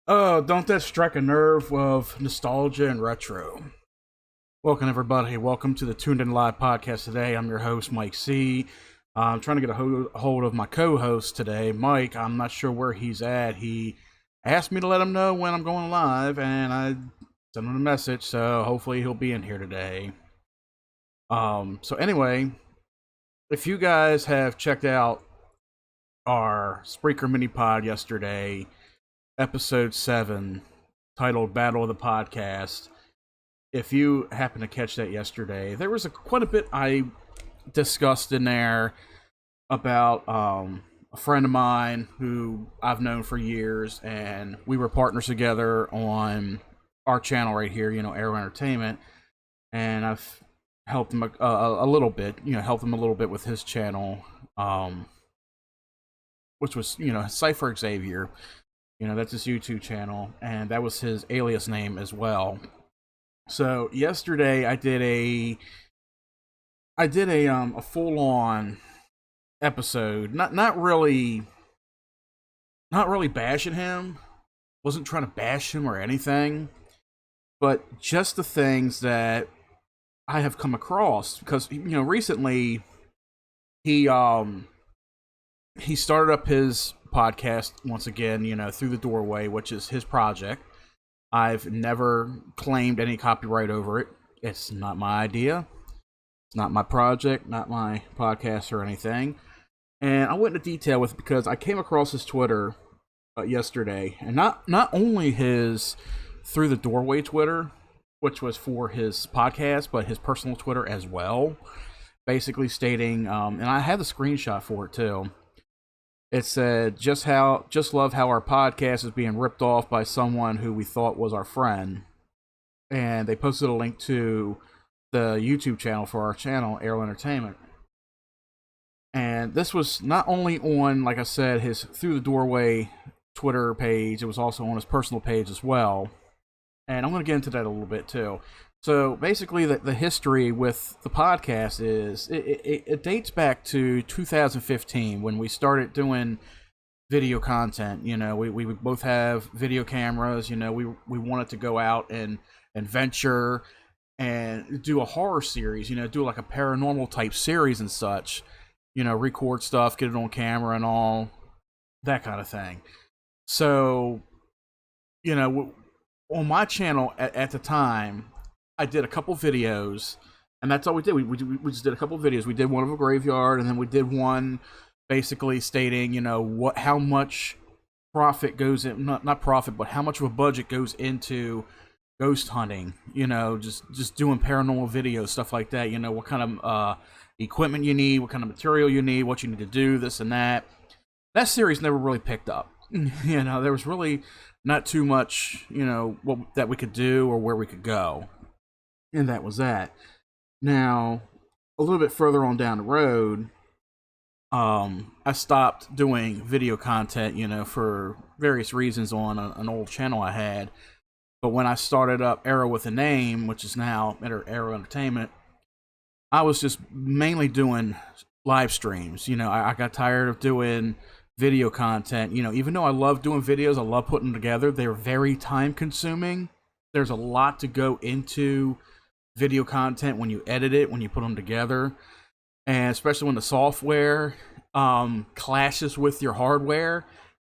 Oh, don't that strike a nerve of nostalgia and retro? Welcome, everybody. Welcome to the Tuned In Live podcast today. I'm your host, Mike C. I'm trying to get a hold of my co-host today, Mike. I'm not sure where he's at. He asked me to let him know when I'm going live, and I sent him a message, so hopefully he'll be in here today. So anyway, if you guys have checked out our Spreaker-MINI pod yesterday, episode 7, titled Battle of the Podcast. If you happen to catch that yesterday, there was quite a bit I discussed in there about a friend of mine who I've known for years, and we were partners together on our channel right here, Arrow Entertainment, and I've helped him a little bit, helped him a little bit with his channel, which was, Cypher Xavier. That's his YouTube channel, and that was his alias name as well. So yesterday I did a full-on episode, not really bashing him. Wasn't trying to bash him or anything, but just the things that I have come across, because recently he started up his podcast once again, Through the Doorway, which is his project. I've never claimed any copyright over it. It's not my idea. It's not my project, not my podcast or anything. And I went into detail with it because I came across his Twitter yesterday, and not only his Through the Doorway Twitter, which was for his podcast, but his personal Twitter as well. Basically stating, and I have the screenshot for it too. It said, just love how our podcast is being ripped off by someone who we thought was our friend. And they posted a link to the YouTube channel for our channel, Arrow Entertainment. And this was not only on, like I said, his Through the Doorway Twitter page, it was also on his personal page as well. And I'm going to get into that a little bit too. So basically, the history with the podcast is it dates back to 2015 when we started doing video content. We both have video cameras. We wanted to go out and venture and do a horror series. Do like a paranormal type series and such. Record stuff, get it on camera and all that kind of thing. So, on my channel at the time, I did a couple videos, and that's all we did. We just did a couple videos. We did one of a graveyard, and then we did one basically stating, how much profit goes in, not profit, but how much of a budget goes into ghost hunting, just doing paranormal videos, stuff like that, what kind of equipment you need, what kind of material you need, what you need to do, this and that. That series never really picked up. There was really not too much, that we could do or where we could go. And that was that. Now, a little bit further on down the road, I stopped doing video content, for various reasons on an old channel I had. But when I started up Arrow with a Name, which is now Arrow Entertainment, I was just mainly doing live streams. I got tired of doing video content. Even though I love doing videos, I love putting them together, they're very time consuming. There's a lot to go into video content when you edit it, when you put them together, and especially when the software clashes with your hardware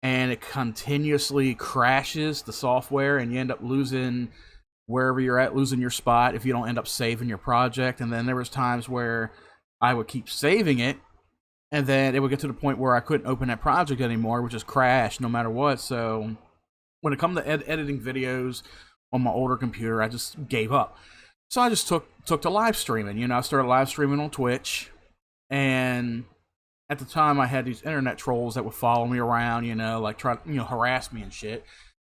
and it continuously crashes the software, and you end up losing wherever you're at, losing your spot if you don't end up saving your project. And then there was times where I would keep saving it, and then it would get to the point where I couldn't open that project anymore, which just crashed no matter what. So when it comes to editing videos on my older computer, I just gave up. So I just took to live streaming. I started live streaming on Twitch, and at the time I had these internet trolls that would follow me around, like try to, harass me and shit.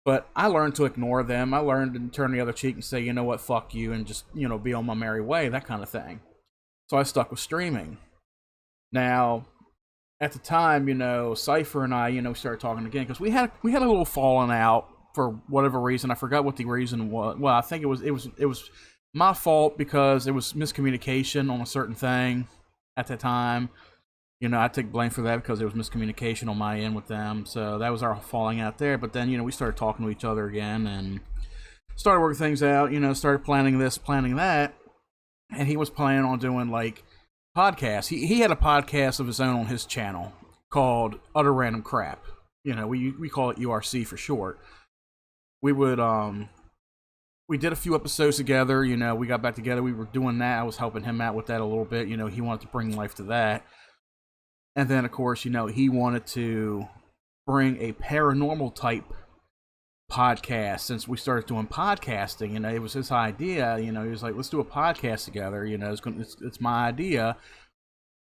But I learned to ignore them. I learned to turn the other cheek and say, you know what, fuck you, and just, be on my merry way, that kind of thing. So I stuck with streaming. Now, at the time, Cypher and I, we started talking again because we had a little falling out for whatever reason. I forgot what the reason was. Well, I think it was my fault because it was miscommunication on a certain thing at the time. You know, I take blame for that because there was miscommunication on my end with them. So that was our falling out there. But then, you know, we started talking to each other again and started working things out, you know, started planning this, planning that. And he was planning on doing like podcasts. He had a podcast of his own on his channel called Utter Random Crap. You know, we call it URC for short. We would we did a few episodes together, you know, we got back together, we were doing that. I was helping him out with that a little bit, you know, he wanted to bring life to that. And then of course, you know, he wanted to bring a paranormal type podcast since we started doing podcasting. You know, it was his idea, you know, he was like, let's do a podcast together, you know, it's my idea.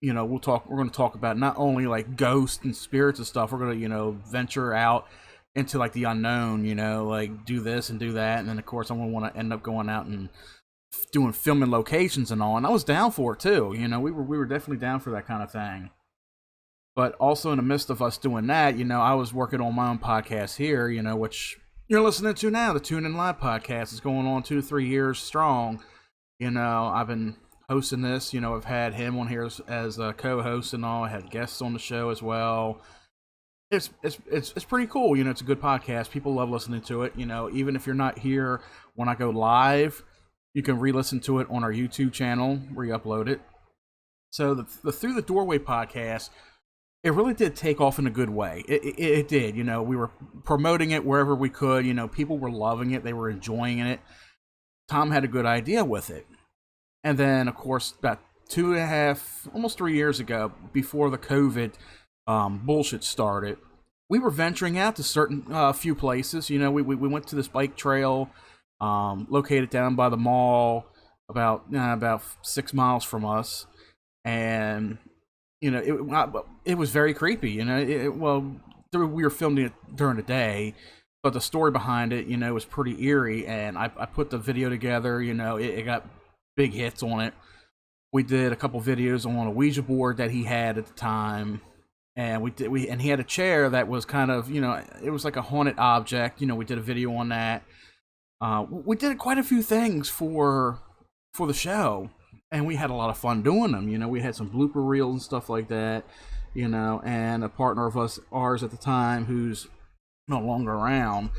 You know, we're going to talk about not only like ghosts and spirits and stuff, we're going to, you know, venture out into like the unknown, you know, like do this and do that. And then of course I'm going to want to end up going out and doing filming locations and all. And I was down for it too. You know, we were definitely down for that kind of thing. But also in the midst of us doing that, you know, I was working on my own podcast here, you know, which you're listening to now. The Tune In Live podcast is going on 2 to 3 years strong. You know, I've been hosting this, you know, I've had him on here as a co-host and all. I had guests on the show as well. It's pretty cool, you know. It's a good podcast. People love listening to it. You know, even if you're not here when I go live, you can re-listen to it on our YouTube channel, re-upload it. So the Through the Doorway podcast, it really did take off in a good way. It did. You know, we were promoting it wherever we could. You know, people were loving it. They were enjoying it. Tom had a good idea with it. And then, of course, about 2.5, almost 3 years ago, before the COVID bullshit started, we were venturing out to certain few places. You know, we went to this bike trail located down by the mall, about 6 miles from us, and you know it was very creepy. You know, we were filming it during the day, but the story behind it, you know, was pretty eerie. And I put the video together. You know, it got big hits on it. We did a couple videos on a Ouija board that he had at the time. And and he had a chair that was kind of, you know, it was like a haunted object. You know, we did a video on that. We did quite a few things for the show, and we had a lot of fun doing them. You know, we had some blooper reels and stuff like that. You know, and a partner of ours at the time, who's no longer around.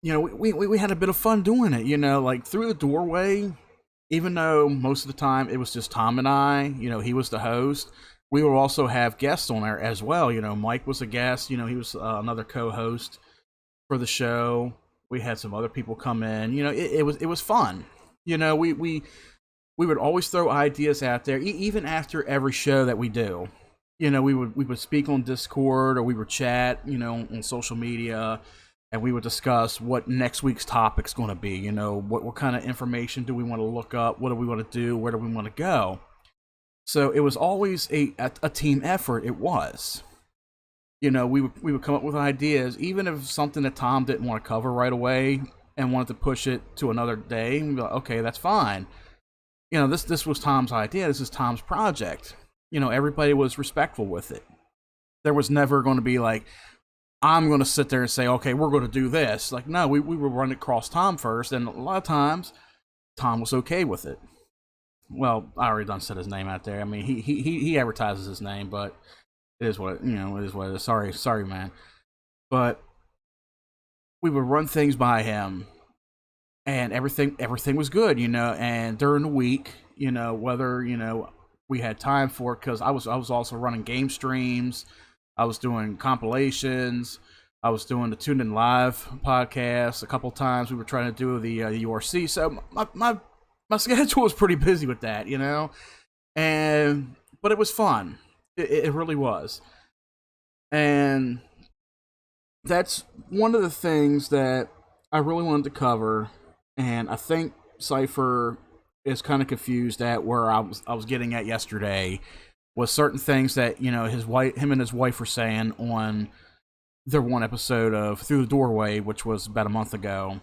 You know, we had a bit of fun doing it. You know, like Through the Doorway, even though most of the time it was just Tom and I. You know, he was the host. We will also have guests on there as well. You know, Mike was a guest. You know, he was another co-host for the show. We had some other people come in. You know, it was fun. You know, we would always throw ideas out there, even after every show that we do. You know, we would speak on Discord, or we would chat, you know, on social media, and we would discuss what next week's topic's going to be. You know, what kind of information do we want to look up? What do we want to do? Where do we want to go? So it was always a team effort. It was. You know, we would come up with ideas, even if something that Tom didn't want to cover right away and wanted to push it to another day. And we'd be like, okay, that's fine. You know, this was Tom's idea. This is Tom's project. You know, everybody was respectful with it. There was never going to be like, I'm going to sit there and say, okay, we're going to do this. Like, no, we would run it across Tom first. And a lot of times, Tom was okay with it. Well, I already done said his name out there. I mean, he advertises his name, but it is what, you know, it is what it is. Sorry, man. But we would run things by him, and everything was good, you know. And during the week, you know, whether, you know, we had time for it, because I was also running game streams, I was doing compilations, I was doing the Tune In Live podcast. A couple times we were trying to do the URC. So my schedule was pretty busy with that, you know, but it was fun. It really was. And that's one of the things that I really wanted to cover. And I think Cypher is kind of confused at where I was getting at yesterday, was certain things that, you know, him and his wife were saying on their one episode of Through the Doorway, which was about a month ago,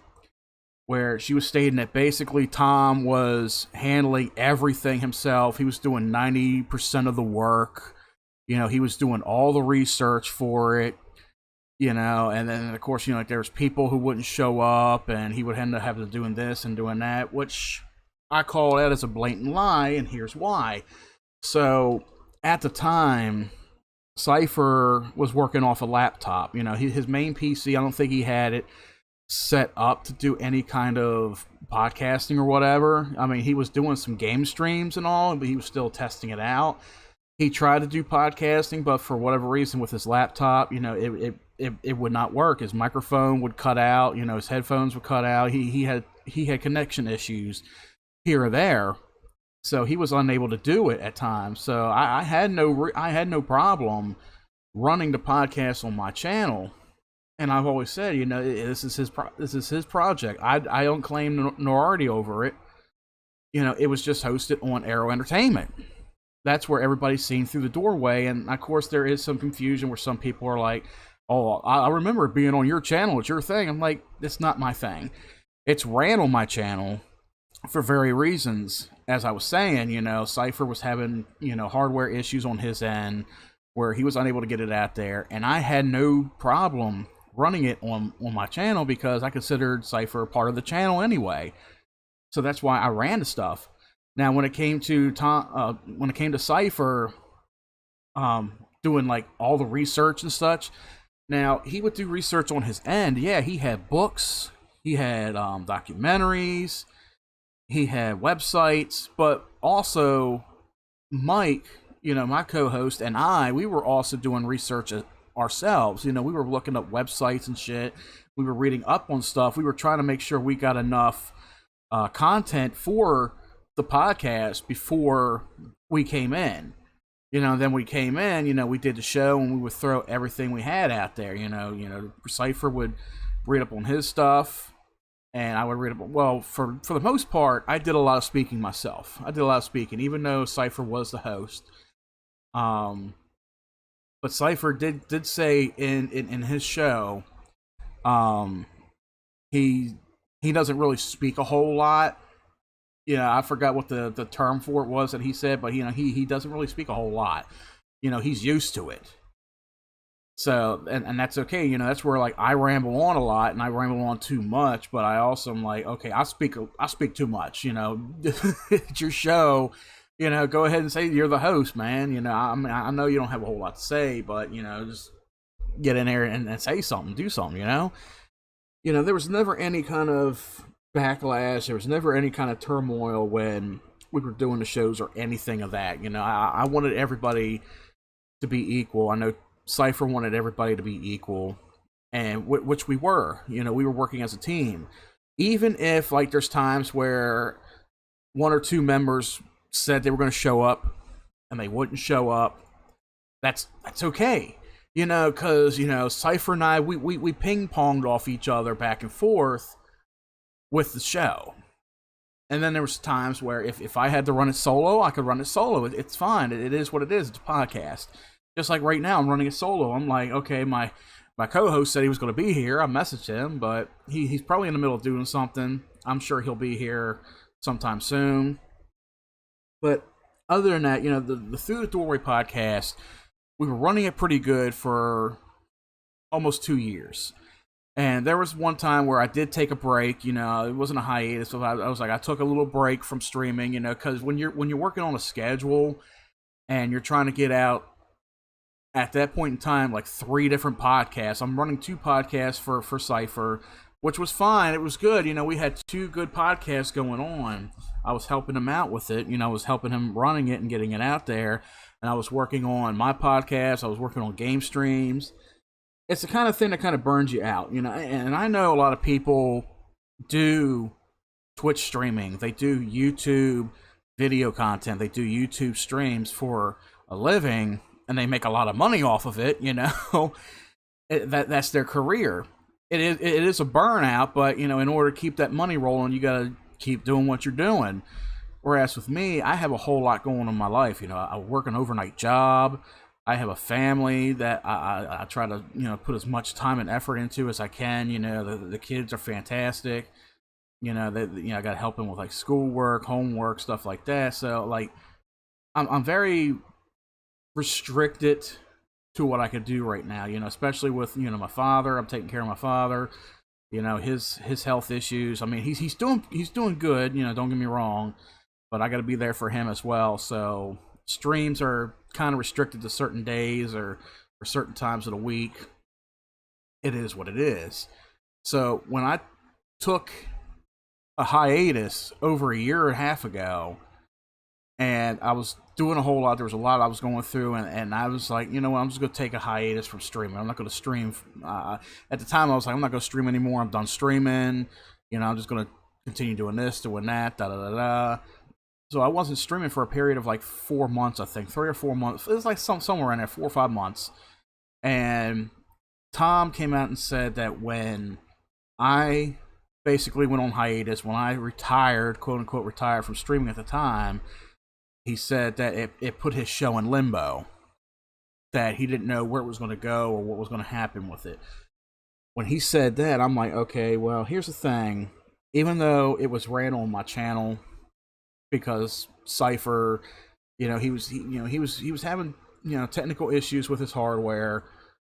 where she was stating that basically Tom was handling everything himself. He was doing 90% of the work. You know, he was doing all the research for it, you know, and then, of course, you know, like there was people who wouldn't show up, and he would end up having to doing this and doing that, which I call that as a blatant lie, and here's why. So at the time, Cypher was working off a laptop. You know, his main PC, I don't think he had it set up to do any kind of podcasting or whatever. I mean, he was doing some game streams and all, but he was still testing it out. He tried to do podcasting, but for whatever reason with his laptop, you know, it would not work. His microphone would cut out, you know, his headphones would cut out. He had connection issues here or there. So he was unable to do it at times. So I had no problem running the podcast on my channel. And I've always said, you know, this is his project. I don't claim minority over it. You know, it was just hosted on Arrow Entertainment. That's where everybody's seen through the doorway. And of course, there is some confusion where some people are like, "Oh, I remember it being on your channel. It's your thing." I'm like, "It's not my thing. It's ran on my channel for very reasons." As I was saying, you know, Cypher was having, you know, hardware issues on his end where he was unable to get it out there, and I had no problem running it on my channel because I considered Cypher part of the channel anyway. So that's why I ran the stuff. Now, when it came to Cypher, doing like all the research and such, now he would do research on his end. Yeah, he had books, he had documentaries, he had websites, but also Mike, you know, my co-host, and we were also doing research ourselves. You know, we were looking up websites and shit. We were reading up on stuff. We were trying to make sure we got enough content for the podcast before we came in. You know, then we came in, you know, we did the show and we would throw everything we had out there. You know, Cypher would read up on his stuff. And I would read about, well, for the most part, I did a lot of speaking myself. I did a lot of speaking, even though Cypher was the host. But Cypher did say in his show, he doesn't really speak a whole lot. You know, I forgot what the term for it was that he said, but you know, he doesn't really speak a whole lot. You know, he's used to it. So, and that's okay, you know, that's where, like, I ramble on a lot, and I ramble on too much, but I also am like, okay, I speak too much, you know, it's your show, you know, go ahead and say you're the host, man, you know, I know you don't have a whole lot to say, but, you know, just get in there and say something, do something, you know? You know, there was never any kind of backlash, there was never any kind of turmoil when we were doing the shows or anything of that, you know, I wanted everybody to be equal. I know Cypher wanted everybody to be equal, and which we were. You know, we were working as a team. Even if, like, there's times where one or two members said they were going to show up and they wouldn't show up, that's okay. You know, because, you know, Cypher and I, we ping-ponged off each other back and forth with the show. And then there was times where if I had to run it solo, I could run it solo. It's fine. It is what it is. It's a podcast. Just like right now, I'm running it solo. I'm like, okay, my co-host said he was going to be here. I messaged him, but he's probably in the middle of doing something. I'm sure he'll be here sometime soon. But other than that, you know, the Through the Doorway podcast, we were running it pretty good for almost 2 years. And there was one time where I did take a break. You know, it wasn't a hiatus. So I was like, I took a little break from streaming. You know, because when you're working on a schedule and you're trying to get out, at that point in time, like 3 different podcasts. I'm running 2 podcasts for Cypher, which was fine. It was good. You know, we had 2 good podcasts going on. I was helping him out with it. You know, I was helping him running it and getting it out there. And I was working on my podcast. I was working on game streams. It's the kind of thing that kind of burns you out, you know. And I know a lot of people do Twitch streaming. They do YouTube video content. They do YouTube streams for a living. And they make a lot of money off of it, you know. That's their career. It is a burnout, but, you know, in order to keep that money rolling, you got to keep doing what you're doing. Whereas with me, I have a whole lot going on in my life. You know, I work an overnight job. I have a family that I try to, you know, put as much time and effort into as I can. You know, the kids are fantastic. You know, I got to help them with, like, schoolwork, homework, stuff like that. So, like, I'm very restricted to what I could do right now, you know, especially with, you know, my father. I'm taking care of my father, you know, his health issues. I mean, he's doing good, you know, don't get me wrong, but I got to be there for him as well. So streams are kind of restricted to certain days or certain times of the week, it is what it is. So when I took a hiatus over a year and a half ago, and I was doing a whole lot. There was a lot I was going through, and I was like, you know what, I'm just going to take a hiatus from streaming. I'm not going to stream. At the time, I was like, I'm not going to stream anymore. I'm done streaming. You know, I'm just going to continue doing this, doing that, da-da-da-da. So I wasn't streaming for a period of like 4 months, I think. 3 or 4 months. It was like somewhere in there, 4 or 5 months. And Tom came out and said that when I basically went on hiatus, when I retired, quote-unquote retired from streaming at the time, he said that it put his show in limbo, that he didn't know where it was going to go or what was going to happen with it. When he said that, I'm like, okay, well, here's the thing. Even though it was ran on my channel, because Cypher, you know, he was having, you know, technical issues with his hardware.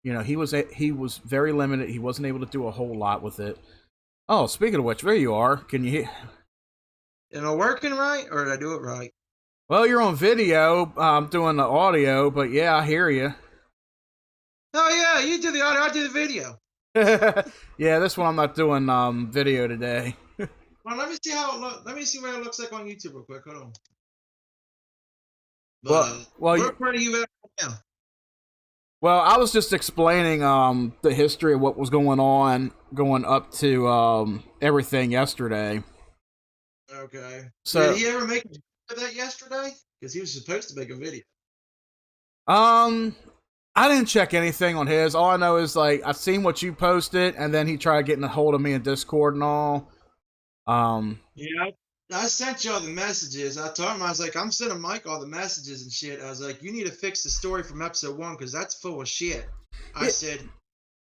You know, he was very limited. He wasn't able to do a whole lot with it. Oh, speaking of which, there you are. Can you hear? Am I working right, or did I do it right? Well, you're on video. I'm doing the audio, but yeah, I hear you. Oh yeah, you do the audio, I do the video. Yeah, this one I'm not doing video today. Well, let me see how it looks. Let me see what it looks like on YouTube real quick. Hold on. But, where are you at now? Well, I was just explaining the history of what was going on, going up to everything yesterday. Okay. So, did he ever make that yesterday? Because he was supposed to make a video. I didn't check anything on his. All I know is, like, I've seen what you posted, and then he tried getting a hold of me in Discord and all. Yeah, I sent y'all the messages. I told him, I was like, I'm sending Mike all the messages and shit. I was like, you need to fix the story from episode 1 because that's full of shit. I said,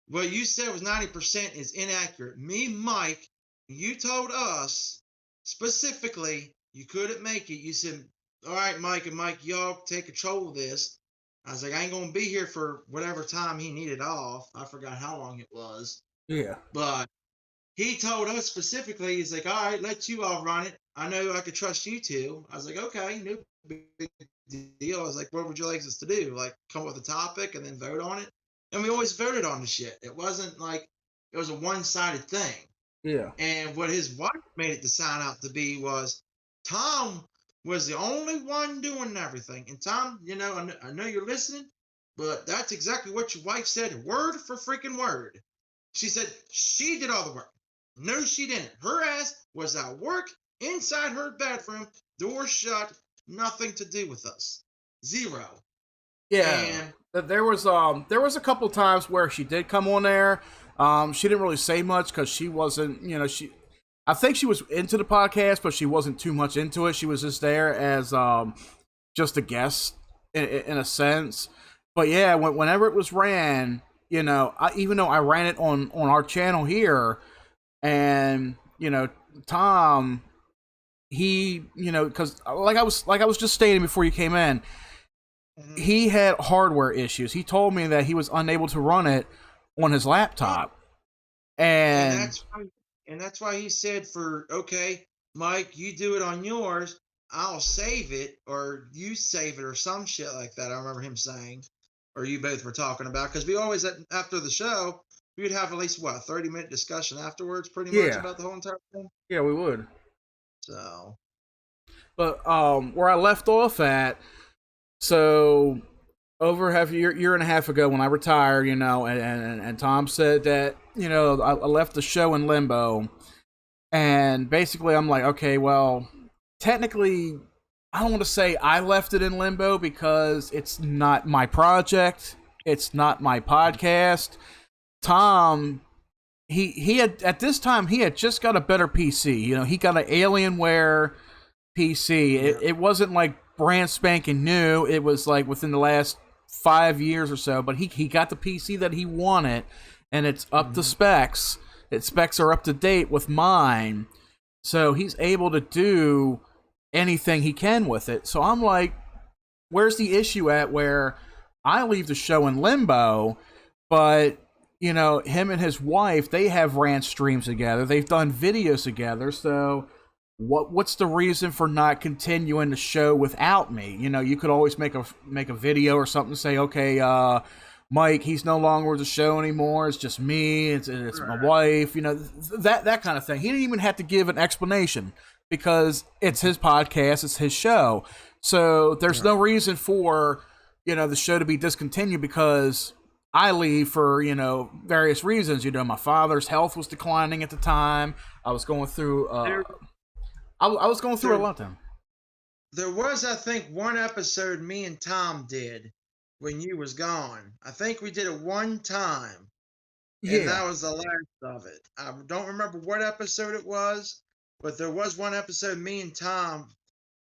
what you said was 90% is inaccurate. Me, Mike, you told us specifically you couldn't make it. You said, all right, Mike and Mike, y'all take control of this. I was like, I ain't going to be here for whatever time he needed off. I forgot how long it was. Yeah. But he told us specifically, he's like, all right, let you all run it. I know I could trust you two. I was like, okay, no big deal. I was like, what would you like us to do? Like, come up with a topic and then vote on it? And we always voted on the shit. It wasn't like it was a one-sided thing. Yeah. And what his wife made it to sign out to be was Tom was the only one doing everything. And Tom, you know, I know you're listening, but that's exactly what your wife said, word for freaking word. She said she did all the work. No, she didn't. Her ass was at work inside her bedroom, door shut, nothing to do with us. Zero. Yeah. And there was a couple times where she did come on there. She didn't really say much because she wasn't, you know, I think she was into the podcast, but she wasn't too much into it. She was just there as just a guest in a sense. But yeah, whenever it was ran, you know, even though I ran it on our channel here, and you know, Tom, he, you know, because like I was just stating before you came in, he had hardware issues. He told me that he was unable to run it on his laptop, and that's why he said, okay, Mike, you do it on yours, I'll save it, or you save it, or some shit like that. I remember him saying, or you both were talking about, because we always, after the show, we would have at least, what, a 30-minute discussion afterwards, pretty much, about the whole entire thing? Yeah, we would. So. But where I left off at, so over a year and a half ago when I retired, you know, and Tom said that, you know, I left the show in limbo. And basically I'm like, okay, well, technically, I don't want to say I left it in limbo because it's not my project. It's not my podcast. Tom, he had, at this time, he had just got a better PC. You know, he got an Alienware PC. It wasn't like brand spanking new. It was like within the last 5 years or so. But he got the PC that he wanted, and it's up to specs. Its specs are up to date with mine. So he's able to do anything he can with it. So I'm like, where's the issue at where I leave the show in limbo, but you know, him and his wife, they have ran streams together. They've done videos together. So what's the reason for not continuing the show without me? You know, you could always make a video or something, say, okay, Mike, he's no longer with the show anymore. It's just me. It's my wife. You know, that kind of thing. He didn't even have to give an explanation because it's his podcast, it's his show. So there's no reason for, you know, the show to be discontinued because I leave for, you know, various reasons. You know, my father's health was declining at the time. I was going through I was going through a lot of time. There was, I think, one episode me and Tom did when you was gone. I think we did it one time, and that was the last of it. I don't remember what episode it was, but there was one episode me and Tom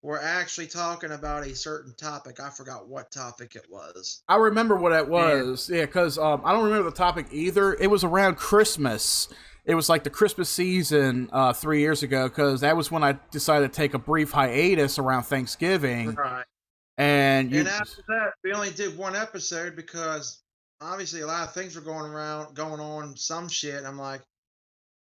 were actually talking about a certain topic. I forgot what topic it was. I remember what it was. Yeah, because I don't remember the topic either. It was around Christmas. It was like the Christmas season 3 years ago, because that was when I decided to take a brief hiatus around Thanksgiving. Right. And after that, we only did one episode because obviously a lot of things were going on, some shit. I'm like,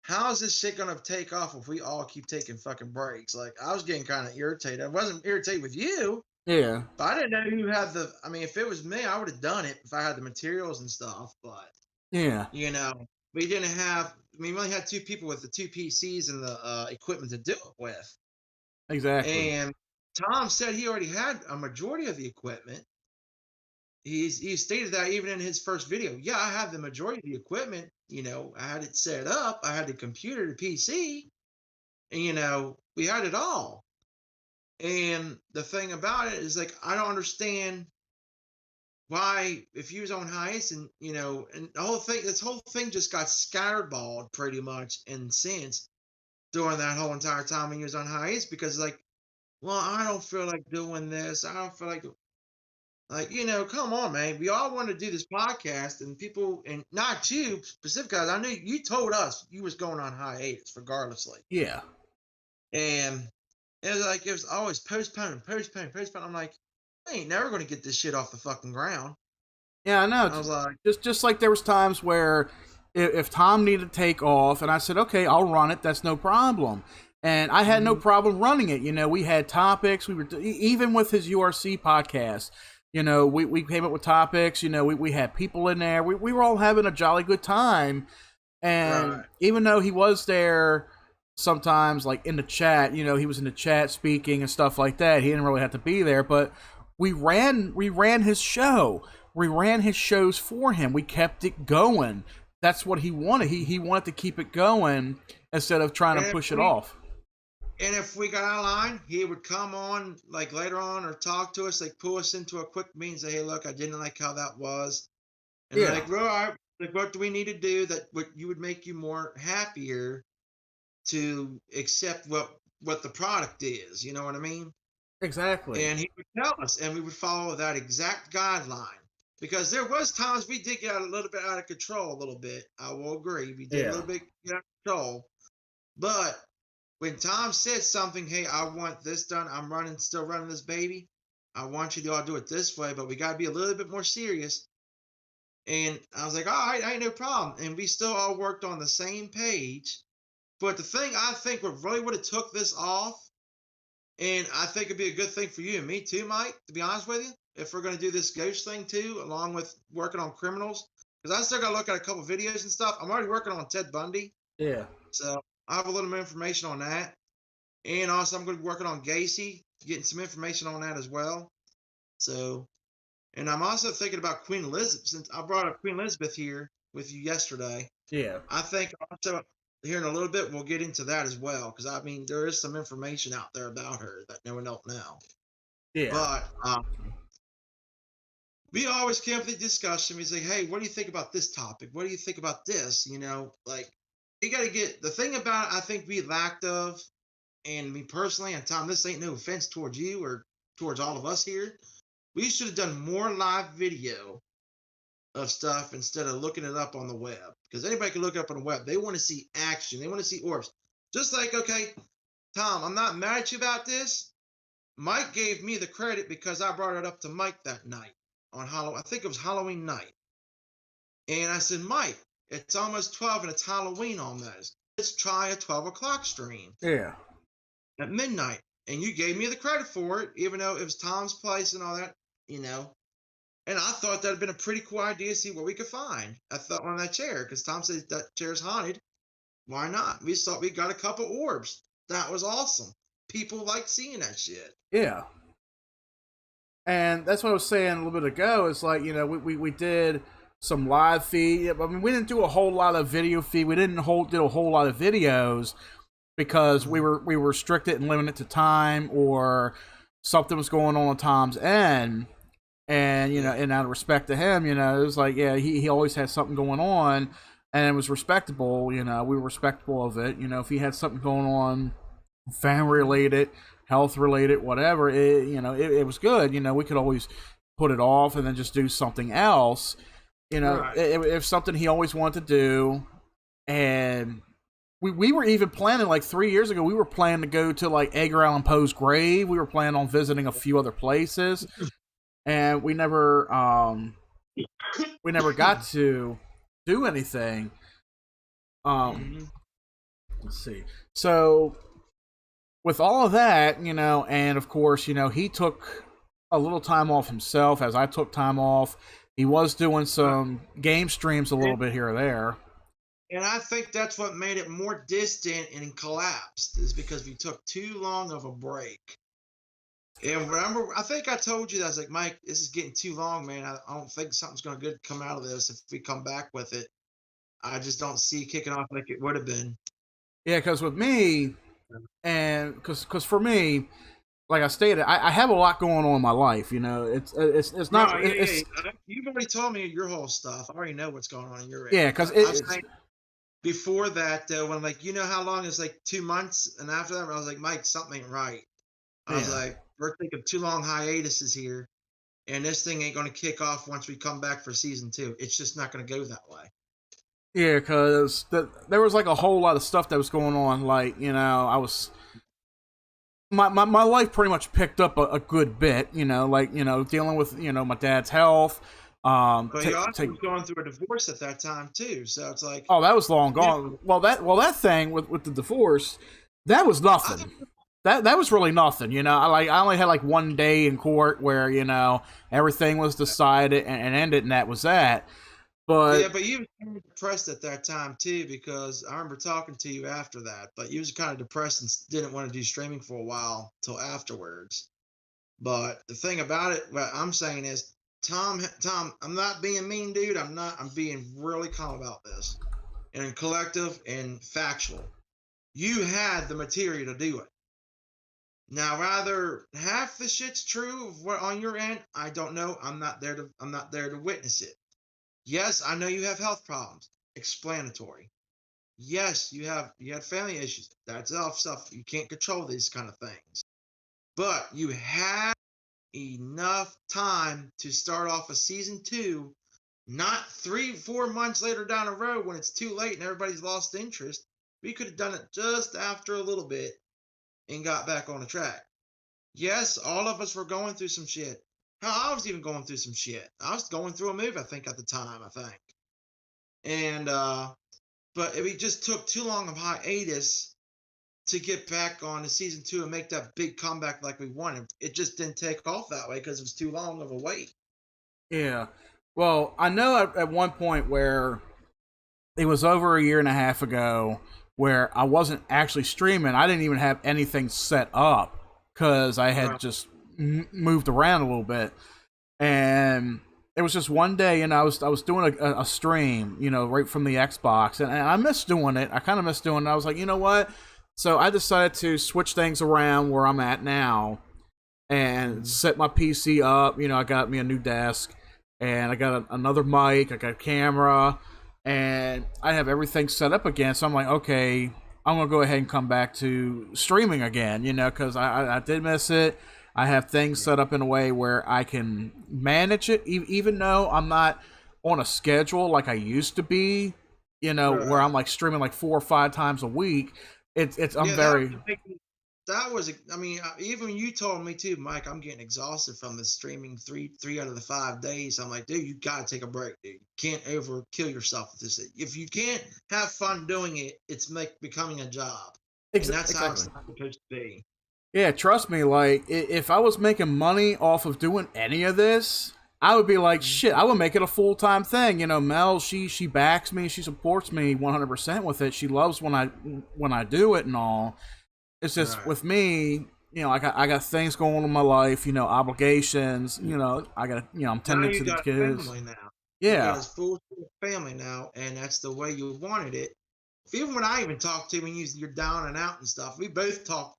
how is this shit gonna take off if we all keep taking fucking breaks? Like, I was getting kind of irritated. I wasn't irritated with you. Yeah. But I didn't know you had the. I mean, if it was me, I would have done it if I had the materials and stuff. But yeah, you know, we didn't have. I mean, we only had two people with the two PCs and the equipment to do it with. Exactly. And Tom said he already had a majority of the equipment. He stated that even in his first video. Yeah, I have the majority of the equipment. You know, I had it set up. I had the computer, the PC, and you know, we had it all. And the thing about it is, like, I don't understand why, if you was on hiatus, and you know, and this whole thing just got scatterballed pretty much in sense during that whole entire time when you was on hiatus, because like, well, I don't feel like doing this. I don't feel like, you know, come on, man. We all want to do this podcast, and people, and not you specifically. I knew you told us you was going on hiatus regardlessly. Yeah. And it was always postpone. I'm like, I ain't never gonna get this shit off the fucking ground. Yeah, I know. I was like, just like there was times where if Tom needed to take off, and I said, okay, I'll run it. That's no problem. And I had no problem running it. You know, we had topics. We were even with his URC podcast. You know, we came up with topics. You know, we had people in there. We were all having a jolly good time. And even though he was there sometimes, like in the chat, you know, he was in the chat speaking and stuff like that. He didn't really have to be there, but we ran his show. We ran his shows for him. We kept it going. That's what he wanted. He wanted to keep it going instead of trying to push it off. And if we got out of line, he would come on like later on or talk to us, like pull us into a quick meeting and say, hey, look, I didn't like how that was. And like, well, like, what do we need to do that would make you more happier to accept what the product is? You know what I mean? Exactly. And he would tell us, and we would follow that exact guideline. Because there was times we did get a little bit out of control a little bit. I will agree. We did a little bit get out of control. But when Tom said something, hey, I want this done. I'm still running this baby. I want you to all do it this way, but we got to be a little bit more serious. And I was like, all right, ain't no problem. And we still all worked on the same page. But the thing I think really would have took this off, and I think it'd be a good thing for you and me too, Mike, to be honest with you, if we're going to do this ghost thing too, along with working on criminals, because I still got to look at a couple videos and stuff. I'm already working on Ted Bundy. Yeah. So I have a little more information on that. And also I'm going to be working on Gacy, getting some information on that as well. So, and I'm also thinking about Queen Elizabeth, since I brought up Queen Elizabeth here with you yesterday. Yeah. I think also here in a little bit we'll get into that as well, because I mean there is some information out there about her that no one don't know. Yeah. But we always came up with a discussion. We say, hey, what do you think about this topic? What do you think about this? You know, like, you got to get the thing about it, I think we lacked of, and me personally, and Tom, this ain't no offense towards you or towards all of us here. We should have done more live video of stuff instead of looking it up on the web, because anybody can look it up on the web. They want to see action. They want to see orbs. Just like, okay, Tom, I'm not mad at you about this. Mike gave me the credit because I brought it up to Mike that night on Halloween. I think it was Halloween night. And I said, Mike, it's almost 12 and it's Halloween almost. Let's try a 12 o'clock stream. Yeah. at midnight, and you gave me the credit for it, even though it was Tom's place and all that, you know. And I thought that'd been a pretty cool idea to see what we could find. I thought on that chair because Tom says that chair's haunted. Why not? We thought we got a couple orbs. That was awesome. People like seeing that shit. Yeah. And that's what I was saying a little bit ago. It's like, you know, we did some live feed. I mean, we didn't do a whole lot of video feed. We didn't do a whole lot of videos because we were restricted and limited to time, or something was going on Tom's end. And, you know, and out of respect to him, you know, it was like, yeah, he always had something going on, and it was respectable. You know, we were respectful of it. You know, if he had something going on, family related, health related, whatever, it was good. You know, we could always put it off and then just do something else. You know, Right. if something he always wanted to do. And we were even planning, like 3 years ago, we were planning to go to like Edgar Allan Poe's grave. We were planning on visiting a few other places, and we never got to do anything. Let's see. So with all of that, you know, and of course, you know, he took a little time off himself as I took time off. He was doing some game streams a little bit here or there. And I think that's what made it more distant and collapsed, is because we took too long of a break. And remember, I think I told you that. I was like, Mike, this is getting too long, man. I don't think something's going to good come out of this if we come back with it. I just don't see kicking off like it would have been. Yeah, because with me, and because for me, like I stated, I have a lot going on in my life. You know, it's not. No, yeah. You've already told me your whole stuff. I already know what's going on in your end. Yeah, because before that, when like, you know how long is like 2 months, and after that, I was like, Mike, something ain't right. I was like, we're taking too long hiatuses here, and this thing ain't going to kick off once we come back for season 2. It's just not going to go that way. Yeah, because there was like a whole lot of stuff that was going on. Like, you know, I was my life pretty much picked up a good bit. You know, like, you know, dealing with, you know, my dad's health. But you also was going through a divorce at that time too, so it's like, oh, that was long gone. Yeah. That thing with the divorce, that was nothing. That was really nothing, you know. I only had like 1 day in court where, you know, everything was decided and ended, and that was that. But yeah, but you were depressed at that time too, because I remember talking to you after that. But you was kind of depressed and didn't want to do streaming for a while till afterwards. But the thing about it, what I'm saying is, Tom, I'm not being mean, dude. I'm being really calm about this, and collective and factual. You had the material to do it. Now, rather half the shit's true of what on your end, I don't know. I'm not there to witness it. Yes, I know you have health problems. Explanatory. Yes, you had family issues. That's all stuff. You can't control these kind of things. But you had enough time to start off a season 2, not 3-4 months later down the road when it's too late and everybody's lost interest. We could have done it just after a little bit and got back on the track. Yes, all of us were going through some shit. Hell, I was even going through some shit. I was going through a move, I think, at the time, And but we just took too long of hiatus to get back on to season 2 and make that big comeback like we wanted. It just didn't take off that way because it was too long of a wait. Yeah. Well, I know at one point where it was over a year and a half ago where I wasn't actually streaming. I didn't even have anything set up because I had just moved around a little bit. And it was just one day, and I was doing a stream, you know, right from the Xbox, and I missed doing it. I kind of missed doing it. I was like, you know what? So I decided to switch things around where I'm at now and set my PC up. You know, I got me a new desk, and I got another mic, I got a camera, and I have everything set up again. So I'm like, okay, I'm going to go ahead and come back to streaming again, you know, because I did miss it. I have things set up in a way where I can manage it, even though I'm not on a schedule like I used to be, you know, where I'm like streaming like 4 or 5 times a week. I'm very. That was, I mean, even you told me too, Mike, I'm getting exhausted from the streaming three out of the 5 days. I'm like, dude, you got to take a break, dude. You can't kill yourself with this. If you can't have fun doing it, it's becoming a job. And that's how it's Exactly. not supposed to be. Yeah, trust me. Like, if I was making money off of doing any of this, I would be like, shit. I would make it a full time thing. You know, Mel, she backs me, she supports me 100% with it. She loves when I do it and all. It's just Right. with me. You know, I got things going on in my life. You know, obligations. You know, I got I'm Now tending you to the got a kids. family now. You got Yeah, a full family now, and that's the way you wanted it. Even when I even talked to when you're down and out and stuff, we both talk.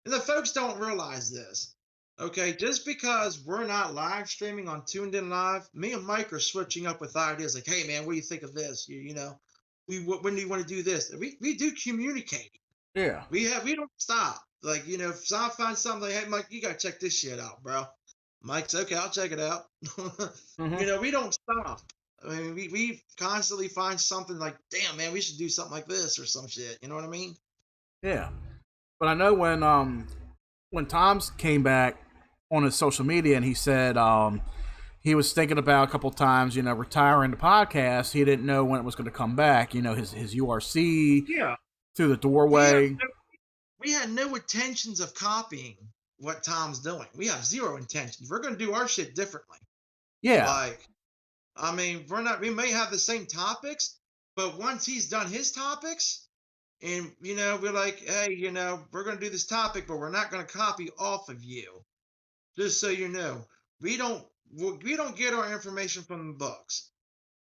And the folks don't realize this. Okay, just because we're not live streaming on Tuned In Live, me and Mike are switching up with ideas like, hey man, what do you think of this? You know, when do you want to do this? We do communicate. yeah, We don't stop. Like, you know, if I find something like, hey Mike, you gotta check this shit out, bro. Mike's okay, I'll check it out. You hmm, know, we don't stop. I mean, we constantly find something like, damn man, we should do something like this or some shit. You know what I mean? yeah. But I know when Tom's came back on his social media and he said he was thinking about a couple times, you know, retiring the podcast. He didn't know when it was going to come back. You know, his URC Yeah. through the We have doorway. we had no intentions of copying what Tom's doing. We have zero intentions. We're gonna do our shit differently. Yeah, Like, I mean, we're not. We may have the same topics, but once he's done his topics, and you know, we're like, hey, you know, we're gonna do this topic, but we're not gonna copy off of you. Just so you know, we don't we don't get our information from the books.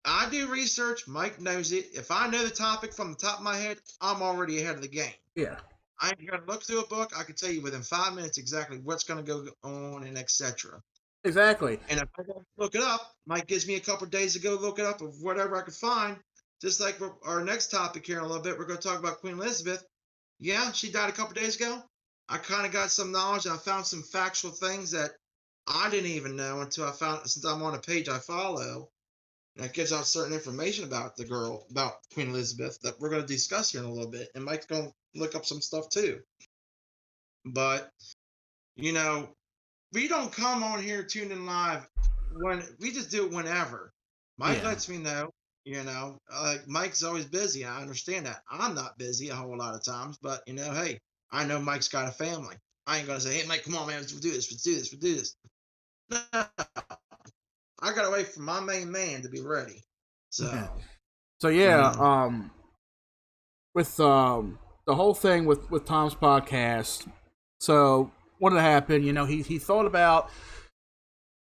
I do research. Mike knows it. If I know the topic from the top of my head, I'm already ahead of the game. yeah, I ain't gonna look through a book. I can tell you within 5 minutes exactly what's gonna go on and etc. exactly. And if I don't look it up, Mike gives me a couple of days to go look it up of whatever I could find. Just like our next topic here in a little bit, we're gonna talk about Queen Elizabeth. Yeah, she died a couple of days ago. I kind of got some knowledge. I found some factual things that I didn't even know until I found since I'm on a page I follow. And it gives out certain information about the girl, about Queen Elizabeth that we're going to discuss here in a little bit. And Mike's going to look up some stuff too. But, you know, we don't come on here tuned in live when we just do it whenever. Mike Yeah, lets me know, you know, Mike's always busy. I understand that. I'm not busy a whole lot of times, but you know, hey, I know Mike's got a family. I ain't gonna say, hey Mike, come on, man, let's do this, let's do this, let's do this. No, I gotta wait for my main man to be ready. yeah. So, So you yeah, know, with the whole thing with Tom's podcast. So what had happened? You know, he thought about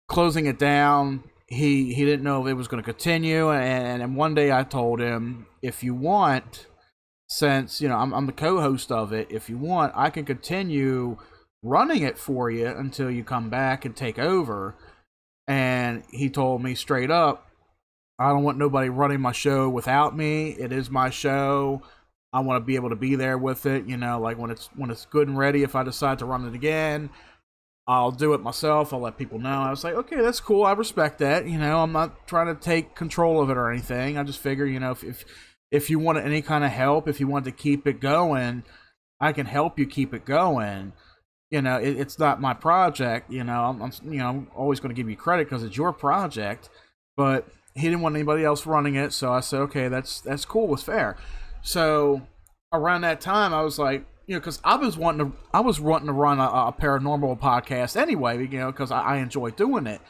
closing it down. He didn't know if it was going to continue, and one day I told him, if you want, since you know I'm the co-host of it, if you want, I can continue running it for you until you come back and take over. And he told me straight up, I don't want nobody running my show without me. It is my show. I want to be able to be there with it. You know, like when it's good and ready. If I decide to run it again, I'll do it myself. I'll let people know. I was like, okay, that's cool. I respect that. You know, I'm not trying to take control of it or anything. I just figure, you know, if you want any kind of help, if you want to keep it going, I can help you keep it going. You know, it's not my project. You know, I'm always going to give you credit because it's your project. But he didn't want anybody else running it, so I said, okay, that's cool. It's fair. So around that time, I was like, you know, because I was wanting to run a paranormal podcast anyway, you know, because I enjoy doing it.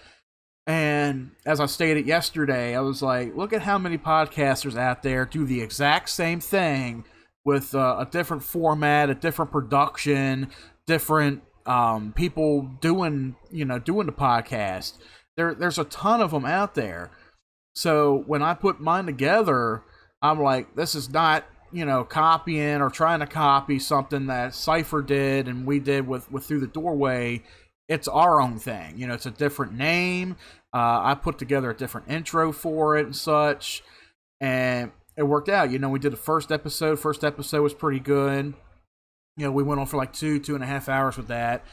And as I stated yesterday, I was like, look at how many podcasters out there do the exact same thing with a different format, a different production, different people doing the podcast. There's a ton of them out there. So when I put mine together, I'm like, this is not, you know, copying or trying to copy something that Cypher did and we did with Through the Doorway. It's our own thing. You know, it's a different name. I put together a different intro for it and such. And it worked out. You know, we did the first episode. First episode was pretty good. You know, we went on for like 2.5 hours with that.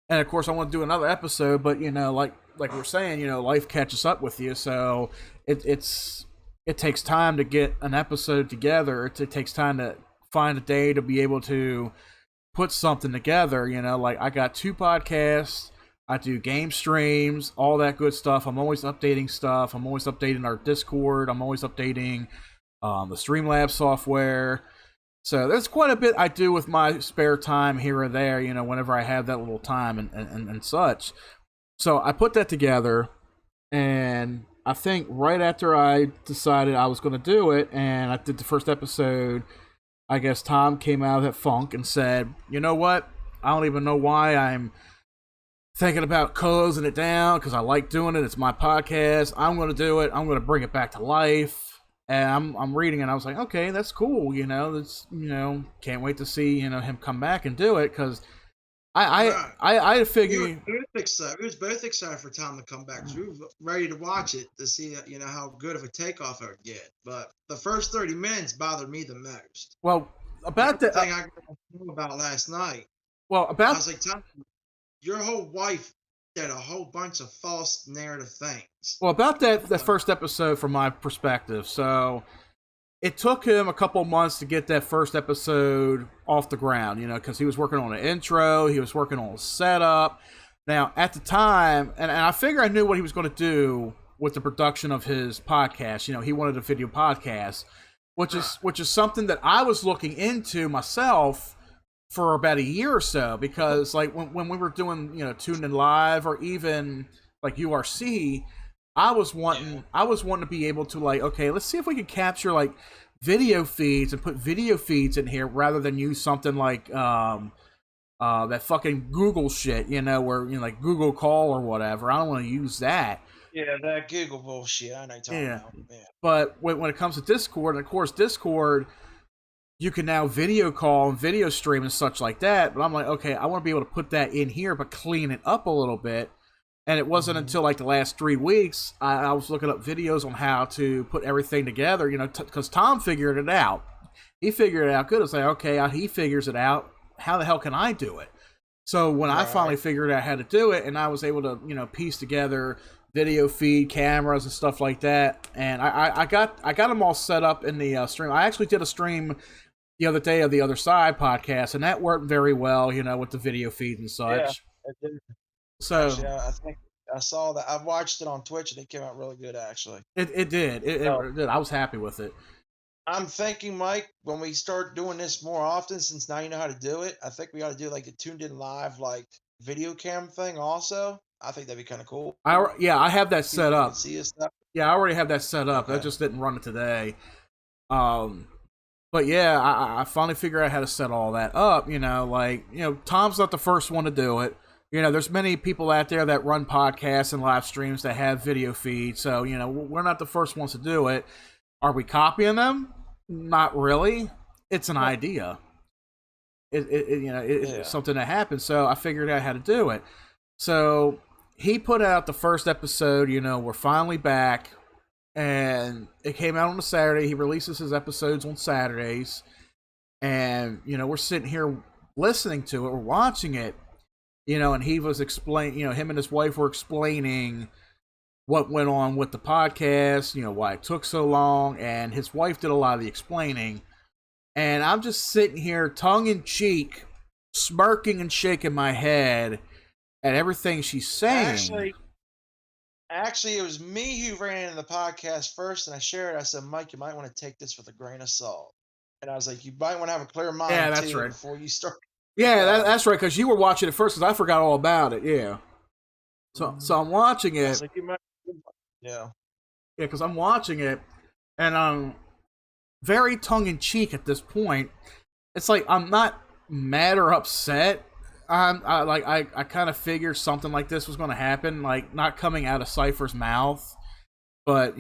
And of course, I want to do another episode, but you know, like we're saying, you know, life catches up with you, so it takes time to get an episode together. It takes time to find a day to be able to put something together. You know, like I got 2 podcasts. I do game streams, all that good stuff. I'm always updating stuff. I'm always updating our Discord. I'm always updating the Streamlabs software. So there's quite a bit I do with my spare time here or there, whenever I have that little time and such. So I put that together, and I think right after I decided I was going to do it, and I did the first episode, I guess Tom came out of that funk and said, "You know what? I don't even know why I'm thinking about closing it down because I like doing it. It's my podcast. I'm going to do it. I'm going to bring it back to life." And I'm reading it. And I was like, okay, that's cool. That's can't wait to see him come back and do it because I figure we were excited. We was both excited for Tom to come back. We were ready to watch it to see how good of a takeoff it would get. But the first 30 minutes bothered me the most. Well, about that thing I knew about last night. Well, I was like, Tom, your whole wife said a whole bunch of false narrative things. Well, about that first episode from my perspective. So it took him a couple months to get that first episode off the ground, because he was working on an intro, he was working on a setup. Now, at the time, and I figure I knew what he was going to do with the production of his podcast. He wanted a video podcast, which is something that I was looking into myself for about a year or so, because like when we were doing Tuned In Live or even like URC, I was wanting to be able to like, okay, let's see if we can capture like video feeds and put video feeds in here rather than use something like that fucking Google shit, where like Google Call or whatever. I don't want to use that. Yeah, that Google bullshit. I know you're talking about. Yeah. But when it comes to Discord, and of course Discord, you can now video call and video stream and such like that. But I'm like, okay, I want to be able to put that in here, but clean it up a little bit. And it wasn't until like the last 3 weeks I was looking up videos on how to put everything together, because Tom figured it out. He figured it out good. It's like, okay, he figures it out. How the hell can I do it? So when I finally figured out how to do it, and I was able to, piece together video feed, cameras, and stuff like that, and I got them all set up in the stream. I actually did a stream the other day of the Other Side podcast, and that worked very well, with the video feed and such. Yeah, it did. So actually, I think I saw that. I watched it on Twitch, and it came out really good. Actually, it did. It did. I was happy with it. I'm thinking, Mike, when we start doing this more often, since now you know how to do it, I think we ought to do like a Tuned In Live like video cam thing. Also, I think that'd be kind of cool. I have that set up. See us stuff. Yeah, I already have that set up. Okay. I just didn't run it today. But yeah, I finally figured out how to set all that up. Tom's not the first one to do it. There's many people out there that run podcasts and live streams that have video feeds. So, we're not the first ones to do it. Are we copying them? Not really. It's an idea. It's something that happened. So I figured out how to do it. So he put out the first episode, we're finally back. And it came out on a Saturday. He releases his episodes on Saturdays. And, we're sitting here listening to it. We're watching it. And he was explaining, him and his wife were explaining what went on with the podcast, why it took so long, and his wife did a lot of the explaining. And I'm just sitting here, tongue in cheek, smirking and shaking my head at everything she's saying. Actually, it was me who ran into the podcast first, and I shared it. I said, Mike, you might want to take this with a grain of salt. And I was like, you might want to have a clear mind, before you start. Yeah, that's right, because you were watching it first, because I forgot all about it, yeah. So I'm watching it. Like yeah, because I'm watching it, and I'm very tongue-in-cheek at this point. It's like, I'm not mad or upset. I kind of figured something like this was going to happen, like, not coming out of Cypher's mouth, but,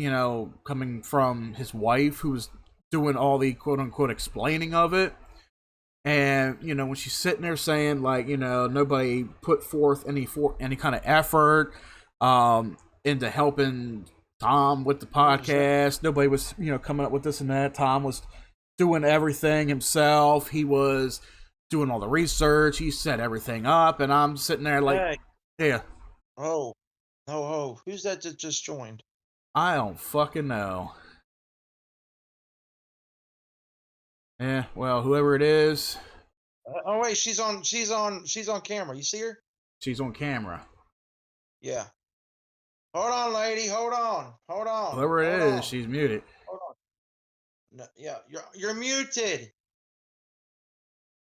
coming from his wife, who's doing all the quote-unquote explaining of it. And, when she's sitting there saying, like, nobody put forth any kind of effort into helping Tom with the podcast. Nobody was, coming up with this and that. Tom was doing everything himself. He was doing all the research. He set everything up. And I'm sitting there like, yeah. Oh. Who's that just joined? I don't fucking know. Yeah, well, whoever it is. Oh wait, she's on camera. You see her? She's on camera. Yeah. Hold on, lady. Hold on. Whoever it is, she's muted. Hold on. No, yeah, you're muted.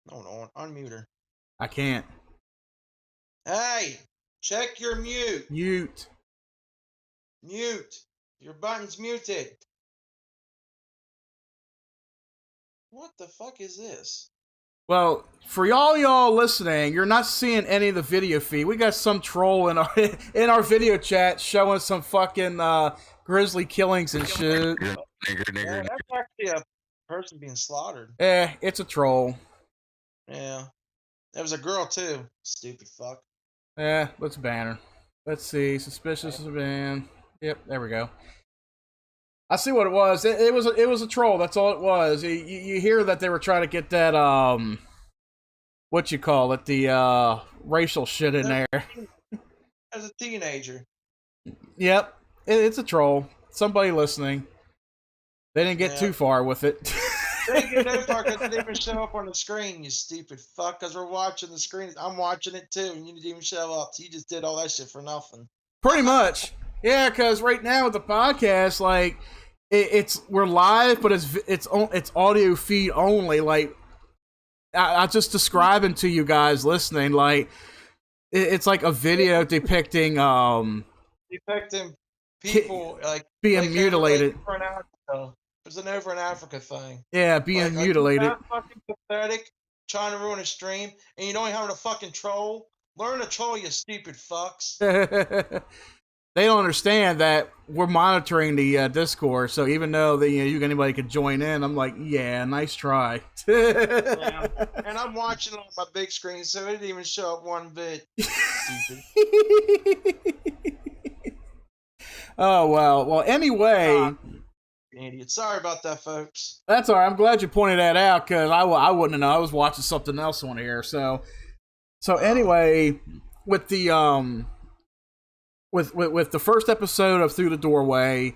Hold on, unmute her. I can't. Hey, check your mute. Mute. Mute. Your button's muted. What the fuck is this? Well, for y'all listening, you're not seeing any of the video feed. We got some troll in our video chat showing some fucking grizzly killings and shit. Yeah, that's actually a person being slaughtered. It's a troll. Yeah. There was a girl too. Stupid fuck. Let's ban her. Let's see. Suspicious ban. Yep, there we go. I see what it was. It was a troll. That's all it was. You hear that they were trying to get that what you call it, the racial shit in there. As a teenager. Yep, it's a troll. Somebody listening. They didn't get too far with it. They didn't get that far because it didn't even show up on the screen, you stupid fuck. Because we're watching the screen. I'm watching it too, and you didn't even show up. So you just did all that shit for nothing. Pretty much. Yeah, because right now with the podcast, like, we're live, but it's audio feed only. Like, I just describing to you guys listening, like, it's like a video depicting people like being mutilated. There's an over in Africa thing. Yeah, being mutilated. That's fucking pathetic. Trying to ruin a stream, and you don't even have a fucking troll. Learn to troll, you stupid fucks. They don't understand that we're monitoring the Discord, so even though anybody could join in, I'm like, yeah, nice try. Yeah. And I'm watching it on my big screen, so it didn't even show up one bit. Stupid. Oh well. Anyway, idiot. Sorry about that, folks. That's all right. I'm glad you pointed that out because I wouldn't have known. I was watching something else on here. So anyway, with the with the first episode of Through the Doorway,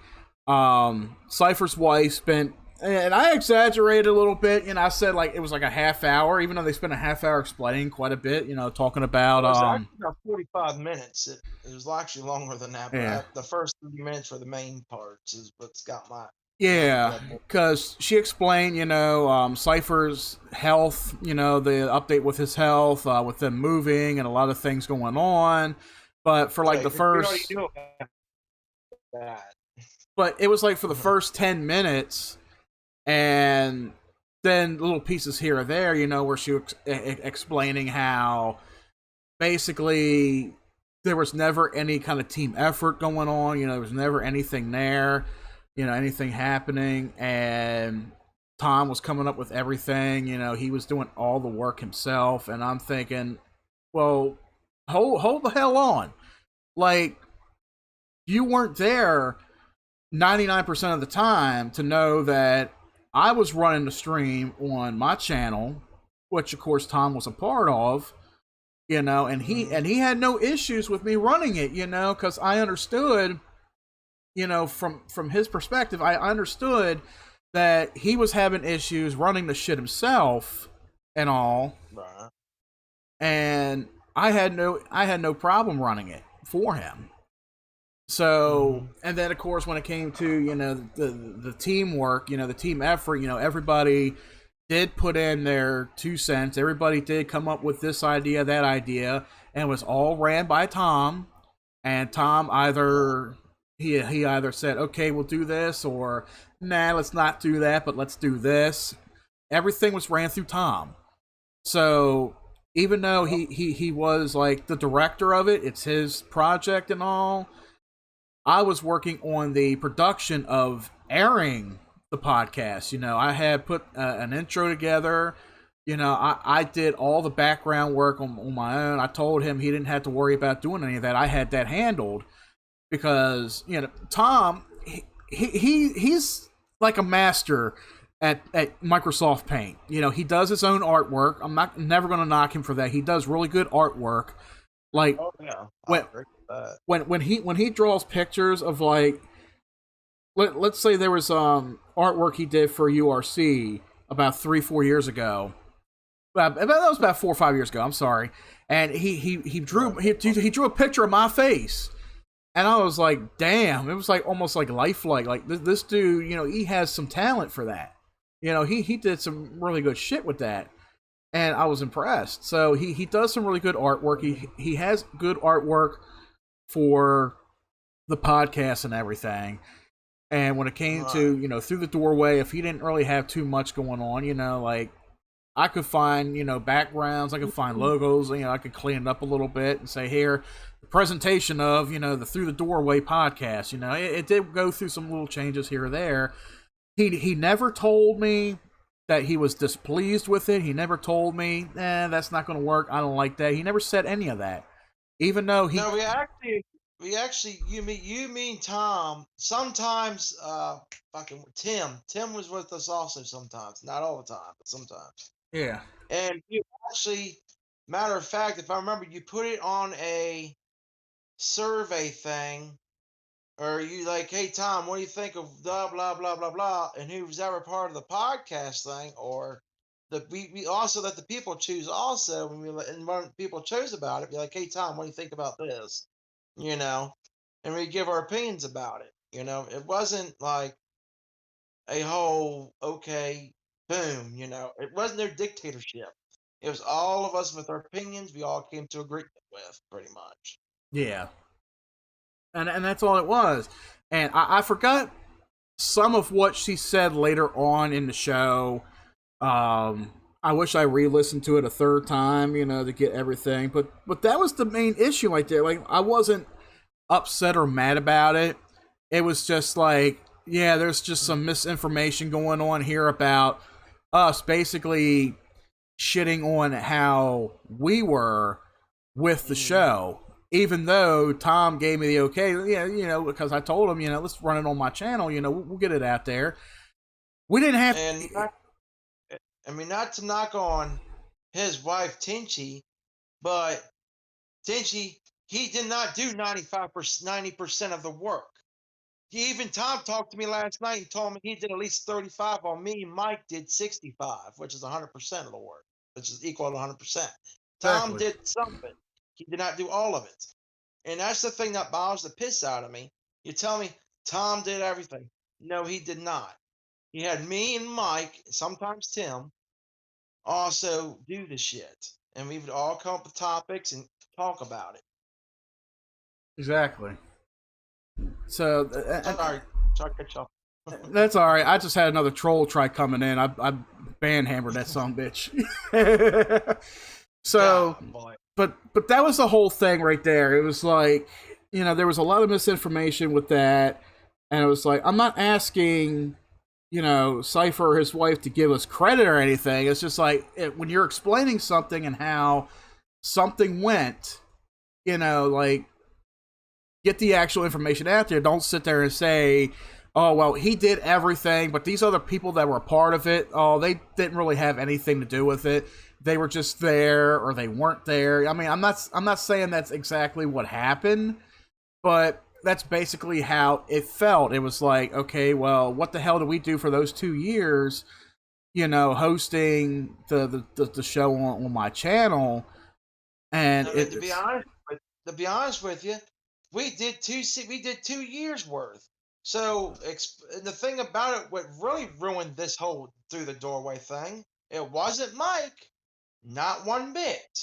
Cypher's wife spent, and I exaggerated a little bit, I said like it was like a half hour, even though they spent a half hour explaining quite a bit, talking about it was actually about 45 minutes. It was actually longer than that, but the first 30 minutes were the main parts is what's got my because she explained, Cypher's health, the update with his health, with them moving and a lot of things going on. But for like the first, but it was like for the first 10 minutes, and then little pieces here or there, where she was explaining how basically there was never any kind of team effort going on. There was never anything there, anything happening, and Tom was coming up with everything. He was doing all the work himself, and I'm thinking, well, hold the hell on. Like, you weren't there 99% of the time to know that I was running the stream on my channel, which of course Tom was a part of, and he had no issues with me running it, because I understood, from his perspective, I understood that he was having issues running the shit himself and all. Right. And I had no problem running it for him. So, and then of course when it came to, the teamwork, the team effort, everybody did put in their 2 cents. Everybody did come up with this idea, that idea, and it was all ran by Tom. And Tom either said, okay, we'll do this, or nah, let's not do that, but let's do this. Everything was ran through Tom. So even though he was like the director of it, it's his project and all, I was working on the production of airing the podcast. I had put an intro together. I did all the background work on my own. I told him he didn't have to worry about doing any of that. I had that handled because, Tom, he's like a master at Microsoft Paint. He does his own artwork. I'm never going to knock him for that. He does really good artwork. Like, when he draws pictures of, like, let's say there was artwork he did for URC about 3-4 years ago. That was about 4 or 5 years ago. I'm sorry. And he drew a picture of my face. And I was like, damn, it was like almost like lifelike. Like this dude, he has some talent for that. He did some really good shit with that. and I was impressed. So he does some really good artwork. He has good artwork for the podcast and everything. And when it came to, through the doorway, if he didn't really have too much going on, like I could find, backgrounds, I could find logos, I could clean it up a little bit and say, here, the presentation of, the Through the Doorway podcast, it did go through some little changes here or there. He never told me that he was displeased with it. He never told me, that's not going to work. I don't like that. He never said any of that. Even though he... No, we actually, you mean Tom. Sometimes, fucking Tim was with us also sometimes. Not all the time, but sometimes. Yeah. And you actually, matter of fact, if I remember, you put it on a survey thing, or you like, hey Tom, what do you think of blah blah blah blah blah, and who was ever part of the podcast thing, or we also let the people choose also, and when people chose about it, be like, hey Tom, what do you think about this, and we give our opinions about it. It wasn't like a whole okay boom. It wasn't their dictatorship. It was all of us with our opinions. We all came to agreement with pretty much. Yeah. And that's all it was. And I forgot some of what she said later on in the show. I wish I re-listened to it a third time, to get everything. But that was the main issue right there. Like, I wasn't upset or mad about it. It was just like, yeah, there's just some misinformation going on here about us basically shitting on how we were with the show. Even though Tom gave me the okay, because I told him, let's run it on my channel, we'll get it out there. We didn't have... And not to knock on his wife, Tinchy, but Tinchy, he did not do 90% of the work. Even Tom talked to me last night and told me he did at least 35 on me. Mike did 65, which is 100% of the work, which is equal to 100%. Tom Exactly. did some of it. He did not do all of it. And that's the thing that bothers the piss out of me. You tell me Tom did everything. No, he did not. He had me and Mike, sometimes Tim, also do the shit. And we would all come up with topics and talk about it. Exactly. So... Sorry to cut you off. That's all right. I just had another troll try coming in. I banhammered that son bitch. So, but that was the whole thing right there. It was like, there was a lot of misinformation with that, and it was like, I'm not asking, Cypher or his wife to give us credit or anything. It's just like, when you're explaining something and how something went, like, get the actual information out there. Don't sit there and say, oh, well, he did everything, but these other people that were a part of it, oh, they didn't really have anything to do with it. They were just there, or they weren't there. I mean, I'm not saying that's exactly what happened, but that's basically how it felt. It was like, okay, well, what the hell did we do for those 2 years, hosting the show on my channel? And to be honest with you, we did 2 years worth. So the thing about it, what really ruined this whole Through the Doorway thing, it wasn't Mike, not one bit.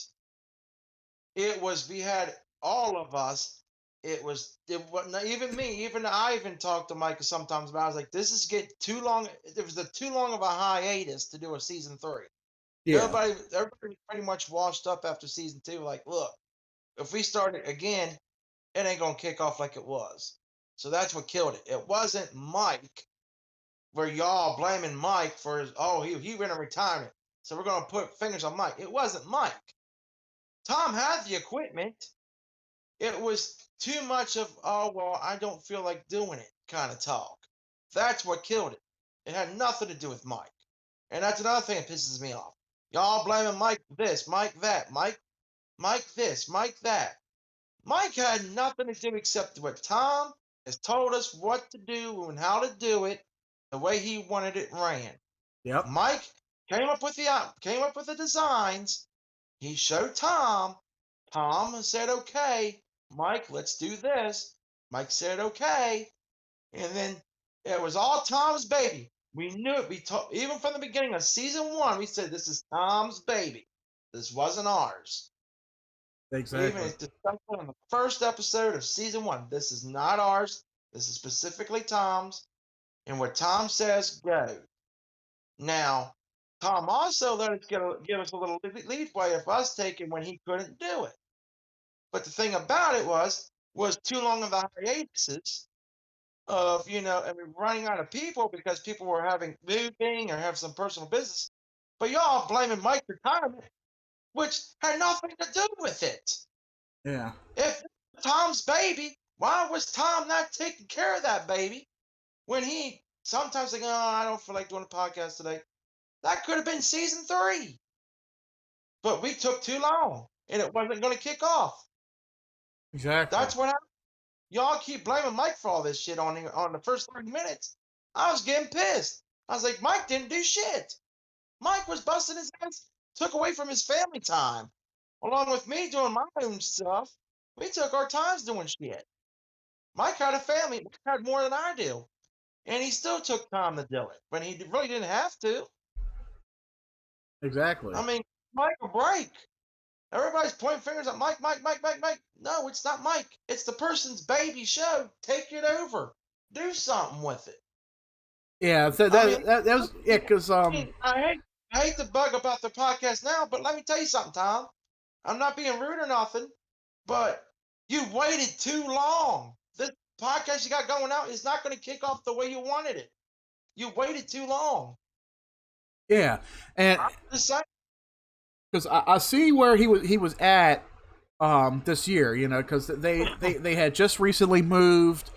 It was, we had all of us. It wasn't even me. Even I even talked to Mike sometimes about it. I was like, this is getting too long. It was too long of a hiatus to do a season 3. yeah. Everybody pretty much washed up after season 2. Like, look, if we start it again, it ain't gonna kick off like it was. So that's what killed it. It wasn't Mike, where y'all blaming Mike for his, he went in retirement, so we're gonna put fingers on Mike. It wasn't Mike. Tom had the equipment. It was too much of, oh well, I don't feel like doing it kind of talk. That's what killed it. It had nothing to do with Mike. And that's another thing that pisses me off. Y'all blaming Mike this, Mike that, Mike this, Mike that. Mike had nothing to do except what Tom has told us what to do and how to do it the way he wanted it ran. Yep. Mike came up with the designs. He showed Tom. Tom said, "Okay, Mike, let's do this." Mike said, "Okay," and then it was all Tom's baby. We knew it. We told, even from the beginning of season 1, we said this is Tom's baby. This wasn't ours. Exactly. Even discussed in the first episode of season 1. This is not ours. This is specifically Tom's, and what Tom says goes. Now, Tom also let us give us a little leeway of us taking when he couldn't do it. But the thing about it was too long of the hiatuses of, running out of people because people were having moving or have some personal business. But y'all blaming Mike's retirement, which had nothing to do with it. Yeah. If Tom's baby, why was Tom not taking care of that baby when he sometimes like, oh, I don't feel like doing a podcast today? That could have been season 3. But we took too long and it wasn't going to kick off. Exactly. That's what happened. Y'all keep blaming Mike for all this shit on the first 30 minutes. I was getting pissed. I was like, Mike didn't do shit. Mike was busting his ass, took away from his family time. Along with me doing my own stuff, we took our times doing shit. Mike had a family. Mike had more than I do. And he still took time to do it. But he really didn't have to. Exactly. I mean, Mike a break. Everybody's pointing fingers at Mike. No, it's not Mike. It's the person's baby show. Take it over. Do something with it. Yeah, that was because I hate to bug about the podcast now, but let me tell you something, Tom. I'm not being rude or nothing, but you waited too long. This podcast you got going out is not going to kick off the way you wanted it. You waited too long. Yeah, and I'm just saying. because I see where he was at this year, because they had just recently moved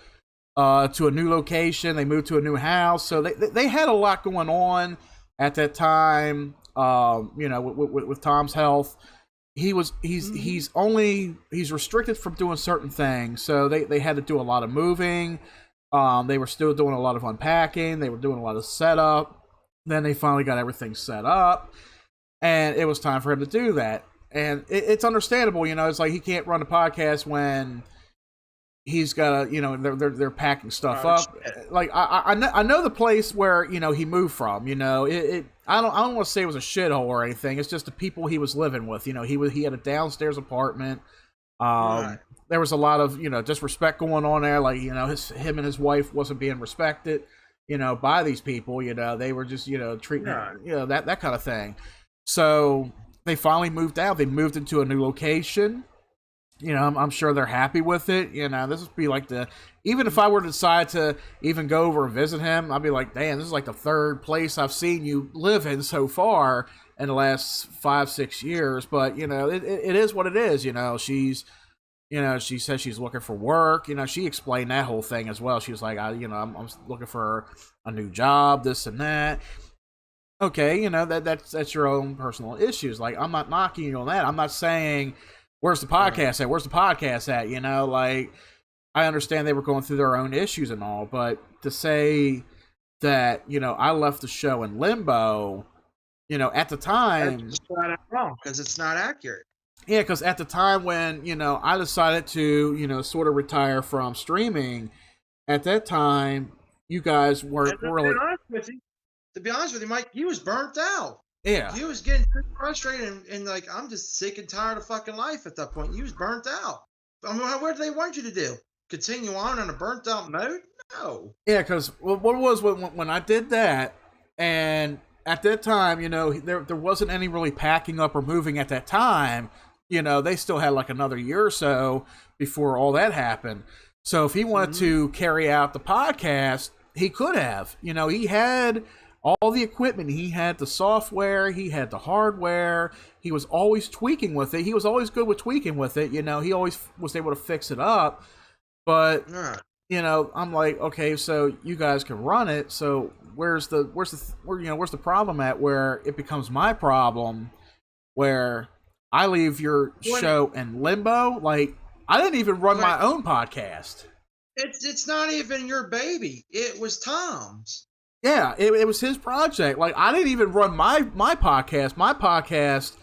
to a new location. They moved to a new house, so they had a lot going on at that time. With Tom's health, he's restricted from doing certain things, so they had to do a lot of moving. They were still doing a lot of unpacking. They were doing a lot of setup. Then they finally got everything set up, and it was time for him to do that. And it's understandable, it's like he can't run a podcast when he's got to, they're packing stuff up. Shit. Like I know the place where he moved from. I don't want to say it was a shithole or anything. It's just the people he was living with. He had a downstairs apartment. Right. There was a lot of disrespect going on there. Like him and his wife wasn't being respected. By these people. They were just treating that kind of thing. So they finally moved out. They moved into a new location. I'm sure they're happy with it. This would be like even if I were to decide to even go over and visit him, I'd be like, damn, this is like the third place I've seen you live in so far in the last 5-6 years. But, it is what it is. She says she's looking for work. She explained that whole thing as well. She was like, I'm looking for a new job, this and that. Okay, that's your own personal issues. Like, I'm not knocking you on that. I'm not saying, where's the podcast at? Where's the podcast at? Like, I understand they were going through their own issues and all, but to say that, I left the show in limbo, at the time. That's flat out wrong, because it's not accurate. Yeah, because at the time when, I decided to, sort of retire from streaming, at that time, you guys weren't really. To be honest with you, Mike, he was burnt out. Yeah. He was getting frustrated and like, I'm just sick and tired of fucking life at that point. He was burnt out. I mean, what do they want you to do? Continue on in a burnt out mode? No. Yeah, because what it was when I did that, and at that time, there wasn't any really packing up or moving at that time. They still had like another year or so before all that happened. So if he wanted to carry out the podcast, he could have. He had all the equipment. He had the software. He had the hardware. He was always tweaking with it. He was always good with tweaking with it. He always was able to fix it up. But, I'm like, okay, so you guys can run it. So where's the problem at where it becomes my problem where I leave your show in limbo? Like, I didn't even run my own podcast. It's not even your baby. It was Tom's. Yeah, it was his project. Like, I didn't even run my podcast. My podcast,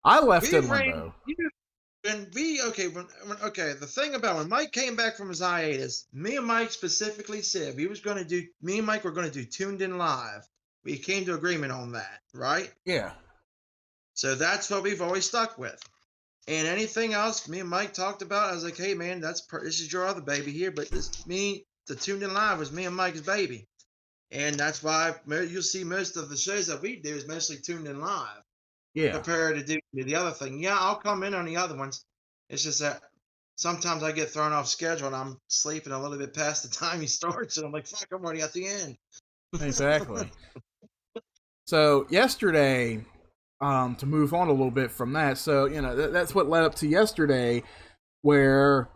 I left in limbo. the thing about when Mike came back from his hiatus, me and Mike specifically said me and Mike were going to do Tuned In Live. We came to agreement on that, right? Yeah. So that's what we've always stuck with. And anything else me and Mike talked about, I was like, hey man, this is your other baby here, but the Tuned In Live was me and Mike's baby. And that's why you'll see most of the shows that we do is mostly Tuned In Live. Yeah. Compared to the other thing. Yeah, I'll come in on the other ones. It's just that sometimes I get thrown off schedule and I'm sleeping a little bit past the time he starts, and I'm like, fuck, I'm already at the end. Exactly. So yesterday, to move on a little bit from that, so that's what led up to yesterday, where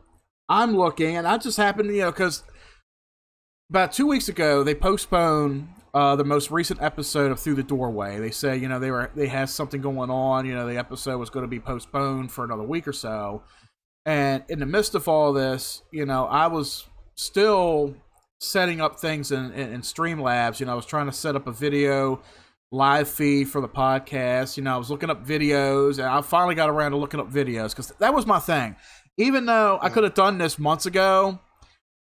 I'm looking, and I just happened to, because about 2 weeks ago they postponed the most recent episode of Through the Doorway. They said, they had something going on. The episode was going to be postponed for another week or so. And in the midst of all this, I was still setting up things in Streamlabs. I was trying to set up a video live feed for the podcast. I was looking up videos, and I finally got around to looking up videos because that was my thing. Even though I could have done this months ago,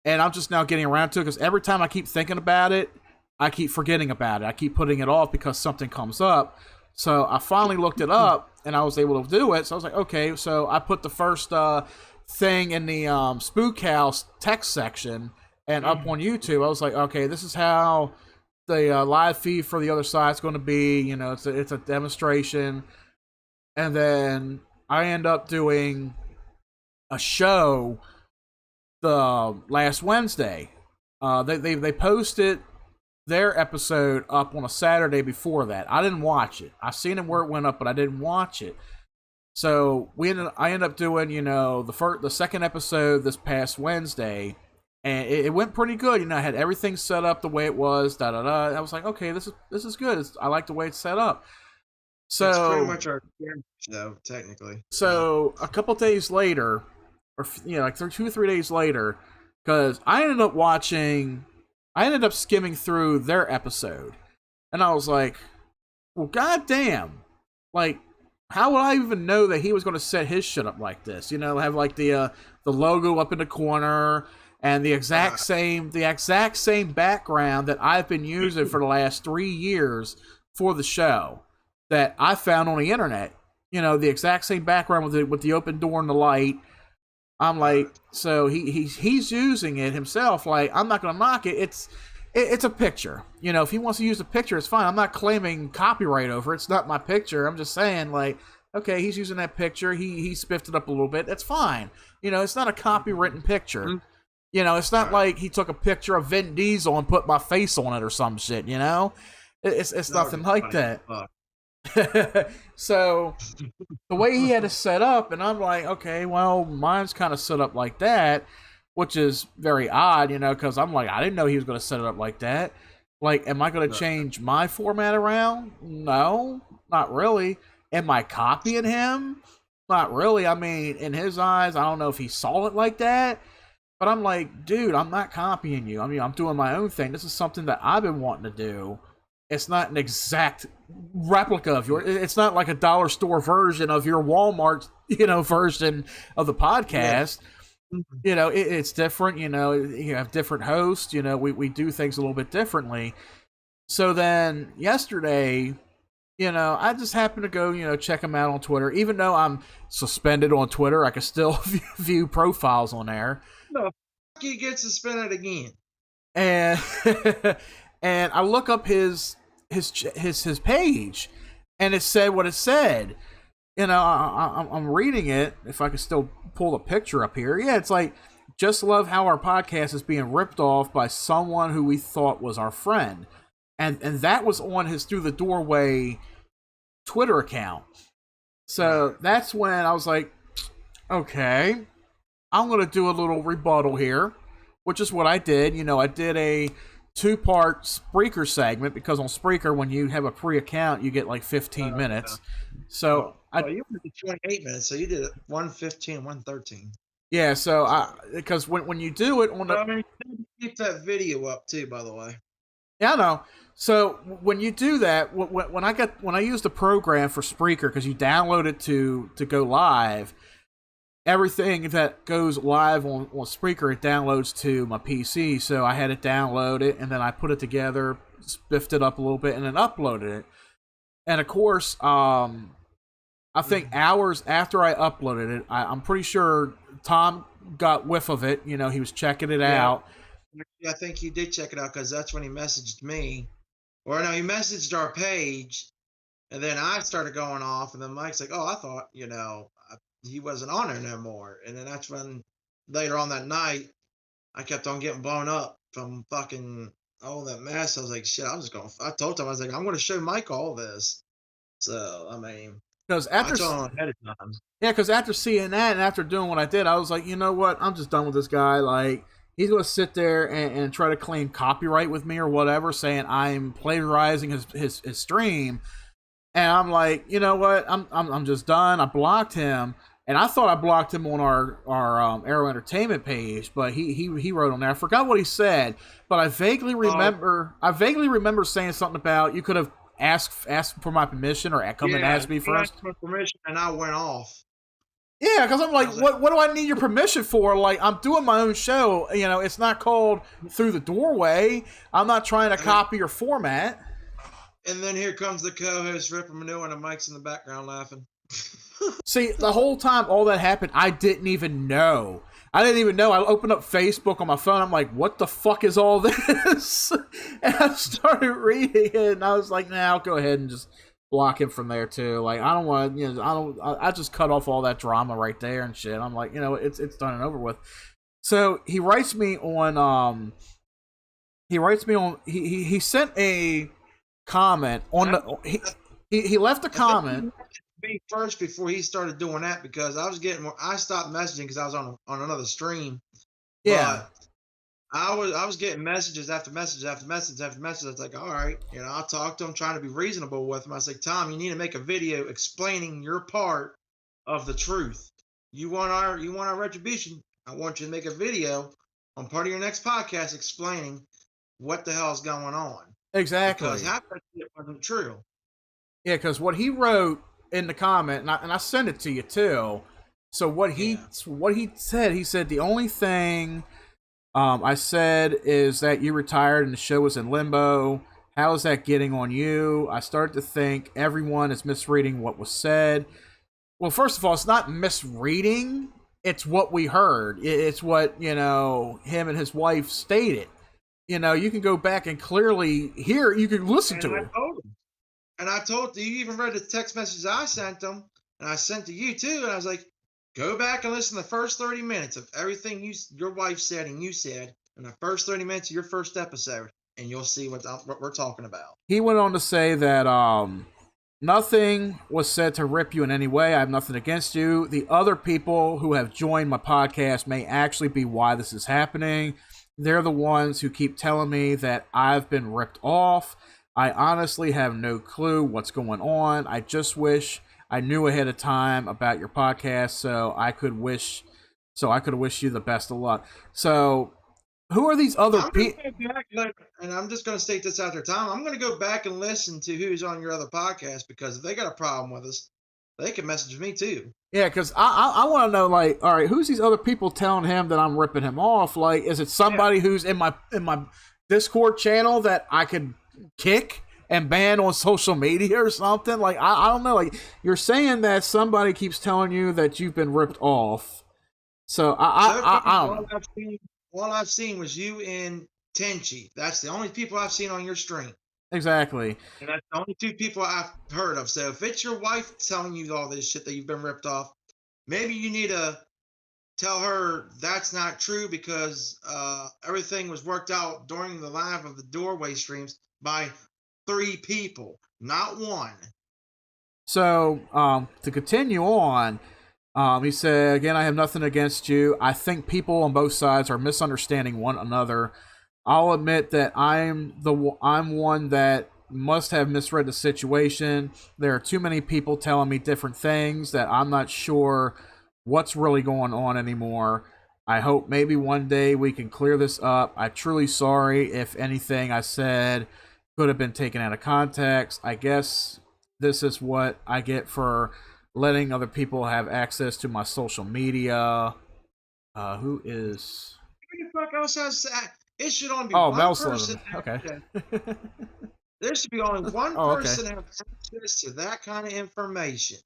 and I'm just now getting around to it because every time I keep thinking about it, I keep forgetting about it. I keep putting it off because something comes up. So I finally looked it up, and I was able to do it. So I was like, okay. So I put the first thing in the Spook House text section and up on YouTube. I was like, okay, this is how the live feed for the other side is going to be. It's a demonstration. And then I end up doing a show the last Wednesday. They posted their episode up on a Saturday before that. I didn't watch it. I seen it where it went up, but I didn't watch it. So I ended up doing, the second episode this past Wednesday, and it went pretty good. I had everything set up the way it was. I was like, okay, this is good. I like the way it's set up. So it's pretty much our show, technically. So a couple days later, or like 2 or 3 days later, because I ended up skimming through their episode, and I was like, well, goddamn, like, how would I even know that he was going to set his shit up like this? Have like the logo up in the corner and the exact same background that I've been using for the last 3 years for the show that I found on the internet. The exact same background with the open door and the light. I'm like, so he's using it himself. Like, I'm not gonna knock it. It's a picture. If he wants to use a picture, it's fine. I'm not claiming copyright over it. It's not my picture. I'm just saying, like, okay, he's using that picture. He spiffed it up a little bit. That's fine. It's not a copywritten picture. It's not like he took a picture of Vin Diesel and put my face on it or some shit. It's nothing like that. So the way he had it set up, and I'm like, okay, well, mine's kind of set up like that, which is very odd, because I'm like, I didn't know he was going to set it up like that. Like, am I going to change my format around? No, not really. Am I copying him? Not really. I mean, in his eyes, I don't know if he saw it like that, but I'm like, dude, I'm not copying you. I mean, I'm doing my own thing. This is something that I've been wanting to do. It's not an exact replica of yours. It's not like a dollar store version of your Walmart, version of the podcast. Yeah. It's different. You have different hosts. We do things a little bit differently. So then yesterday, I just happened to go, check them out on Twitter. Even though I'm suspended on Twitter, I can still view profiles on there. No, you get suspended again. And and I look up his page, and it said what it said. I'm reading it. If I could still pull the picture up here, yeah, it's like, just love how our podcast is being ripped off by someone who we thought was our friend, and that was on his Through the Doorway Twitter account. So that's when I was like, okay, I'm gonna do a little rebuttal here, which is what I did. I did a 2-part Spreaker segment, because on Spreaker, when you have a pre-account, you get like 15 minutes. So you did 28 minutes, so you did 115, 113. Yeah, so because when you do it on the, keep that video up too, by the way. Yeah, I know. So when you do that, when I use the program for Spreaker, because you download it to go live, everything that goes live on Spreaker, it downloads to my PC. So I had it download it, and then I put it together, spiffed it up a little bit, and then uploaded it. And of course, I think hours after I uploaded it, I'm pretty sure Tom got whiff of it. You know, he was checking it out. I think he did check it out because that's when he messaged me. Or no, he messaged our page, and then I started going off, and then Mike's like, oh, I thought, you know, he wasn't on there no more. And then that's when later on that night, I kept on getting blown up from fucking all that mess. I was like, shit, I told him, I was like, I'm going to show Mike all this. So, I mean, because I told him ahead of time. Yeah, because after seeing that and after doing what I did, I was like, you know what? I'm just done with this guy. Like, he's going to sit there and try to claim copyright with me or whatever, saying I'm plagiarizing his stream. And I'm like, you know what? I'm just done. I blocked him. And I thought I blocked him on our Arrow Entertainment page, but he wrote on there. I forgot what he said, but I vaguely remember saying something about you could have asked for my permission or come and ask me first. Asked for permission, and I went off. Yeah, because I'm like, what do I need your permission for? Like, I'm doing my own show. You know, it's not called Through the Doorway. I'm not trying to copy your format. And then here comes the co-host ripping manure, and the Mike's in the background laughing. See, the whole time all that happened, I didn't even know. I opened up Facebook on my phone. I'm like, what the fuck is all this? And I started reading it, and I was like, nah, I'll go ahead and just block him from there too. Like, I don't want, you know, I just cut off all that drama right there and shit. I'm like, you know, it's done and over with. So he writes me on, he sent a comment on the, he left a comment. Me first before he started doing that, because I was getting more. I stopped messaging because I was on another stream. Yeah, but I was getting messages after message after message after message. I was like, all right, you know, I'll talk to him, trying to be reasonable with him. I was like, Tom, you need to make a video explaining your part of the truth. You want our retribution. I want you to make a video on part of your next podcast explaining what the hell is going on. Exactly. Because half that shit wasn't true. Yeah, because what he wrote in the comment, and I sent it to you too. So what he said, he said the only thing I said is that you retired and the show was in limbo. How is that getting on you? I started to think everyone is misreading what was said. Well, first of all, it's not misreading. It's what we heard. It's what, you know, him and his wife stated. You know, you can go back and clearly hear. You can listen to it. And I told you, even read the text messages I sent them, and I sent to you too. And I was like, go back and listen to the first 30 minutes of everything your wife said and you said in the first 30 minutes of your first episode, and you'll see what we're talking about. He went on to say that nothing was said to rip you in any way. I have nothing against you. The other people who have joined my podcast may actually be why this is happening. They're the ones who keep telling me that I've been ripped off. I honestly have no clue what's going on. I just wish I knew ahead of time about your podcast so I could wish you the best of luck. So, who are these other people? And I'm just going to state this out there, Tom. I'm going to go back and listen to who's on your other podcast, because if they got a problem with us, they can message me too. Yeah, because I want to know, like, all right, who's these other people telling him that I'm ripping him off? Like, is it somebody who's in my Discord channel that I could kick and ban on social media or something? Like, I don't know. Like, you're saying that somebody keeps telling you that you've been ripped off. So I don't know. All I've seen was you and Tenchi. That's the only people I've seen on your stream. Exactly. And that's the only two people I've heard of. So if it's your wife telling you all this shit that you've been ripped off, maybe you need to tell her that's not true, because everything was worked out during the live of the Doorway streams by 3 people, not 1. So to continue on, he said, again, I have nothing against you. I think people on both sides are misunderstanding one another. I'll admit that I'm one that must have misread the situation. There are too many people telling me different things that I'm not sure what's really going on anymore. I hope maybe one day we can clear this up. I'm truly sorry if anything I said could have been taken out of context. I guess this is what I get for letting other people have access to my social media. Who is? Who the fuck else has that? It should only be Oh, one Mel person. Okay. There should be only one Oh, okay. person have access to that kind of information.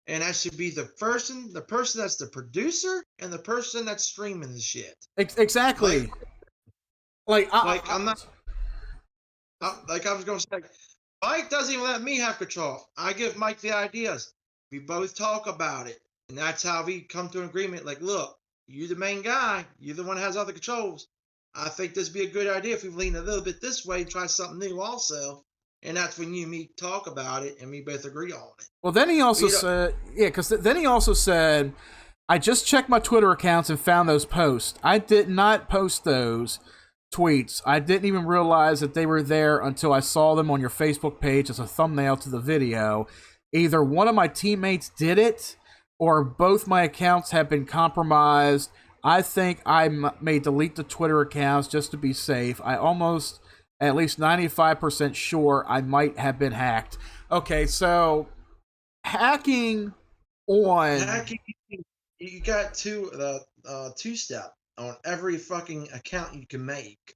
And that should be the person that's the producer and the person that's streaming the shit. Exactly. I'm not. Like I was gonna say, Mike doesn't even let me have control. I give Mike the ideas. We both talk about it, and that's how we come to an agreement. Like, look, you're the main guy. You're the one that has all the controls. I think this would be a good idea if we lean a little bit this way, try something new also. And that's when you and me talk about it, and we both agree on it. Well, then he also said, yeah, because then he also said, I just checked my Twitter accounts and found those posts. I did not post those tweets. I didn't even realize that they were there until I saw them on your Facebook page as a thumbnail to the video. Either one of my teammates did it, or both my accounts have been compromised. I think I may delete the Twitter accounts just to be safe. I almost at least 95% sure I might have been hacked. Okay, so hacking, you got two-step on every fucking account you can make.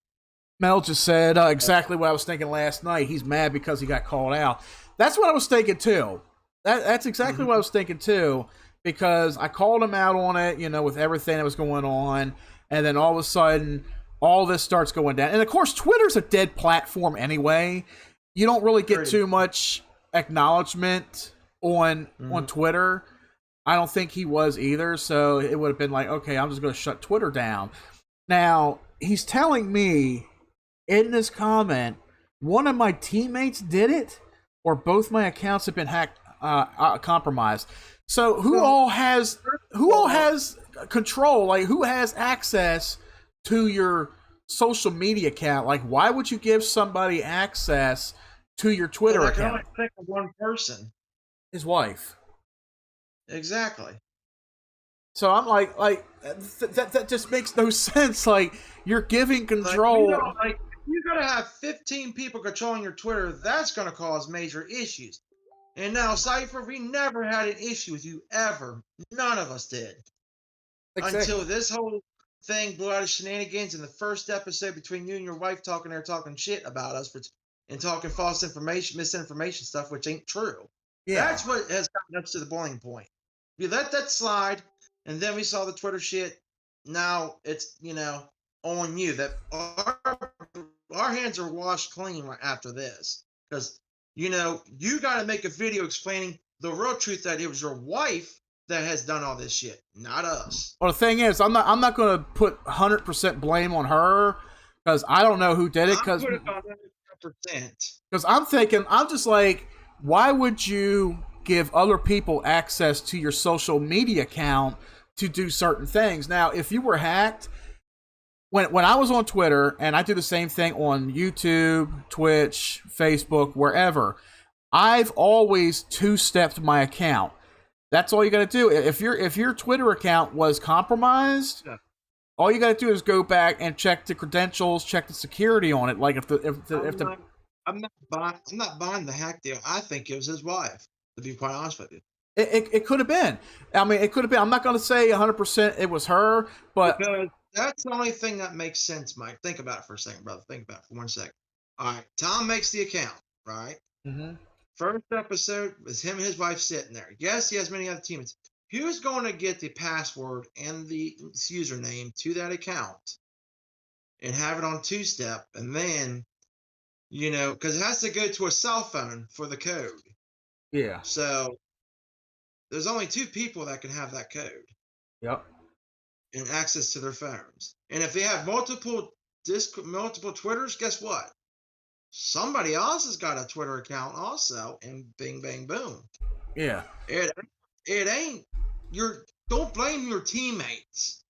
Mel just said exactly what I was thinking last night. He's mad because he got called out. That's what I was thinking too. That's exactly what I was thinking too, because I called him out on it, with everything that was going on, and then all of a sudden, all this starts going down. And of course, Twitter's a dead platform anyway. You don't really get too much acknowledgement on Twitter. I don't think he was either, so it would have been like, okay, I'm just going to shut Twitter down. Now, he's telling me in this comment, one of my teammates did it, or both my accounts have been hacked, compromised. So who all has control? Like, who has access to your social media account? Like, why would you give somebody access to your Twitter account? I can only think of one person. His wife. Exactly. So I'm like that just makes no sense. Like, you're giving control. You're gonna have 15 people controlling your Twitter. That's gonna cause major issues. And now, Cypher, we never had an issue with you ever. None of us did. Exactly. Until this whole thing blew out of shenanigans in the first episode between you and your wife talking shit about us and talking false information, misinformation stuff, which ain't true. Yeah. That's what has gotten us to the boiling point. We let that slide, and then we saw the Twitter shit. Now it's, on you. That our hands are washed clean right after this. Because, you got to make a video explaining the real truth that it was your wife that has done all this shit, not us. Well, the thing is, I'm not going to put 100% blame on her, because I don't know who did it. Because I'm just like, why would you give other people access to your social media account to do certain things? Now, if you were hacked, when I was on Twitter, and I do the same thing on YouTube, Twitch, Facebook, wherever, I've always two-stepped my account. That's all you got to do. If your Twitter account was compromised, all you got to do is go back and check the credentials, check the security on it. Like I'm not buying the hack deal. I think it was his wife, to be quite honest with you. It could have been. I mean, it could have been. I'm not going to say 100% it was her, but because that's the only thing that makes sense, Mike. Think about it for a second, brother. Think about it for 1 second. All right, Tom makes the account, right? Mm-hmm. First episode was him and his wife sitting there. Yes, he has many other teammates. Who's going to get the password and the username to that account and have it on two-step, and then, because it has to go to a cell phone for the code. Yeah. So there's only 2 people that can have that code. Yep. And access to their phones. And if they have multiple Twitters, guess what? Somebody else has got a Twitter account also, and bing, bang, boom. Yeah. It ain't don't blame your teammates.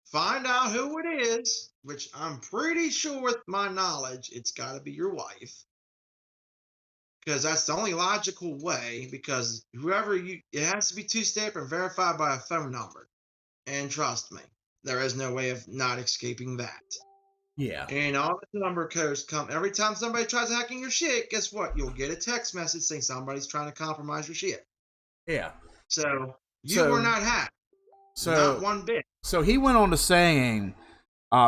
Find out who it is, which I'm pretty sure with my knowledge, it's got to be your wife. Because that's the only logical way, because it has to be two-step and verified by a phone number. And trust me, there is no way of not escaping that. Yeah. And all the number codes come every time somebody tries hacking your shit. Guess what? You'll get a text message saying somebody's trying to compromise your shit. Yeah. So you were not hacked. Not one bit. So he went on to saying,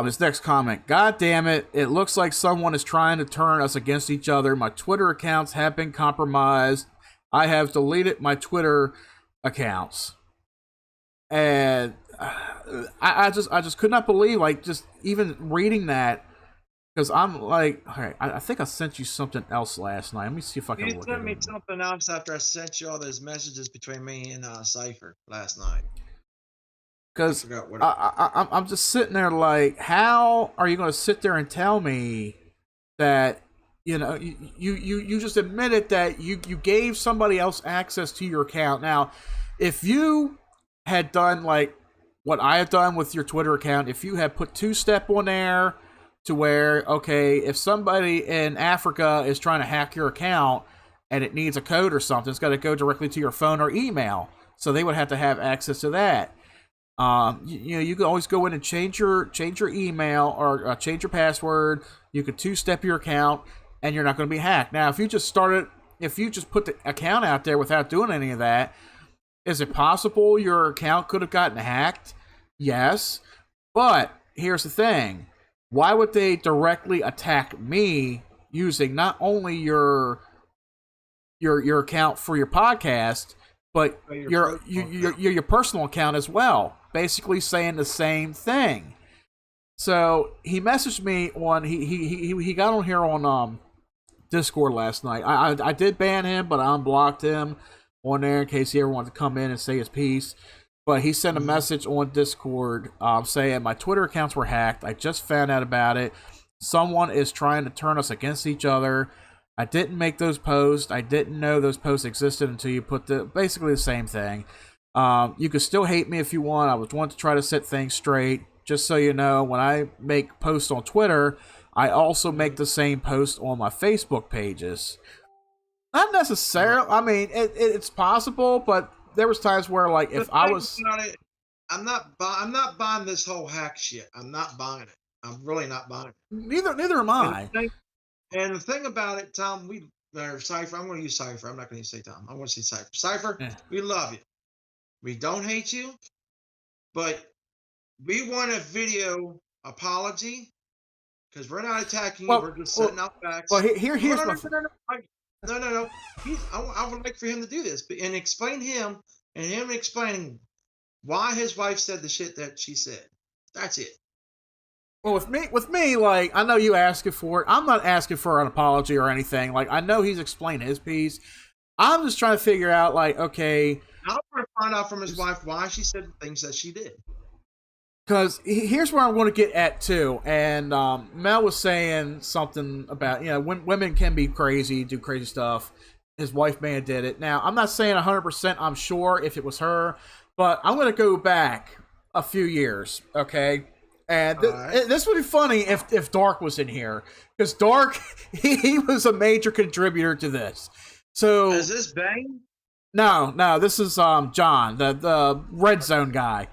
this next comment, God damn it, it looks like someone is trying to turn us against each other. My Twitter accounts have been compromised. I have deleted my Twitter accounts. And I just could not believe, like, just even reading that, because I'm like, all right, I think I sent you something else last night. Let me see if I can look at it. You sent me something else after I sent you all those messages between me and Cypher last night. Because I'm just sitting there like, how are you going to sit there and tell me that, you know, you just admitted that you gave somebody else access to your account. Now, if you had done like what I have done with your Twitter account, if you had put two-step on there to where, okay, if somebody in Africa is trying to hack your account and it needs a code or something, it's got to go directly to your phone or email. So they would have to have access to that. You know, you can always go in and change your email or change your password. You could two-step your account, and you're not going to be hacked. Now, if you just put the account out there without doing any of that, is it possible your account could have gotten hacked? Yes, but here's the thing: why would they directly attack me using not only your account for your podcast, but your personal account as well? Basically saying the same thing. So he messaged me on he got on here on Discord last night. I did ban him, but I unblocked him on there in case he ever wanted to come in and say his piece. But he sent a message on Discord saying my Twitter accounts were hacked. I just found out about it. Someone is trying to turn us against each other. I didn't make those posts. I didn't know those posts existed until you put basically the same thing. You can still hate me if you want. I was wanting to try to set things straight. Just so you know, when I make posts on Twitter, I also make the same post on my Facebook pages. Not necessarily. I mean, it's possible, but there was times where, like, if I was, I'm not buying this whole hack shit. I'm not buying it. I'm really not buying it. Neither am I. And the thing about it, Tom, Cypher. I'm going to use Cypher. I'm not going to say Tom. I want to say Cypher. Cypher, we love you. We don't hate you, but we want a video apology because we're not attacking you. We're just setting out facts. Well, here's my... No. I would like for him to do this and explain him and him explaining why his wife said the shit that she said. That's it. Well, with me, like, I know you asking for it. I'm not asking for an apology or anything. Like, I know he's explained his piece. I'm just trying to figure out, like, okay, I want to find out from his wife why she said the things that she did. Because here's where I want to get at, too. And Mel was saying something about, you know, when women can be crazy, do crazy stuff. His wife may have did it. Now, I'm not saying 100% I'm sure if it was her, but I'm going to go back a few years, okay? And this would be funny if Dark was in here. Because Dark, he was a major contributor to this. So is this Bane? No, this is John, the Red Zone guy.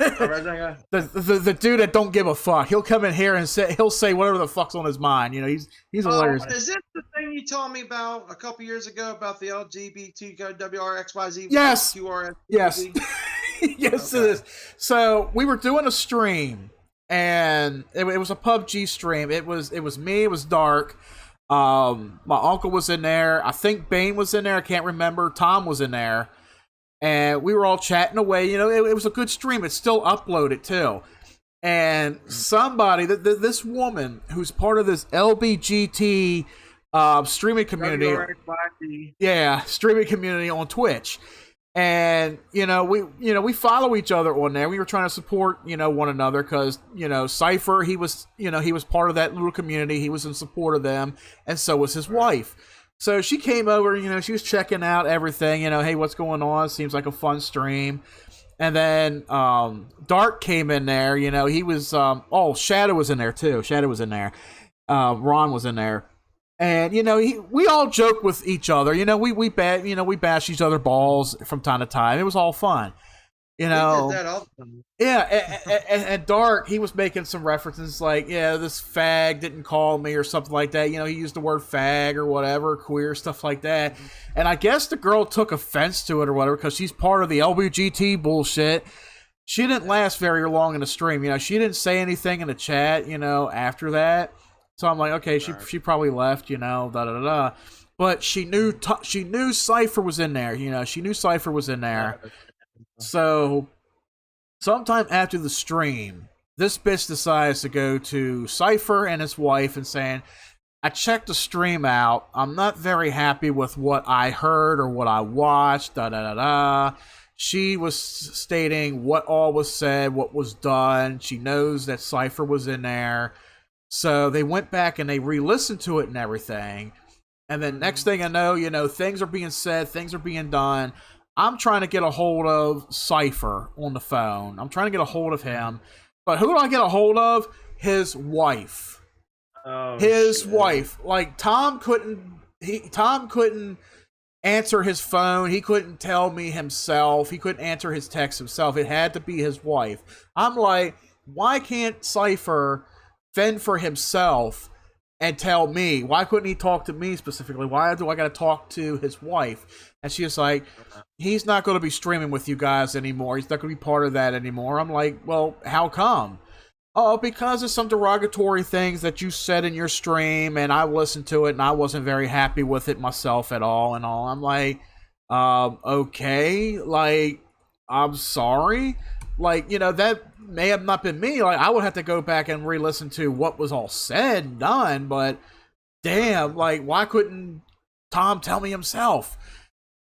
the dude that don't give a fuck. He'll come in here and he'll say whatever the fuck's on his mind. You know, he's hilarious. Is this the thing you told me about a couple years ago about the LGBTQWRXYZ? Yes. QRS? Yes. Yes, okay. It is. So we were doing a stream, and it was a PUBG stream. It was me. It was Dark. My uncle was in there. I think Bane was in there. I can't remember. Tom was in there. And we were all chatting away. You know, it was a good stream. It's still uploaded, too. And somebody, this woman who's part of this LBGT streaming community. Streaming community on Twitch. And, we follow each other on there. We were trying to support, one another because, Cypher, he was part of that little community. He was in support of them. And so was his wife. So she came over, she was checking out everything, hey, what's going on? Seems like a fun stream. And then Dark came in there, he was, Shadow was in there too. Shadow was in there. Ron was in there. And, we all joke with each other. We bash each other balls from time to time. It was all fun. You He did know, that all the time. yeah, and Dark, he was making some references like, yeah, this fag didn't call me or something like that. You know, he used the word fag or whatever, queer, stuff like that. And I guess the girl took offense to it or whatever because she's part of the LBGT bullshit. She didn't last very long in the stream. You know, she didn't say anything in the chat, you know, after that. So I'm like, okay, she probably left, you know, da da da da. But she knew Cypher was in there. You know, she knew Cypher was in there. So sometime after the stream, this bitch decides to go to Cypher and his wife and saying, I checked the stream out. I'm not very happy with what I heard or what I watched, da da da da. She was stating what all was said, what was done. She knows that Cypher was in there. So they went back and they re-listened to it and everything. And then next thing I know, you know, things are being said, things are being done. I'm trying to get a hold of Cypher on the phone. I'm trying to get a hold of him. But who do I get a hold of? His wife. Oh, his wife. Like, Tom couldn't answer his phone. He couldn't tell me himself. He couldn't answer his text himself. It had to be his wife. I'm like, why can't Cypher fend for himself and tell me? Why couldn't he talk to me specifically? Why do I got to talk to his wife? And she's like, he's not going to be streaming with you guys anymore. He's not going to be part of that anymore. I'm like, well, how come? Oh, because of some derogatory things that you said in your stream, and I listened to it, and I wasn't very happy with it myself at all, and all. I'm like, okay, like, I'm sorry. Like, you know, that may have not been me. Like, I would have to go back and re-listen to what was all said and done, but damn, like, why couldn't Tom tell me himself?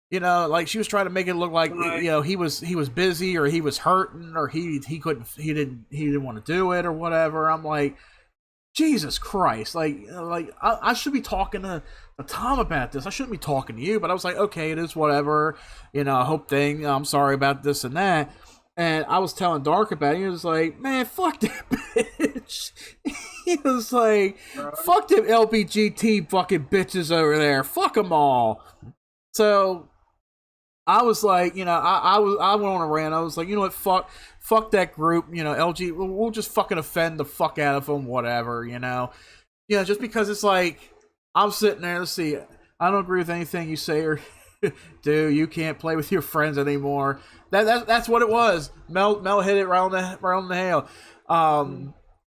You know, like, she was trying to make it look like, you know, he was busy or he was hurting or he didn't want to do it or whatever. I'm like, Jesus Christ, like I should be talking to Tom about this. I shouldn't be talking to you, but I was like, okay, it is whatever. You know, I hope I'm sorry about this and that. And I was telling Dark about it. He was like, man, fuck that bitch. He was like, fuck them LBGT fucking bitches over there. Fuck them all. So I was like, you know, I went on a rant. I was like, you know what, fuck that group, you know, LG, we'll just fucking offend the fuck out of them, whatever, you know. You know, just because it's like, I'm sitting there, let's see, I don't agree with anything you say or do. You can't play with your friends anymore. That's what it was. Mel hit it around the nail.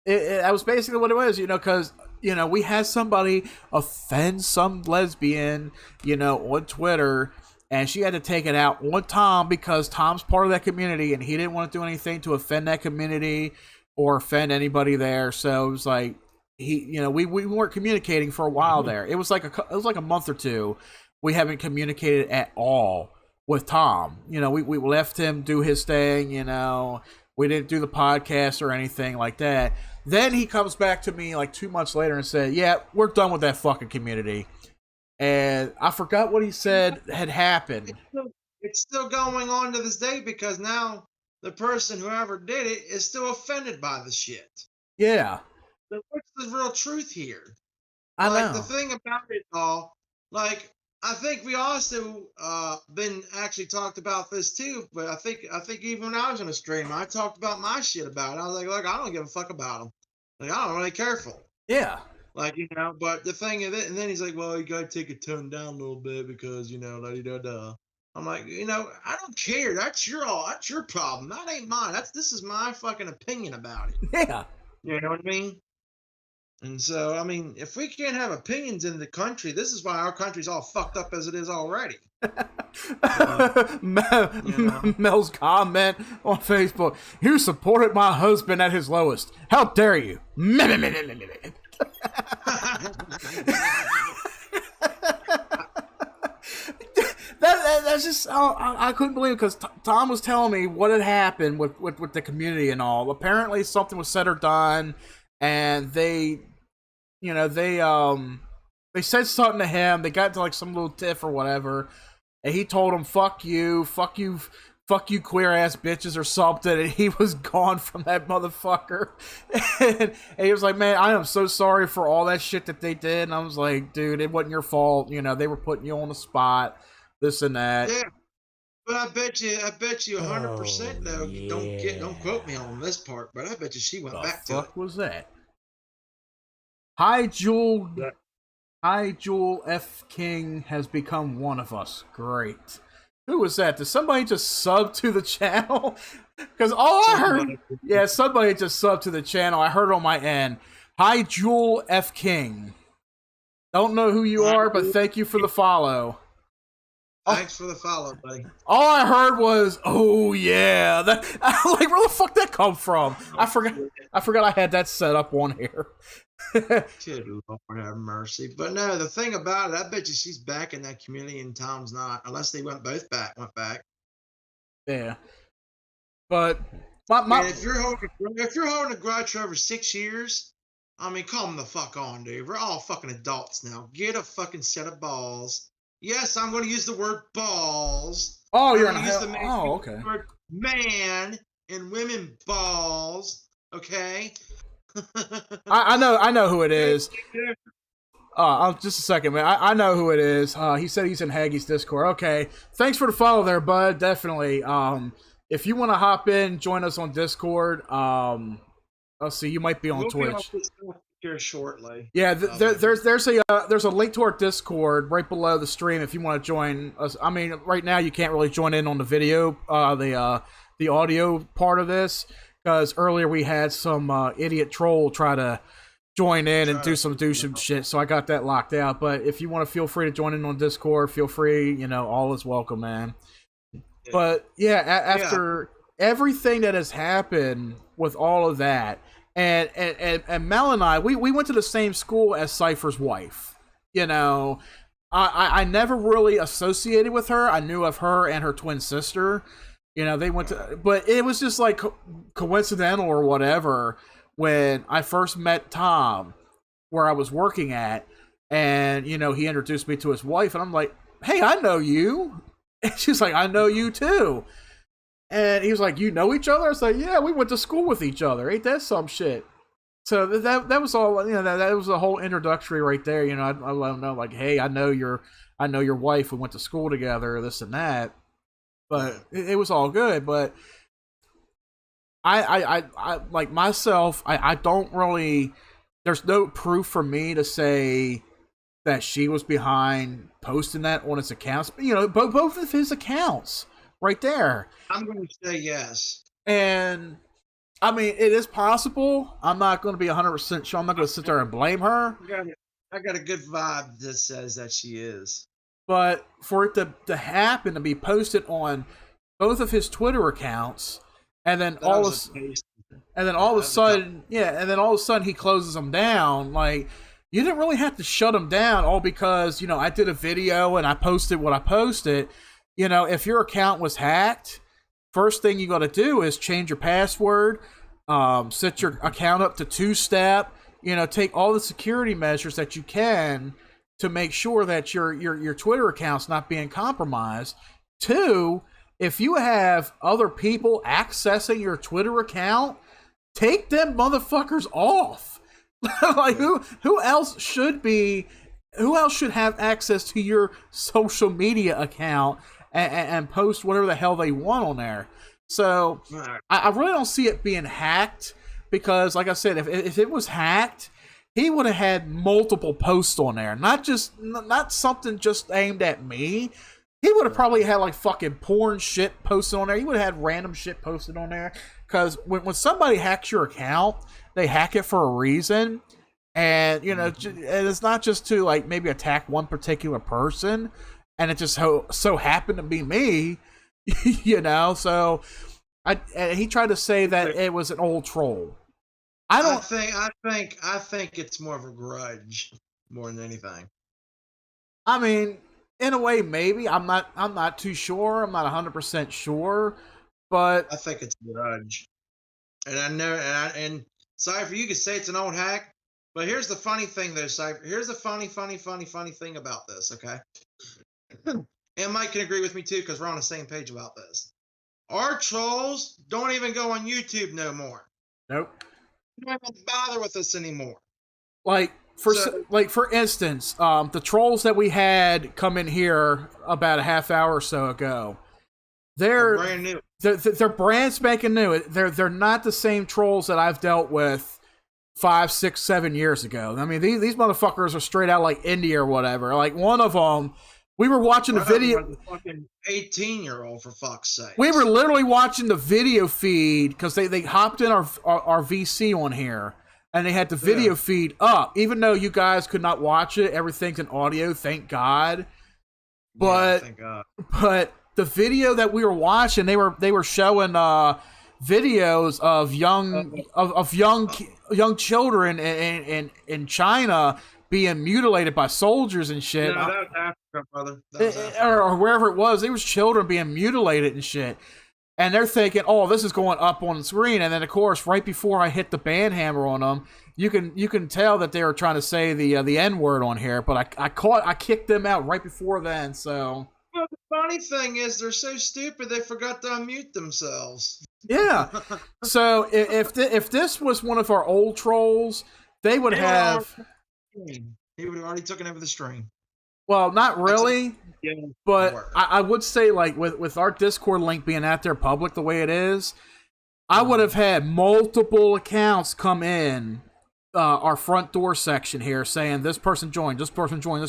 That was basically what it was, you know, because, you know, we had somebody offend some lesbian, you know, on Twitter, and she had to take it out on Tom because Tom's part of that community and he didn't want to do anything to offend that community or offend anybody there. So it was like, you know, we weren't communicating for a while there. It was like a month or two. We haven't communicated at all with Tom. You know, we left him do his thing, you know, we didn't do the podcast or anything like that. Then he comes back to me like 2 months later and said, yeah, we're done with that fucking community. And I forgot what he said had happened. It's still going on to this day because now the person, whoever did it, is still offended by the shit. Yeah. So what's the real truth here? I know. The thing about it all, like, I think we also been actually talked about this too, but I think even when I was on a stream, I talked about my shit about it. I was like, look, I don't give a fuck about them. Like, I don't really care for them. Yeah. Like, you know, but the thing of it, and then he's like, well, you got to take it tone down a little bit because, you know, da-da-da-da. I'm like, you know, I don't care. That's your problem. That ain't mine. This is my fucking opinion about it. Yeah. You know what I mean? And so, I mean, if we can't have opinions in the country, this is why our country's all fucked up as it is already. Mel's comment on Facebook, you supported my husband at his lowest. How dare you? That's just, I couldn't believe it because Tom was telling me what had happened with the community and all. Apparently something was said or done, and they said something to him. They got into like some little tiff or whatever, and he told him, fuck you, queer ass bitches or something, and he was gone from that motherfucker. And he was like, man, I am so sorry for all that shit that they did. And I was like, dude, it wasn't your fault. You know, they were putting you on the spot, this and that. Yeah. But I bet you 100% though. Yeah. Don't quote me on this part, but I bet you she went The back to it. fuck was that? Hi, Jewel. Yeah. Hi, Jewel F. King has become one of us. Great. Who was that? Did somebody just sub to the channel? Because all I heard, yeah, somebody just subbed to the channel. I heard on my end. Hi, Jewel F. King. Don't know who you are, but thank you for the follow. Thanks for the follow, buddy. All I heard was, "Oh yeah," that, like where the fuck that come from? I forgot I had that set up on here. Good Lord have mercy. But no, the thing about it, I bet you she's back in that community and Tom's not, unless they went back. Yeah, but And if you're holding a grudge for over 6 years, I mean, calm the fuck on, dude. We're all fucking adults now. Get a fucking set of balls. Yes, I'm going to use the word balls. Oh, you're going to use the okay. word man and women balls. Okay. I know who it is. Just a second, man. I know who it is. He said he's in Haggie's Discord. Okay, thanks for the follow there, bud. Definitely. If you want to hop in, join us on Discord. Let's see, you might be on Twitch. Here shortly. Yeah, there's a link to our Discord right below the stream if you want to join us. I mean, right now you can't really join in on the video, the audio part of this, because earlier we had some idiot troll try to join in and do some shit, so I got that locked out. But if you want to, feel free to join in on Discord. Feel free, you know, all is welcome, man. Yeah. But yeah, after everything that has happened with all of that. And Mel and I, we went to the same school as Cypher's wife. You know, I never really associated with her. I knew of her and her twin sister. You know, they went to, but it was just like coincidental or whatever when I first met Tom, where I was working at, and you know, he introduced me to his wife, and I'm like, "Hey, I know you." And she's like, "I know you too." And he was like, "You know each other?" I was like, "Yeah, we went to school with each other. Ain't that some shit?" So that was all. You know, that was the whole introductory right there. You know, I let him know, like, "Hey, I know your wife. We went to school together. This and that." But it was all good. But I like myself. I don't really. There's no proof for me to say that she was behind posting that on his accounts. You know, both of his accounts. Right there. I'm going to say yes. And, I mean, it is possible. I'm not going to be 100% sure. I'm not going to sit there and blame her. I got a good vibe that says that she is. But for it to happen, to be posted on both of his Twitter accounts, and then all of a sudden he closes them down. Like, you didn't really have to shut them down, all because, you know, I did a video and I posted what I posted. You know, if your account was hacked, first thing you got to do is change your password, set your account up to 2-step, you know, take all the security measures that you can to make sure that your Twitter account's not being compromised. 2, if you have other people accessing your Twitter account, take them motherfuckers off. Like, who else should have access to your social media account and post whatever the hell they want on there? So I really don't see it being hacked, because, like I said, if it was hacked, he would have had multiple posts on there, not something just aimed at me. He would have probably had like fucking porn shit posted on there. He would have had random shit posted on there, because when somebody hacks your account, they hack it for a reason, and you know, and it's not just to like maybe attack one particular person. And it just so happened to be me, you know. So, he tried to say that it was an old troll. I think it's more of a grudge more than anything. I mean, in a way, maybe. I'm not too sure. I'm not 100% sure, but I think it's a grudge. And I know, and Cypher, you could say it's an old hack, but here's the funny thing, though, Cypher. Here's the funny thing about this. Okay. And Mike can agree with me too, because we're on the same page about this. Our trolls don't even go on YouTube no more. Nope. They don't even bother with us anymore. Like for instance, the trolls that we had come in here about a half hour or so ago, They're brand new. They're brand spanking new. They're not the same trolls that I've dealt with 5, 6, 7 years ago. I mean, these motherfuckers are straight out like India or whatever. Like one of them, we were watching the video. Fucking 18-year-old, for fuck's sake. We were literally watching the video feed because they hopped in our VC on here and they had the video feed up. Even though you guys could not watch it, everything's in audio. Thank God. But thank God. But the video that we were watching, they were showing videos of young children in China being mutilated by soldiers and shit. No, that was Africa, brother. That was Africa. Or wherever it was, there was children being mutilated and shit. And they're thinking, oh, this is going up on the screen. And then, of course, right before I hit the ban hammer on them, you can tell that they were trying to say the N-word on here. But I kicked them out right before then. So. Well, the funny thing is, they're so stupid they forgot to unmute themselves. Yeah. So if this was one of our old trolls, they would have. He would have already taken over the stream. Well, not really, but I would say, like, with our Discord link being out there public the way it is, I would have had multiple accounts come in our front door section here saying this person joined, this person joined,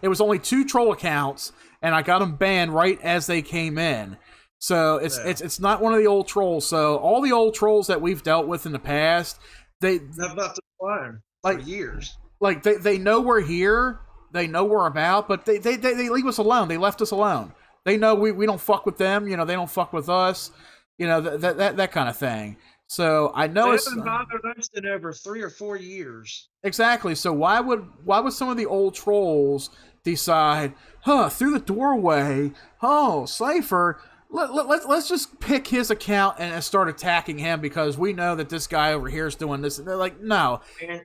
it was only 2 troll accounts, and I got them banned right as they came in. So it's not one of the old trolls. So all the old trolls that we've dealt with in the past, they've left us alone for years. Like they know we're here, they know we're about, but they leave us alone. They left us alone. They know we don't fuck with them. You know, they don't fuck with us. You know, that kind of thing. So I know they haven't bothered us in over 3 or 4 years. Exactly. So why would some of the old trolls decide, through the doorway, Cypher, let's just pick his account and start attacking him because we know that this guy over here is doing this. And they're like, no. And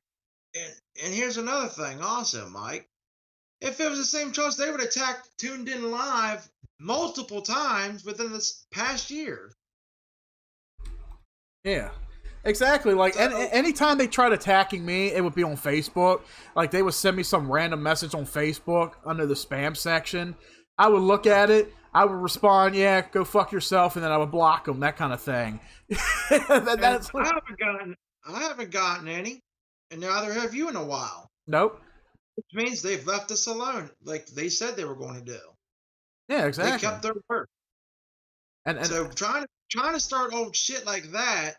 here's another thing also, Mike. If it was the same trolls, they would attack Tuned In Live multiple times within this past year. Yeah, exactly. Like, anytime they tried attacking me, it would be on Facebook. Like, they would send me some random message on Facebook under the spam section. I would look at it. I would respond, yeah, go fuck yourself, and then I would block them, that kind of thing. I haven't gotten any, and neither have you in a while. Nope. Which means they've left us alone, like they said they were going to do. Yeah, exactly. They kept their word. And so trying to start old shit like that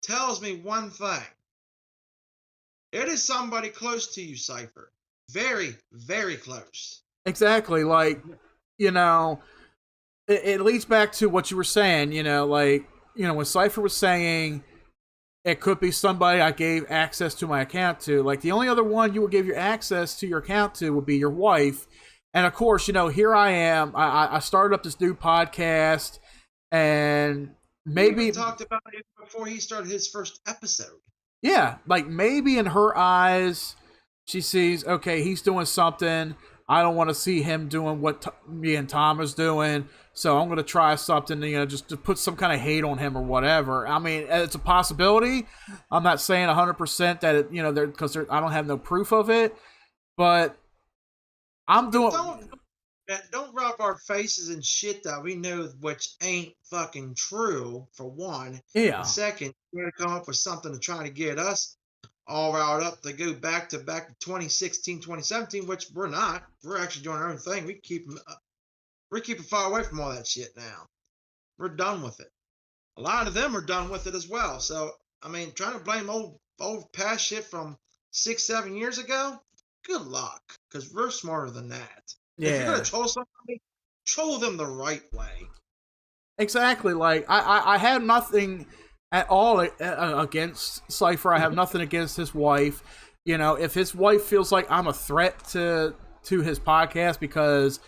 tells me one thing. It is somebody close to you, Cypher. Very, very close. Exactly. Like, you know, it leads back to what you were saying, you know, like, you know, when Cypher was saying it could be somebody I gave access to my account to, like, the only other one you would give your access to your account to would be your wife. And of course, you know, here I am. I started up this new podcast, and maybe we talked about it before he started his first episode. Yeah, like maybe in her eyes, she sees, okay, he's doing something. I don't want to see him doing what me and Tom is doing, so I'm going to try something, you know, just to put some kind of hate on him or whatever. I mean, it's a possibility. I'm not saying 100% that it, you know, because I don't have no proof of it, but I'm doing. Don't rub our faces in shit that we know which ain't fucking true, for one. Yeah. And second, you're going to come up with something to try to get us all riled up to go back to 2016, 2017, which we're not. We're actually doing our own thing. We're keeping far away from all that shit now. We're done with it. A lot of them are done with it as well. So, I mean, trying to blame old past shit from 6, 7 years ago, good luck, because we're smarter than that. Yeah. If you're going to troll somebody, troll them the right way. Exactly. Like, I have nothing at all against Cypher. I have nothing against his wife. You know, if his wife feels like I'm a threat to his podcast because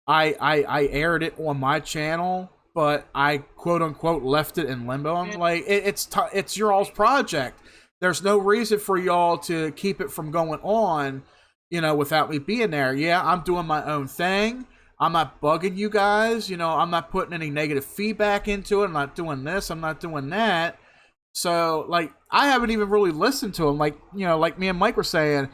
I aired it on my channel, but I quote unquote left it in limbo, I'm like, it's your all's project. There's no reason for y'all to keep it from going on, you know, without me being there. Yeah, I'm doing my own thing. I'm not bugging you guys. You know, I'm not putting any negative feedback into it. I'm not doing this. I'm not doing that. So, like, I haven't even really listened to him. Like, you know, like me and Mike were saying,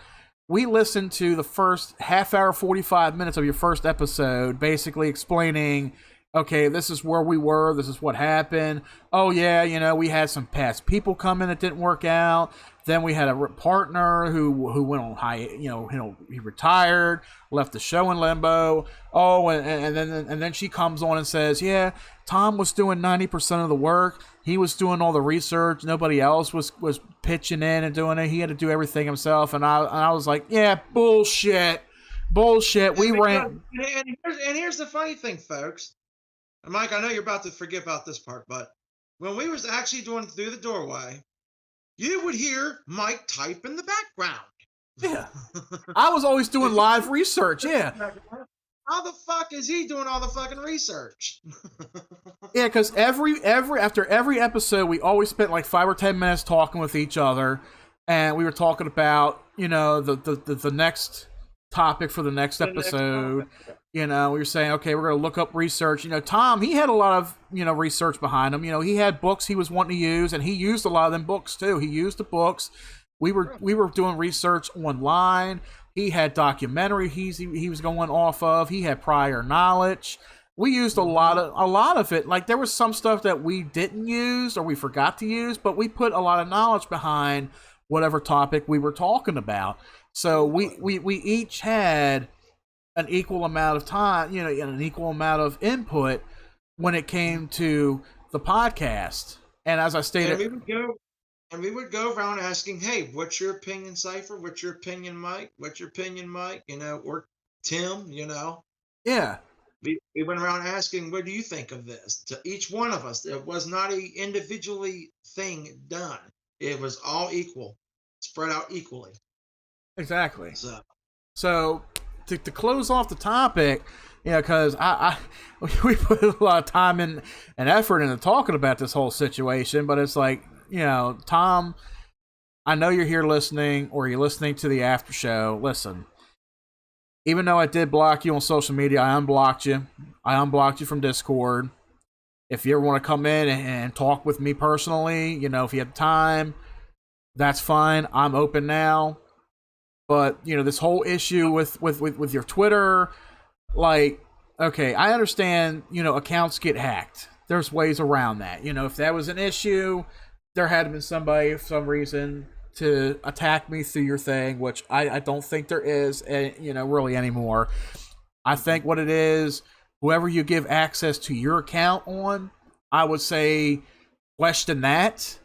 we listened to the first half hour, 45 minutes of your first episode, basically explaining okay, this is where we were, this is what happened. Oh yeah, you know, we had some past people come in that didn't work out. Then we had a partner who went on high, he retired, left the show in limbo. Oh, and then she comes on and says, yeah, Tom was doing 90% of the work. He was doing all the research. Nobody else was pitching in and doing it. He had to do everything himself. And I was like, yeah, bullshit. We ran. And here's the funny thing, folks. And Mike, I know you're about to forget about this part, but when we was actually doing Through the Doorway, you would hear Mike type in the background. Yeah. I was always doing live research, yeah. How the fuck is he doing all the fucking research? Yeah, because after every episode, we always spent like 5 or 10 minutes talking with each other, and we were talking about, the next topic for the next episode. We were saying, okay, we're going to look up research. Tom, he had a lot of, research behind him. He had books he was wanting to use, and he used a lot of them books too. He used the books. We were doing research online. He had documentary he was going off of. He had prior knowledge. We used a lot of it. Like, there was some stuff that we didn't use or we forgot to use, but we put a lot of knowledge behind whatever topic we were talking about. So we each had an equal amount of time, an equal amount of input when it came to the podcast. And as I stated, and we would go around asking, hey, what's your opinion, Cypher? What's your opinion, Mike? What's your opinion, Mike? Or Tim, Yeah. We went around asking, what do you think of this? To each one of us. It was not a individually thing done. It was all equal, spread out equally. Exactly. So to close off the topic, because we put a lot of time and effort into talking about this whole situation, but it's like, Tom, I know you're here listening, or you're listening to the after show. Listen, even though I did block you on social media, I unblocked you. I unblocked you from Discord. If you ever want to come in and talk with me personally, if you have time, that's fine. I'm open now. But, this whole issue with your Twitter, like, okay, I understand, accounts get hacked. There's ways around that. If that was an issue, there had to been somebody, for some reason, to attack me through your thing, which I don't think there is, really anymore. I think what it is, whoever you give access to your account on, I would say question that.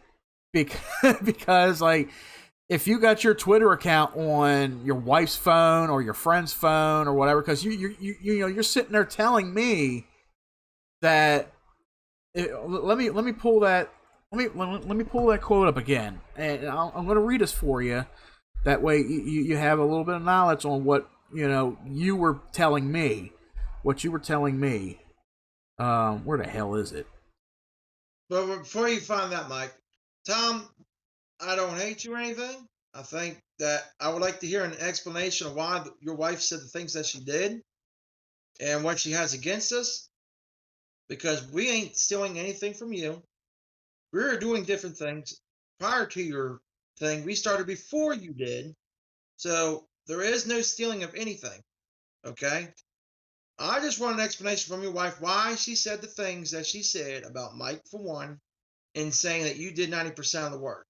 Because like, if you got your Twitter account on your wife's phone or your friend's phone or whatever, because you're sitting there telling me that let me pull that quote up again, and I'm going to read this for you. That way you have a little bit of knowledge on what you were telling me. What you were telling me. Where the hell is it? But before you find that, Mike, Tom, I don't hate you or anything. I think that I would like to hear an explanation of why your wife said the things that she did and what she has against us, because we ain't stealing anything from you. We're doing different things prior to your thing. We started before you did. So there is no stealing of anything. Okay? I just want an explanation from your wife why she said the things that she said about Mike, for one, and saying that you did 90% of the work.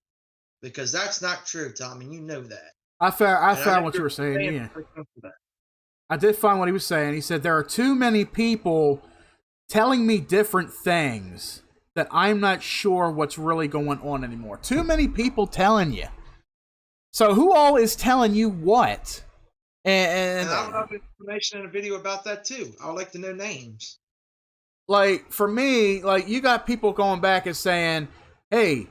Because that's not true, Tom, and you know that. I found what you were saying, yeah. I did find what he was saying. He said, there are too many people telling me different things that I'm not sure what's really going on anymore. Too many people telling you. So who all is telling you what? And I would have information in a video about that too. I would like to know names. Like, for me, like, you got people going back and saying, hey,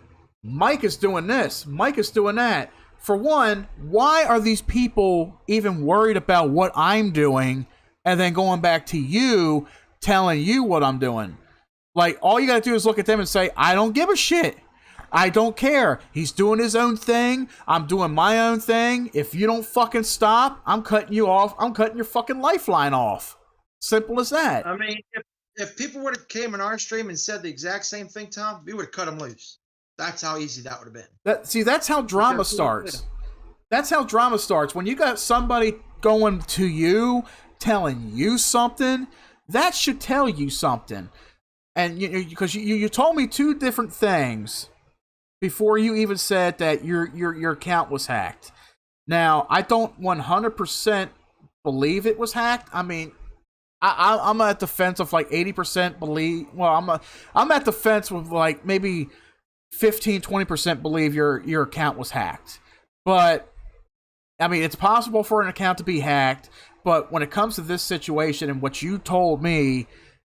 Mike is doing this, Mike is doing that. For one, why are these people even worried about what I'm doing and then going back to you telling you what I'm doing? Like, all you gotta do is look at them and say, I don't give a shit. I don't care. He's doing his own thing. I'm doing my own thing. If you don't fucking stop, I'm cutting you off. I'm cutting your fucking lifeline off. Simple as that. I mean, if people would have came in our stream and said the exact same thing, Tom, we would have cut them loose. That's how easy that would have been. That's how drama starts. That's how drama starts. When you got somebody going to you, telling you something, that should tell you something. And because you told me two different things before you even said that your account was hacked. Now, I don't 100% believe it was hacked. I mean, I'm at the fence of like 80% believe. Well, I'm at the fence with like maybe 15-20% believe your account was hacked. But I mean, it's possible for an account to be hacked. But when it comes to this situation and what you told me,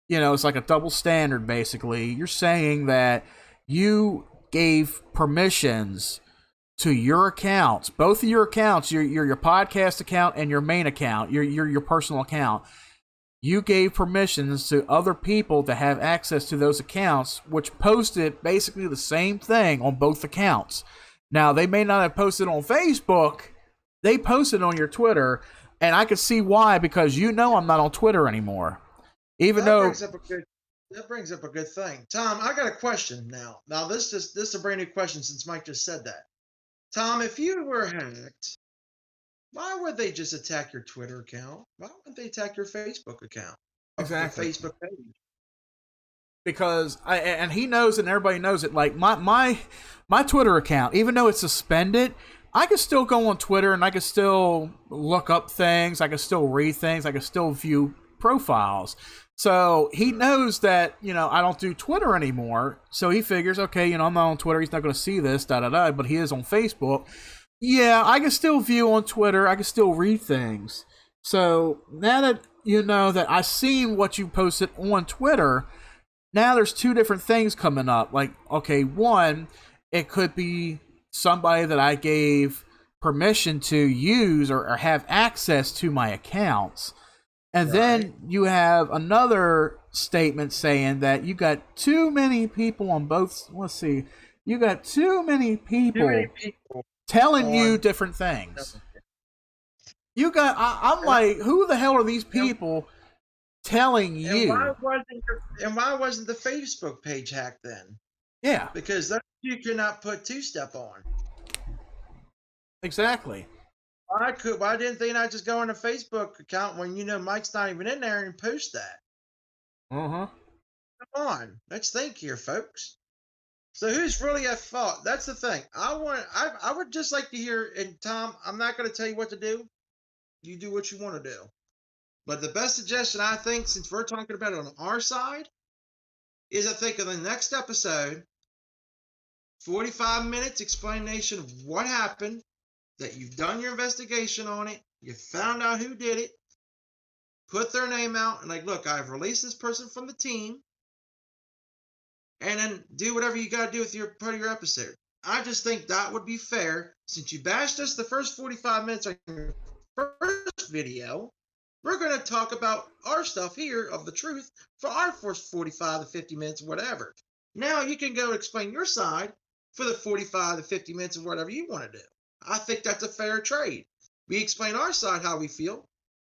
it's like a double standard. Basically, you're saying that you gave permissions to your accounts, both of your accounts, your podcast account and your main account, your personal account. You gave permissions to other people to have access to those accounts, which posted basically the same thing on both accounts. Now, they may not have posted on Facebook, they posted on your Twitter, and I could see why, because I'm not on Twitter anymore. That brings up a good thing. Tom, I got a question now. Now, this is a brand new question since Mike just said that. Tom, if you were hacked, why would they just attack your Twitter account? Why wouldn't they attack your Facebook account? Exactly. Your Facebook page? Because and he knows and everybody knows it. Like my Twitter account, even though it's suspended, I can still go on Twitter and I can still look up things. I can still read things. I can still view profiles. So he knows that, I don't do Twitter anymore. So he figures, okay, I'm not on Twitter. He's not going to see this, but he is on Facebook. Yeah, I can still view on Twitter. I can still read things. So now that you know that I've seen what you posted on Twitter, now there's two different things coming up. Like, okay, one, it could be somebody that I gave permission to use or have access to my accounts. And then you have another statement saying that you got too many people on both. Let's see. You got too many people telling you different things. I'm like, who the hell are these people telling you? And why wasn't the Facebook page hacked then? Yeah. Because that you cannot put two-step on. Exactly. Why didn't they not just go on a Facebook account when Mike's not even in there and post that? Uh-huh. Come on, let's think here, folks. So who's really at fault? That's the thing. I would just like to hear, and Tom, I'm not going to tell you what to do. You do what you want to do. But the best suggestion, I think, since we're talking about it on our side, is I think in the next episode, 45 minutes explanation of what happened, that you've done your investigation on it, you found out who did it, put their name out, and like, look, I've released this person from the team, and then do whatever you got to do with your part of your episode. I just think that would be fair. Since you bashed us the first 45 minutes on your first video, we're going to talk about our stuff here of the truth for our first 45 to 50 minutes, whatever. Now you can go explain your side for the 45 to 50 minutes of whatever you want to do. I think that's a fair trade. We explain our side how we feel.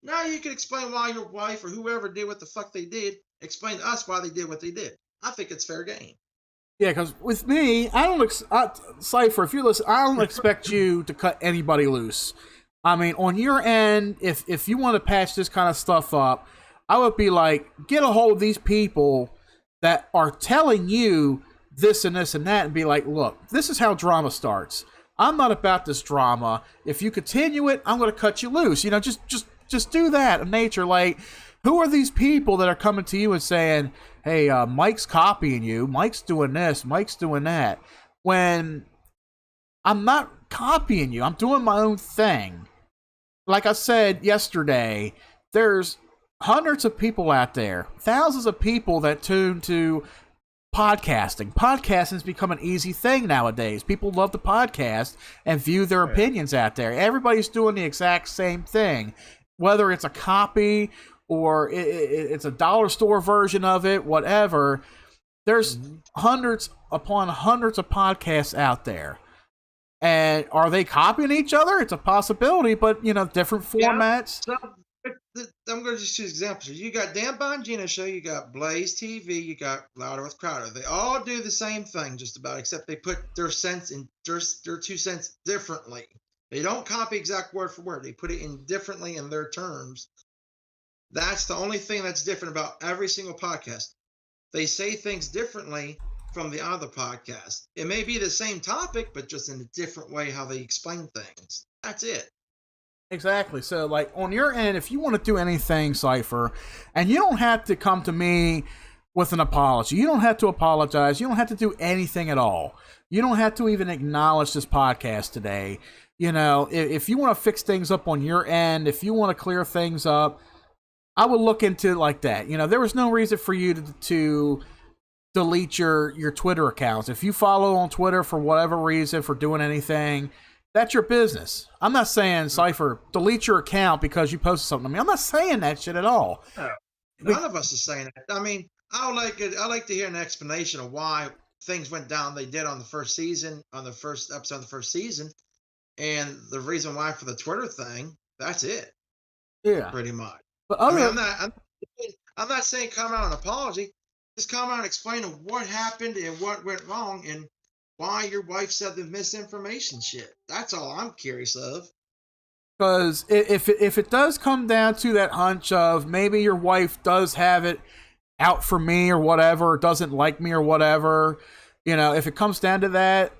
Now you can explain why your wife or whoever did what the fuck they did. Explain to us why they did what they did. I think it's fair game. Yeah, because with me, Cypher, if you're listening, I don't expect you to cut anybody loose. I mean, on your end, if you want to patch this kind of stuff up, I would be like, get a hold of these people that are telling you this and this and that, and be like, look, this is how drama starts. I'm not about this drama. If you continue it, I'm going to cut you loose. Just do that in nature. Like, who are these people that are coming to you and saying, hey, Mike's copying you, Mike's doing this, Mike's doing that, when I'm not copying you, I'm doing my own thing. Like I said yesterday, there's hundreds of people out there, thousands of people that tune to podcasting. Podcasting's become an easy thing nowadays. People love to podcast and view their opinions out there. Everybody's doing the exact same thing, whether it's a copy or it's a dollar store version of it, whatever. There's hundreds upon hundreds of podcasts out there. And are they copying each other? It's a possibility, but, different formats. Yeah, so I'm going to just use examples. You got Dan Bongino show, you got Blaze TV, you got Louder with Crowder. They all do the same thing just about, except they put their sense in their 2 cents differently. They don't copy exact word for word. They put it in differently in their terms. That's the only thing that's different about every single podcast. They say things differently from the other podcast. It may be the same topic, but just in a different way how they explain things. That's it. Exactly. So, like, on your end, if you want to do anything, Cypher, and you don't have to come to me with an apology, you don't have to apologize, you don't have to do anything at all. You don't have to even acknowledge this podcast today. You know, if you want to fix things up on your end, if you want to clear things up, I would look into it like that. You know, there was no reason for you to delete your Twitter accounts. If you follow on Twitter for whatever reason, for doing anything, that's your business. I'm not saying, Cypher, delete your account because you posted something to me. I'm not saying that shit at all. No, none of us is saying that. I mean, I like to hear an explanation of why things went down they did on the first season, on the first episode of the first season, and the reason why for the Twitter thing. That's it. Yeah, pretty much. But I mean, I'm not saying come out an apology. Just come out and explain what happened and what went wrong and why your wife said the misinformation shit. That's all I'm curious of. Because if it does come down to that hunch of maybe your wife does have it out for me or whatever, or doesn't like me or whatever, you know, if it comes down to that,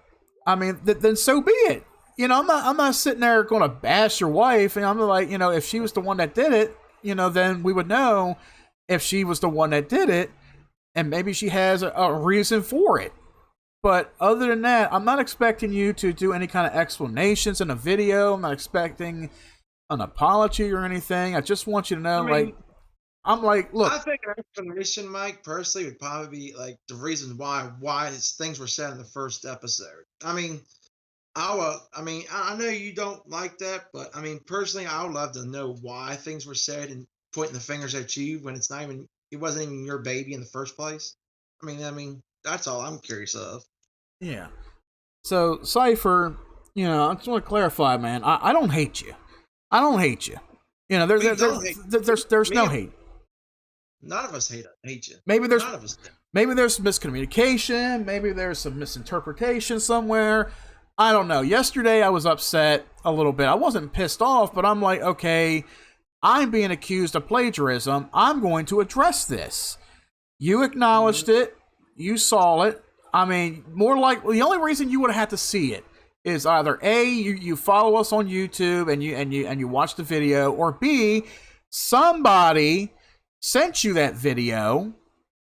I mean, then so be it. You know, I'm not sitting there going to bash your wife, and I'm like, you know, if she was the one that did it, you know, then we would know if she was the one that did it, and maybe she has a reason for it. But other than that, I'm not expecting you to do any kind of explanations in a video. I'm not expecting an apology or anything. I just want you to know, look. I think an explanation, Mike, personally, would probably be like the reason why things were said in the first episode. I mean, I know you don't like that, but I mean, personally, I would love to know why things were said and pointing the fingers at you when it wasn't even your baby in the first place. I mean, that's all I'm curious of. Yeah. So, Cypher, you know, I just want to clarify, man. I don't hate you. I don't hate you. You know, there's no hate. None of us hate you. Maybe there's none of us. Maybe there's some miscommunication. Maybe there's some misinterpretation somewhere. I don't know. Yesterday I was upset a little bit. I wasn't pissed off, but I'm like, okay, I'm being accused of plagiarism. I'm going to address this. You acknowledged it. You saw it. I mean, more likely, the only reason you would have had to see it is either A, you follow us on YouTube and you watch the video, or B, somebody sent you that video.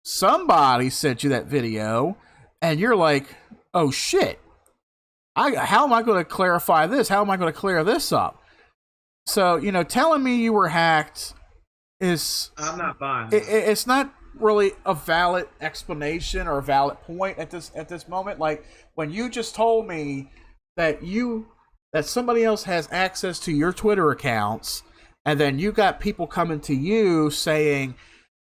Somebody sent you that video, and you're like, oh shit. How am I going to clarify this? How am I going to clear this up? So, you know, telling me you were hacked is... I'm not buying it. It's not really a valid explanation or a valid point at this moment. Like, when you just told me that somebody else has access to your Twitter accounts, and then you got people coming to you saying,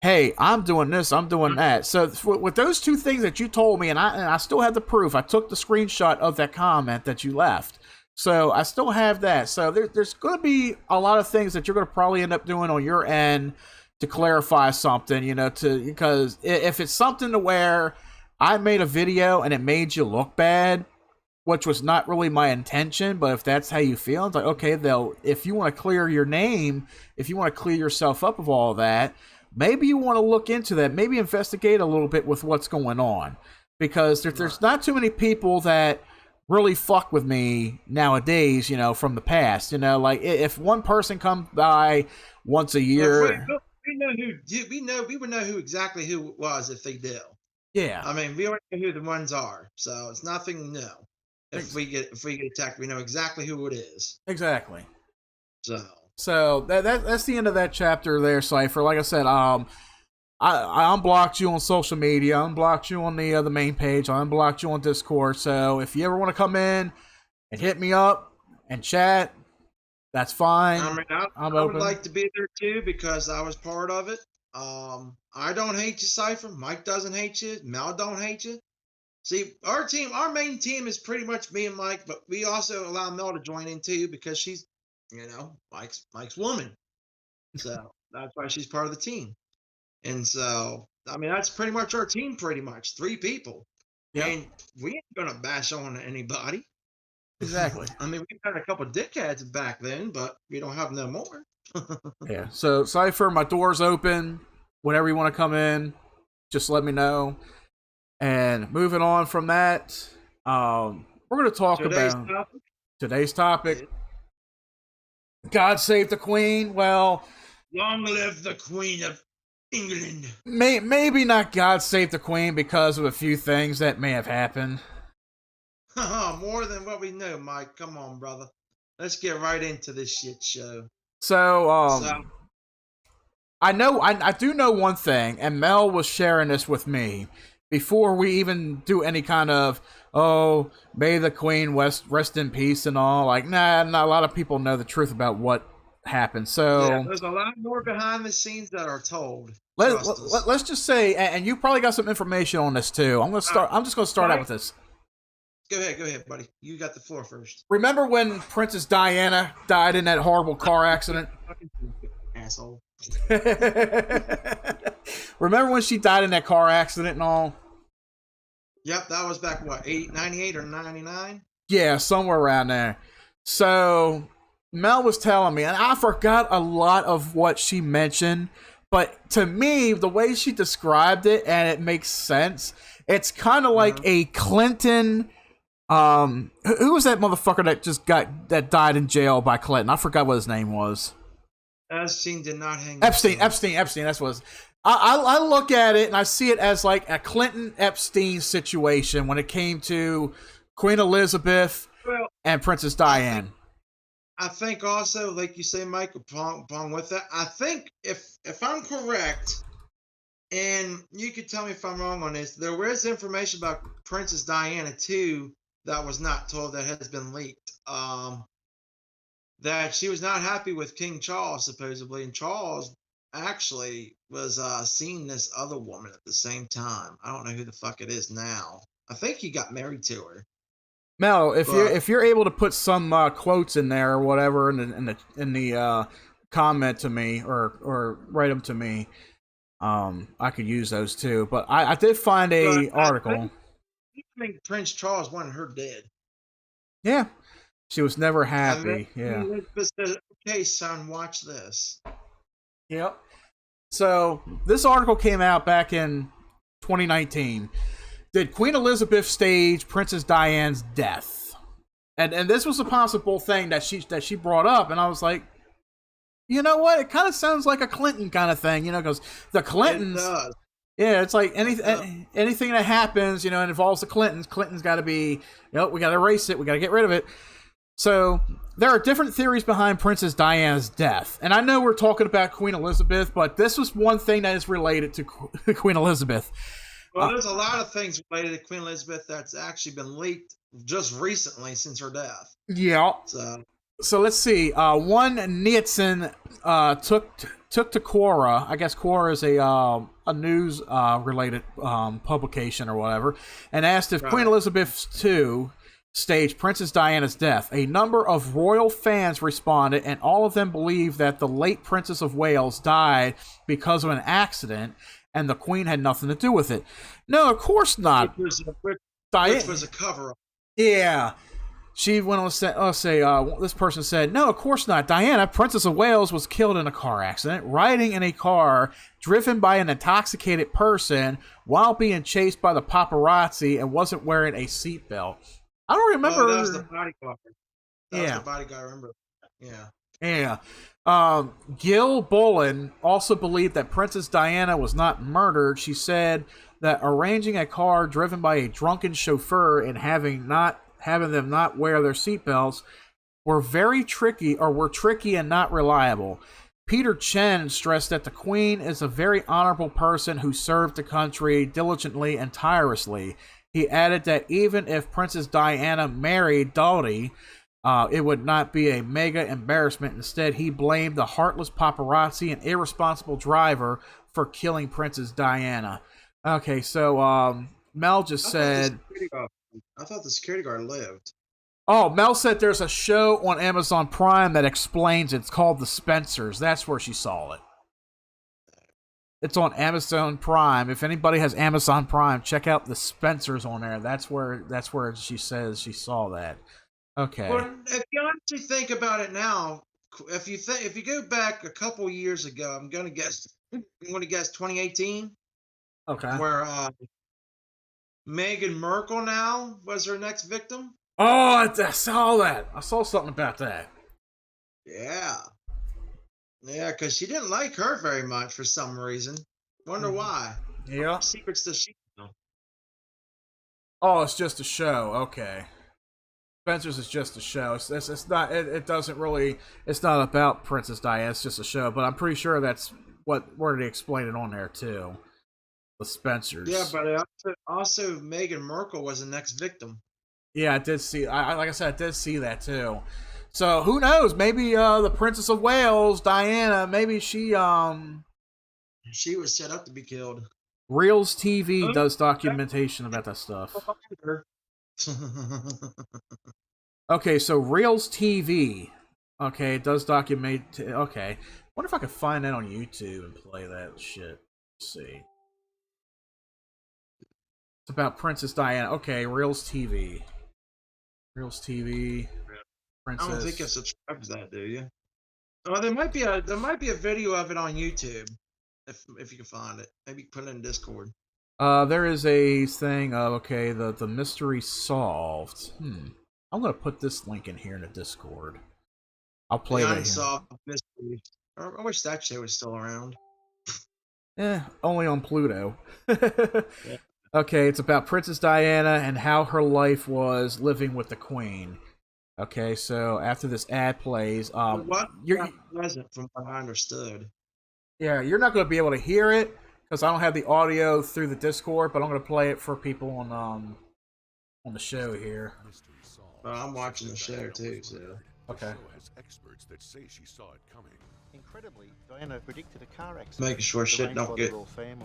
hey, I'm doing this, I'm doing that. So with those two things that you told me, and I still have the proof. I took the screenshot of that comment that you left. So I still have that. So there's going to be a lot of things that you're going to probably end up doing on your end to clarify something, you know, because if it's something to where I made a video and it made you look bad, which was not really my intention, but if that's how you feel, it's like, okay, if you want to clear your name, if you want to clear yourself up of all of that, maybe you want to look into that, maybe investigate a little bit with what's going on, because there's not too many people that really fuck with me nowadays, you know, from the past. You know, like if one person comes by once a year, we would know exactly who it was if they did. Yeah, I mean, we already know who the ones are, so it's nothing new. If we get attacked, we know exactly who it is. Exactly. So that's the end of that chapter there, Cypher. Like I said, I unblocked you on social media. I unblocked you on the main page. I unblocked you on Discord. So if you ever want to come in and hit me up and chat, that's fine. I mean, I would like to be there too because I was part of it. I don't hate you, Cypher. Mike doesn't hate you. Mel don't hate you. See, our main team is pretty much me and Mike, but we also allow Mel to join in too because she's, you know, Mike's woman. So that's why she's part of the team. And so, I mean, that's pretty much our team, pretty much. 3 people. Yeah. And we ain't going to bash on anybody. Exactly. I mean, we've had a couple dickheads back then, but we don't have no more. Yeah. So Cypher, my door's open. Whenever you want to come in, just let me know. And moving on from that, we're going to talk about today's topic. God save the Queen. Well, long live the Queen of England. Maybe not God save the Queen because of a few things that may have happened. More than what we know, Mike. Come on, brother. Let's get right into this shit show. So, I do know one thing, and Mel was sharing this with me before we even do any kind of, oh, may the Queen rest in peace and all. Like, nah, not a lot of people know the truth about what happened. So yeah, there's a lot more behind the scenes that are told. Let's just say, and you probably got some information on this too. I'm just gonna start out with this. Go ahead, buddy. You got the floor first. Remember when Princess Diana died in that horrible car accident? Asshole. Remember when she died in that car accident and all? Yep, that was back, what, 98 or 99? Yeah, somewhere around there. So, Mel was telling me, and I forgot a lot of what she mentioned, but to me, the way she described it, and it makes sense, it's kind of like a Clinton... who was that motherfucker that died in jail by Clinton? I forgot what his name was. Epstein did not hang. Epstein. That's what. I look at it and I see it as like a Clinton Epstein situation when it came to Queen Elizabeth and Princess Diane. I think also, like you say, Mike, along with that, I think if I'm correct, and you could tell me if I'm wrong on this, there was information about Princess Diana too that was not told, that has been leaked. That she was not happy with King Charles, supposedly, and Charles actually was seeing this other woman at the same time. I don't know who the fuck it is now. I think he got married to her. Mel, if you're able to put some quotes in there or whatever in the comment to me or write them to me, I could use those too. But I did find a article. I think Prince Charles wanted her dead. Yeah. She was never happy. Yeah. Said, okay, son, watch this. Yep. So this article came out back in 2019. Did Queen Elizabeth stage Princess Diane's death? And this was a possible thing that she brought up, and I was like, you know what? It kind of sounds like a Clinton kind of thing, because the Clintons. It does. Yeah, it's like anything that happens, and involves the Clintons. Clinton's got to be, we got to erase it. We got to get rid of it. So there are different theories behind Princess Diana's death. And I know we're talking about Queen Elizabeth, but this was one thing that is related to Queen Elizabeth. Well, there's a lot of things related to Queen Elizabeth that's actually been leaked just recently since her death. Yeah. So let's see. One Nielsen took to Quora. I guess Quora is a news related publication or whatever, and asked if Queen Elizabeth II staged Princess Diana's death. A number of royal fans responded, and all of them believe that the late Princess of Wales died because of an accident, and the Queen had nothing to do with it. No, of course not. Which was a cover-up. Yeah. She went on to say, this person said, no, of course not. Diana, Princess of Wales, was killed in a car accident, riding in a car driven by an intoxicated person while being chased by the paparazzi and wasn't wearing a seatbelt. I don't remember. That was the bodyguard. That was the bodyguard. I remember. Yeah. Yeah. Gil Bolin also believed that Princess Diana was not murdered. She said that arranging a car driven by a drunken chauffeur and having them not wear their seatbelts were tricky and not reliable. Peter Chen stressed that the Queen is a very honorable person who served the country diligently and tirelessly. He added that even if Princess Diana married Doughty, it would not be a mega embarrassment. Instead, he blamed the heartless paparazzi and irresponsible driver for killing Princess Diana. Okay, so Mel just said... I thought the security guard lived. Oh, Mel said there's a show on Amazon Prime that explains it. It's called The Spencers. That's where she saw it. It's on Amazon Prime. If anybody has Amazon Prime, check out The Spencers on there. That's where she says she saw that. Okay. Well, if you honestly think about it now, if you go back a couple years ago, I'm gonna guess 2018, Okay. where Meghan Merkel now was her next victim. Oh, I saw that. I saw something about that. Yeah, yeah, because she didn't like her very much for some reason. Wonder why. Yeah. What secrets does she know? Oh, it's just a show. Okay. Spencer's is just a show. It's not. It doesn't really. It's not about Princess Diana. It's just a show. But I'm pretty sure that's where they explain it on there too. The Spencers. Yeah, but also Meghan Merkel was the next victim. Yeah, I did see. Like I said, I did see that too. So who knows? Maybe the Princess of Wales, Diana. Maybe she She was set up to be killed. Reels TV does documentation about that stuff. Okay, so Reels TV. Okay, it does document. Okay, wonder if I could find that on YouTube and play that shit. Let's see. It's about Princess Diana. Okay, Reels TV. Reels TV. Princess. I don't think I subscribe to that, do you? Oh, there might be a video of it on YouTube, if you can find it. Maybe put it in Discord. There is a thing of the mystery solved. I'm gonna put this link in here in the Discord. I'll play that. Unsolved mystery. I wish that show was still around. Only on Pluto. Yeah. Okay, it's about Princess Diana and how her life was living with the Queen. Okay, so after this ad plays, You're pleasant from what I understood. Yeah, you're not going to be able to hear it because I don't have the audio through the Discord, but I'm going to play it for people on the show here. Well, I'm watching the show too, so okay. The show has experts that say she saw it coming. Incredibly, Diana predicted a car accident. making sure shit don't get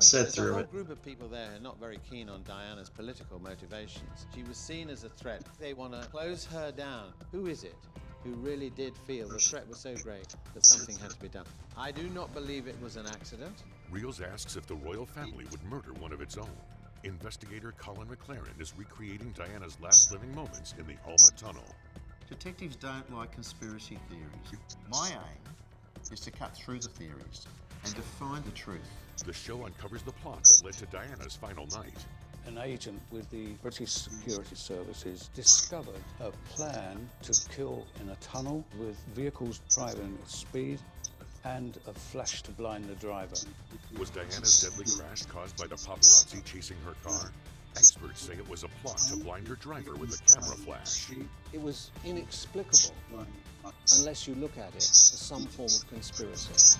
said through There's a it. whole group of people there who are not very keen on Diana's political motivations. She was seen as a threat. They want to close her down. Who is it who really did feel the threat was so great that something had to be done? I do not believe it was an accident. Reels asks if the royal family would murder one of its own. Investigator Colin McLaren is recreating Diana's last living moments in the Alma Tunnel. Detectives don't like conspiracy theories. My aim is to cut through the theories and to find the truth. The show uncovers the plot that led to Diana's final night. An agent with the British Security Services discovered a plan to kill in a tunnel with vehicles driving at speed and a flash to blind the driver. Was Diana's deadly crash caused by the paparazzi chasing her car? Experts say it was a plot to blind her driver with a camera flash. It was inexplicable unless you look at it as some form of conspiracy.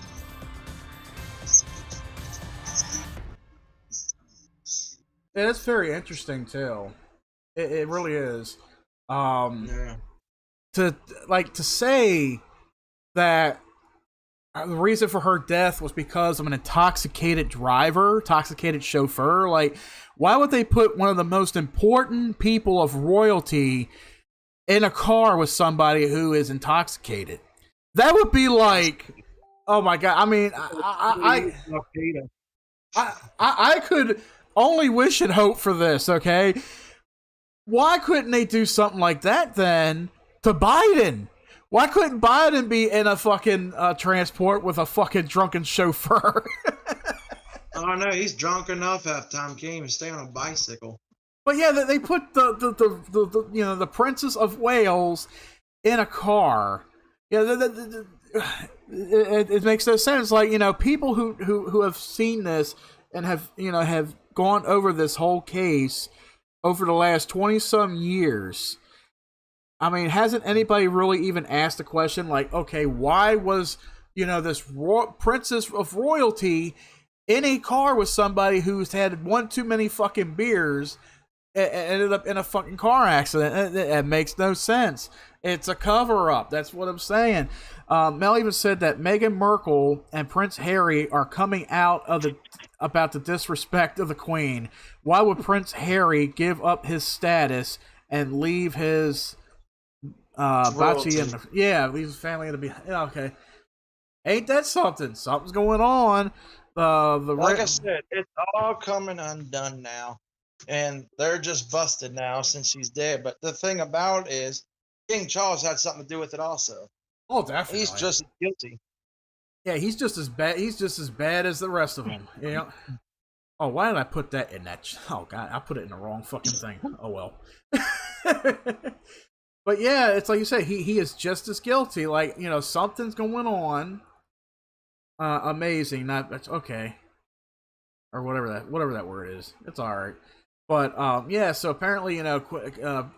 Yeah, it's very interesting too. It really is. Yeah. To say that the reason for her death was because of an intoxicated chauffeur. Like, why would they put one of the most important people of royalty in a car with somebody who is intoxicated? That would be like, oh my god! I mean, I could only wish and hope for this. Okay, why couldn't they do something like that then to Biden? Why couldn't Biden be in a fucking transport with a fucking drunken chauffeur? Oh no, he's drunk enough half time. Can't even stay on a bicycle. But yeah, they put the Princess of Wales in a car. Yeah, it makes no sense. Like, people who have seen this and have gone over this whole case over the last 20-some years. I mean, hasn't anybody really even asked a question like, okay, why was, this princess of royalty in a car with somebody who's had one too many fucking beers and ended up in a fucking car accident? It makes no sense. It's a cover-up. That's what I'm saying. Mel even said that Meghan Markle and Prince Harry are coming out about the disrespect of the Queen. Why would Prince Harry give up his status and leave his Bachi and leave his family in the behind? Yeah, okay, ain't that something? Something's going on. Like I said, it's all coming undone now, and they're just busted now since she's dead. But the thing about it is, King Charles had something to do with it also. Oh, definitely. He's just guilty. Yeah, he's just as bad. He's just as bad as the rest of them. You know. Oh, why did I put that in that? Oh God, I put it in the wrong fucking thing. Oh well. But yeah, it's like you say. He is just as guilty. Like, you know, something's going on. Amazing. Not that's okay. Or whatever that word is. It's all right. But yeah, so apparently, you know,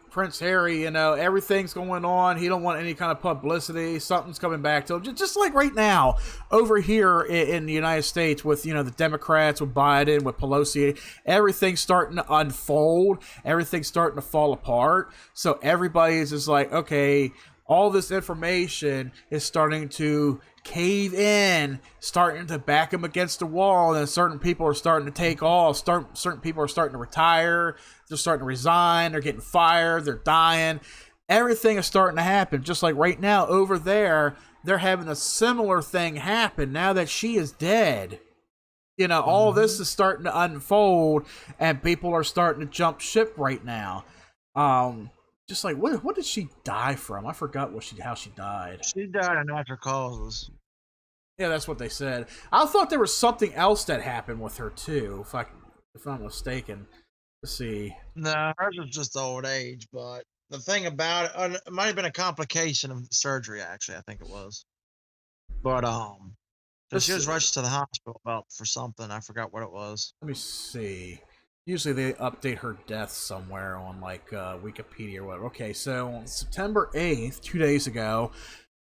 Prince Harry, you know, everything's going on. He don't want any kind of publicity. Something's coming back to him. Just like right now over here in the United States with, you know, the Democrats, with Biden, with Pelosi, everything's starting to unfold. Everything's starting to fall apart. So everybody's just like, okay, all this information is starting to cave in, starting to back them against the wall, and certain people are starting to take off. Certain people are starting to retire. They're starting to resign. They're getting fired. They're dying. Everything is starting to happen. Just like right now over there, they're having a similar thing happen now that she is dead. You know, all this is starting to unfold, and people are starting to jump ship right now. Just like, what did she die from? I forgot how she died. She died of natural causes. Yeah, that's what they said. I thought there was something else that happened with her too, if I'm mistaken. Let's see. No, hers was just old age, but the thing about it, it might have been a complication of surgery. Actually, I think it was. But she was rushed to the hospital for something. I forgot what it was. Let me see. Usually they update her death somewhere on like Wikipedia or whatever. Okay, so on September 8th, 2 days ago,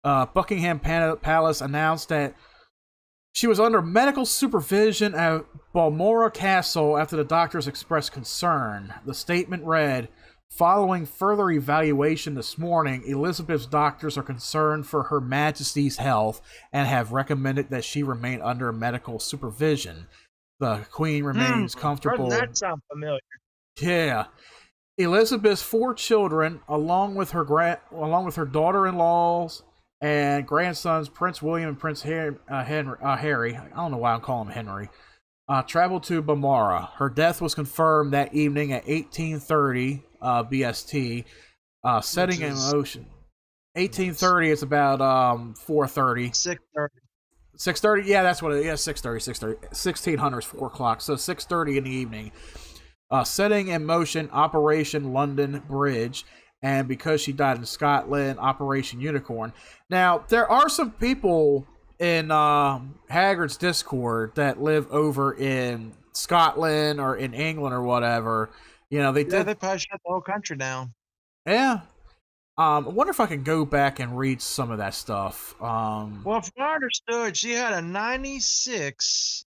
Buckingham Palace announced that she was under medical supervision at Balmoral Castle after the doctors expressed concern. The statement read, "Following further evaluation this morning, Elizabeth's doctors are concerned for Her Majesty's health and have recommended that she remain under medical supervision. The Queen remains comfortable." That sounds familiar. Yeah. Elizabeth's 4 children, along with her daughter-in-laws and grandsons, Prince William and Prince Harry, I don't know why I'm calling him Henry, traveled to Balmoral. Her death was confirmed that evening at 18:30 BST, setting in motion. 18:30 is about 4:30. 6:30. 6:30, yeah, that's what it is. Yeah, 6:30. 1600 is 4 o'clock, so 6:30 in the evening. Setting in motion Operation London Bridge, and because she died in Scotland, Operation Unicorn. Now, there are some people in Haggard's Discord that live over in Scotland or in England or whatever. You know, they probably shut the whole country down. Yeah. I wonder if I can go back and read some of that stuff. Well, from what I understood, she had a 96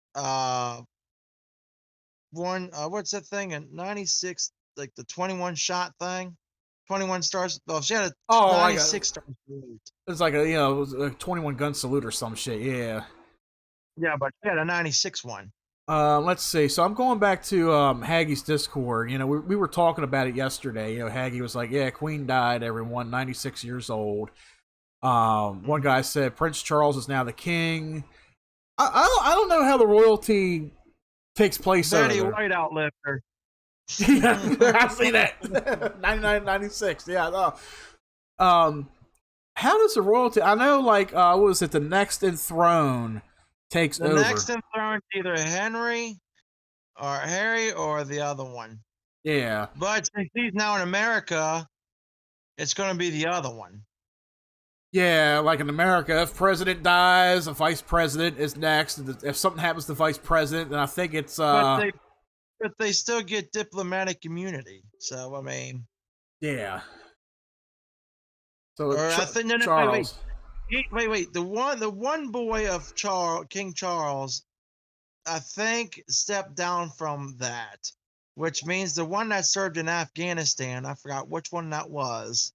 what's that thing? A 96, like the 21 shot thing, 21 stars. Oh, she had a 96 star salute. It's like a 21 gun salute or some shit. Yeah. Yeah, but she had a 96 one. Let's see. So I'm going back to Haggie's Discord. You know, we were talking about it yesterday. You know, Haggie was like, "Yeah, Queen died. Everyone, 96 years old." One guy said Prince Charles is now the king. I don't know how the royalty takes place. Betty White outlived her. Yeah, I see that. 99, 96. Yeah. How does the royalty? I know, like, what was it? The next enthroned takes over. The next enthroned either Henry or Harry or the other one. Yeah. But since he's now in America, it's going to be the other one. Yeah, like in America, if president dies, a vice president is next. If something happens to the vice president, then I think it's But they still get diplomatic immunity. So I mean, yeah. So I think Charles. Wait. The one boy of King Charles, I think, stepped down from that, which means the one that served in Afghanistan, I forgot which one that was,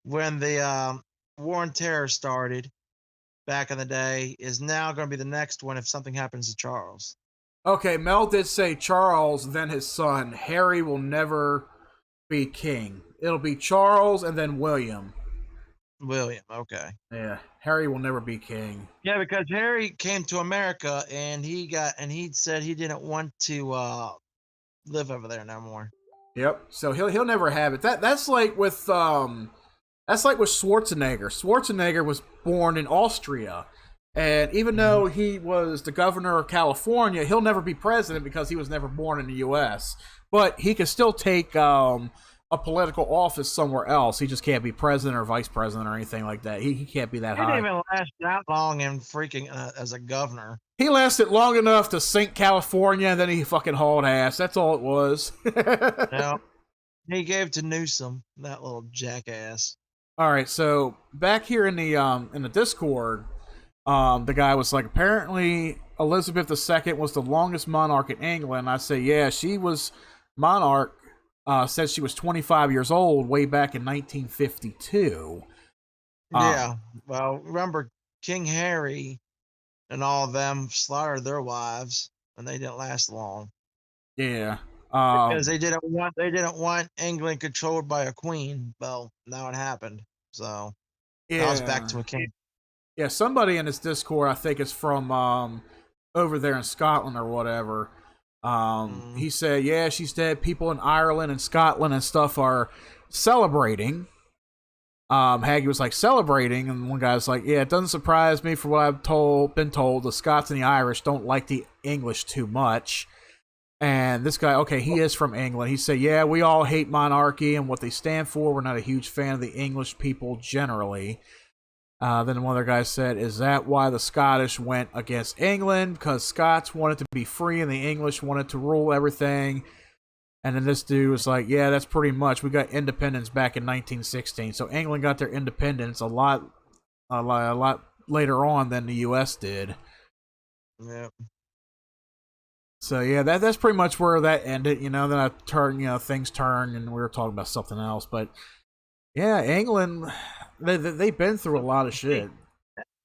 when the War on Terror started back in the day, is now going to be the next one if something happens to Charles. Okay, Mel did say Charles, then his son. Harry will never be king. It'll be Charles and then William. William, okay. Yeah, Harry will never be king. Yeah, because Harry came to America and he said he didn't want to live over there no more. Yep. So he'll never have it. That's like with That's like with Schwarzenegger. Schwarzenegger was born in Austria. And even though he was the governor of California, he'll never be president because he was never born in the U.S. But he can still take a political office somewhere else. He just can't be president or vice president or anything like that. He can't be that He high. didn't even last that long in freaking as a governor. He lasted long enough to sink California, and then he fucking hauled ass. That's all it was. Yeah. He gave to Newsom, that little jackass. All right, so back here in the Discord, the guy was like, apparently Elizabeth II was the longest monarch in England. I say, yeah, she was monarch since she was 25 years old, way back in 1952. Yeah, well, remember King Harry and all of them slaughtered their wives, and they didn't last long. Yeah, because they didn't want England controlled by a queen. Well, now it happened. So now it's back to a king. Yeah, somebody in this Discord, I think, is from over there in Scotland or whatever. He said, yeah, she's dead. People in Ireland and Scotland and stuff are celebrating. Haggy was like, celebrating, and one guy's like, yeah, it doesn't surprise me for what I've been told. The Scots and the Irish don't like the English too much. And this guy, okay, he is from England. He said, yeah, we all hate monarchy and what they stand for. We're not a huge fan of the English people generally. Then one other guy said, is that why the Scottish went against England? Because Scots wanted to be free and the English wanted to rule everything. And then this dude was like, yeah, that's pretty much. We got independence back in 1916. So England got their independence a lot later on than the U.S. did. Yeah. So yeah, that's pretty much where that ended. Then I turned, things turned, and we were talking about something else. But yeah, England, they've been through a lot of shit.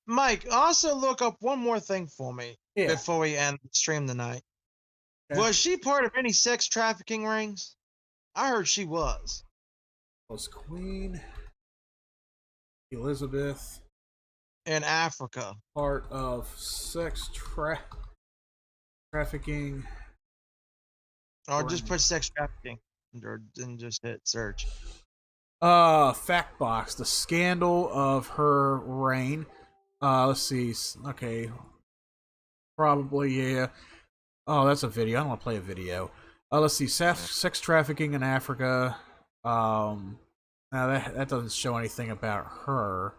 Mike, also look up one more thing for me before we end the stream tonight. Okay. Was she part of any sex trafficking rings? I heard she was. Was Queen Elizabeth in Africa part of sex trafficking? Or just put sex trafficking, or then just hit search. Fact box: the scandal of her reign. Let's see. Okay, probably yeah. Oh, that's a video. I don't want to play a video. Let's see. Sex trafficking in Africa. Now that doesn't show anything about her.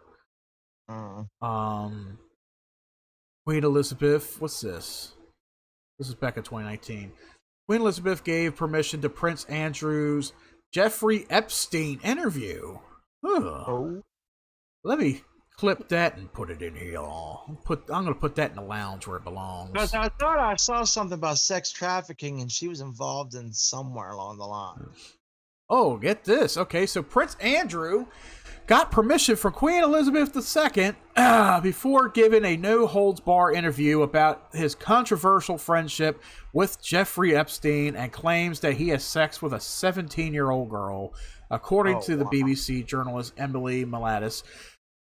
Queen Elizabeth. What's this? This is back in 2019. Queen Elizabeth gave permission to Prince Andrew's Jeffrey Epstein interview. Oh. Let me clip that and put it in here. I'm going to put that in the lounge where it belongs. Because I thought I saw something about sex trafficking and she was involved in somewhere along the line. Oh, get this. Okay, so Prince Andrew got permission from Queen Elizabeth II before giving a no-holds-barred interview about his controversial friendship with Jeffrey Epstein and claims that he has sex with a 17-year-old girl, according to the BBC journalist Emily Malatis.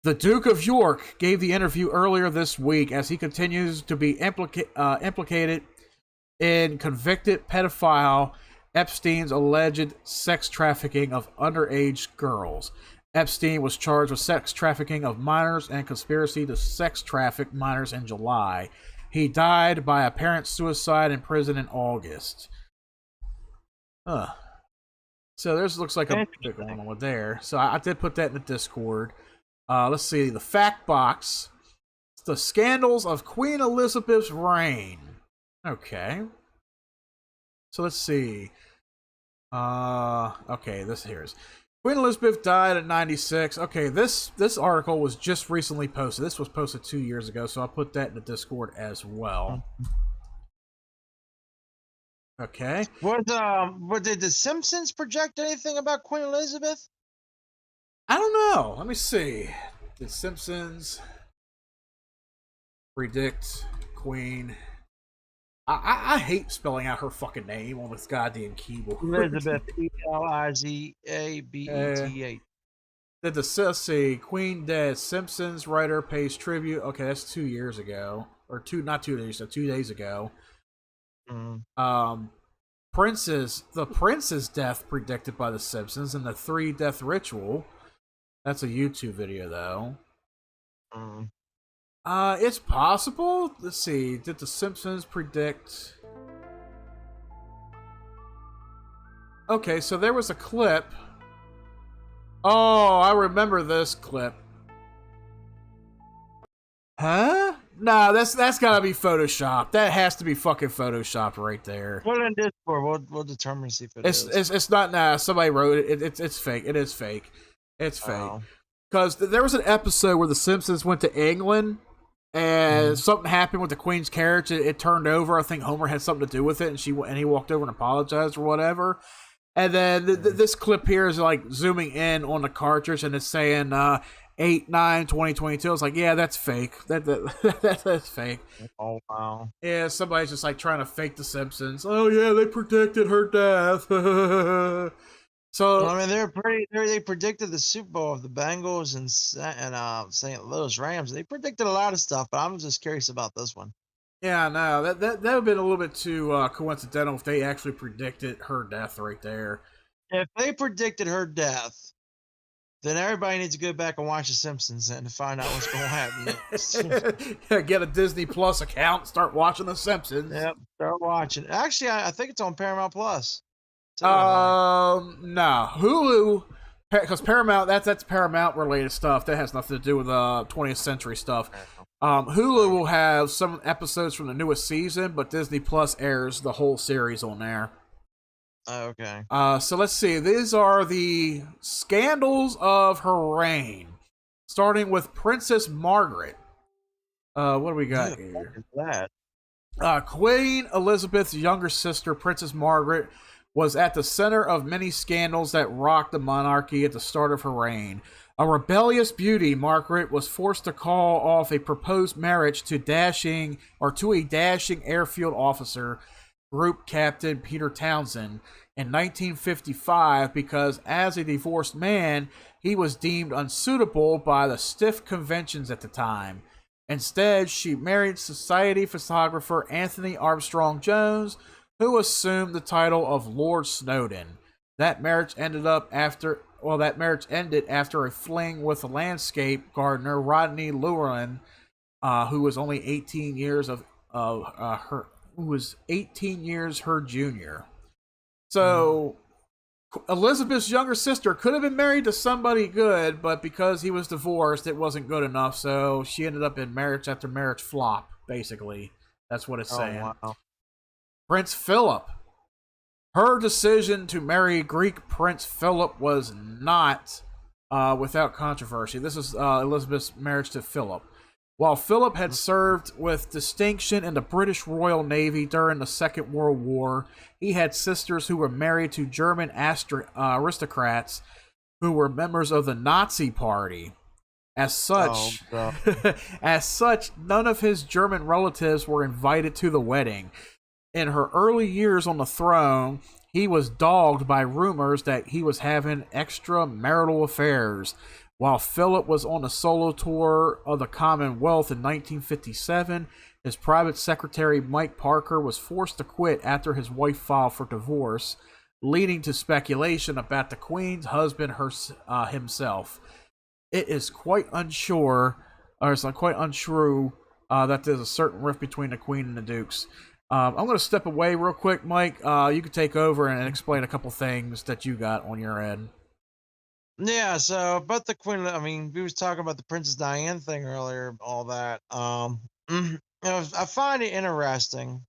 The Duke of York gave the interview earlier this week as he continues to be implicated in convicted pedophile Epstein's alleged sex trafficking of underage girls. Epstein was charged with sex trafficking of minors and conspiracy to sex traffic minors in July. He died by apparent suicide in prison in August. So there's looks like a big one over there. So I did put that in the Discord. Let's see, the fact box. The scandals of Queen Elizabeth's reign. Okay. So let's see. Okay, this here's Queen Elizabeth died at 96. Okay, this article was just recently posted. This was posted 2 years ago, so I'll put that in the Discord as well. Okay. What did the Simpsons project anything about Queen Elizabeth? I don't know. Let me see. Did Simpsons predict Queen? I hate spelling out her fucking name on this goddamn keyboard. Elizabeth, Elizabeth. Did the see Queen dead? Simpsons writer pays tribute. Okay, that's 2 years ago, or not 2 days, so 2 days ago. The prince's death predicted by the Simpsons and the 3 death ritual. That's a YouTube video, though. Mm. It's possible. Let's see. Did The Simpsons predict? Okay, so there was a clip. Oh, I remember this clip. Huh? Nah, that's gotta be Photoshop. That has to be fucking Photoshop right there. Put it in Discord. We'll determine see if it is. It's not. Nah, somebody wrote it. It's fake. It is fake. It's fake. Oh. Because there was an episode where the Simpsons went to England and something happened with the Queen's carriage. It turned over. I think Homer had something to do with it, and he walked over and apologized or whatever. And then this clip here is like zooming in on the cartridge, and it's saying 8/9/2022. It's like, yeah, that's fake. That's fake. Oh wow. Yeah, somebody's just like trying to fake the Simpsons. Oh yeah, they predicted her death. So I mean, they predicted the Super Bowl of the Bengals and St. Louis Rams. They predicted a lot of stuff, but I'm just curious about this one. yeah, no, that would have been a little bit too coincidental if they actually predicted her death right there. If they predicted her death, then everybody needs to go back and watch The Simpsons and find out what's going to happen next. Get a Disney Plus account, start watching The Simpsons. Yep, start watching. Actually, I think it's on Paramount Plus. No, Hulu, because Paramount that's Paramount related stuff. That has nothing to do with 20th century stuff. Hulu will have some episodes from the newest season, but Disney Plus airs the whole series on there. Okay. So let's see. These are the scandals of her reign, starting with Princess Margaret. What do we got here? Queen Elizabeth's younger sister, Princess Margaret, was at the center of many scandals that rocked the monarchy at the start of her reign. A rebellious beauty, Margaret was forced to call off a proposed marriage to a dashing airfield officer, Group Captain Peter Townsend, in 1955 because, as a divorced man, he was deemed unsuitable by the stiff conventions at the time. Instead, she married society photographer Anthony Armstrong Jones, who assumed the title of Lord Snowdon. That marriage ended after a fling with the landscape gardener Rodney Llewellyn, who was only 18 years her junior. So Elizabeth's younger sister could have been married to somebody good, but because he was divorced, it wasn't good enough. So she ended up in marriage after marriage flop. Basically, that's what it's saying. Wow. Prince Philip. Her decision to marry Greek Prince Philip was not without controversy. This is Elizabeth's marriage to Philip. While Philip had served with distinction in the British Royal Navy during the Second World War, he had sisters who were married to German aristocrats who were members of the Nazi Party. As such, none of his German relatives were invited to the wedding. In her early years on the throne, he was dogged by rumors that he was having extramarital affairs. While Philip was on a solo tour of the Commonwealth in 1957, his private secretary Mike Parker was forced to quit after his wife filed for divorce, leading to speculation about the Queen's husband himself. It is quite untrue that there's a certain rift between the Queen and the Dukes. I'm going to step away real quick, Mike. You can take over and explain a couple things that you got on your end. Yeah, so about the Queen, I mean, we was talking about the Princess Diana thing earlier, all that. I find it interesting.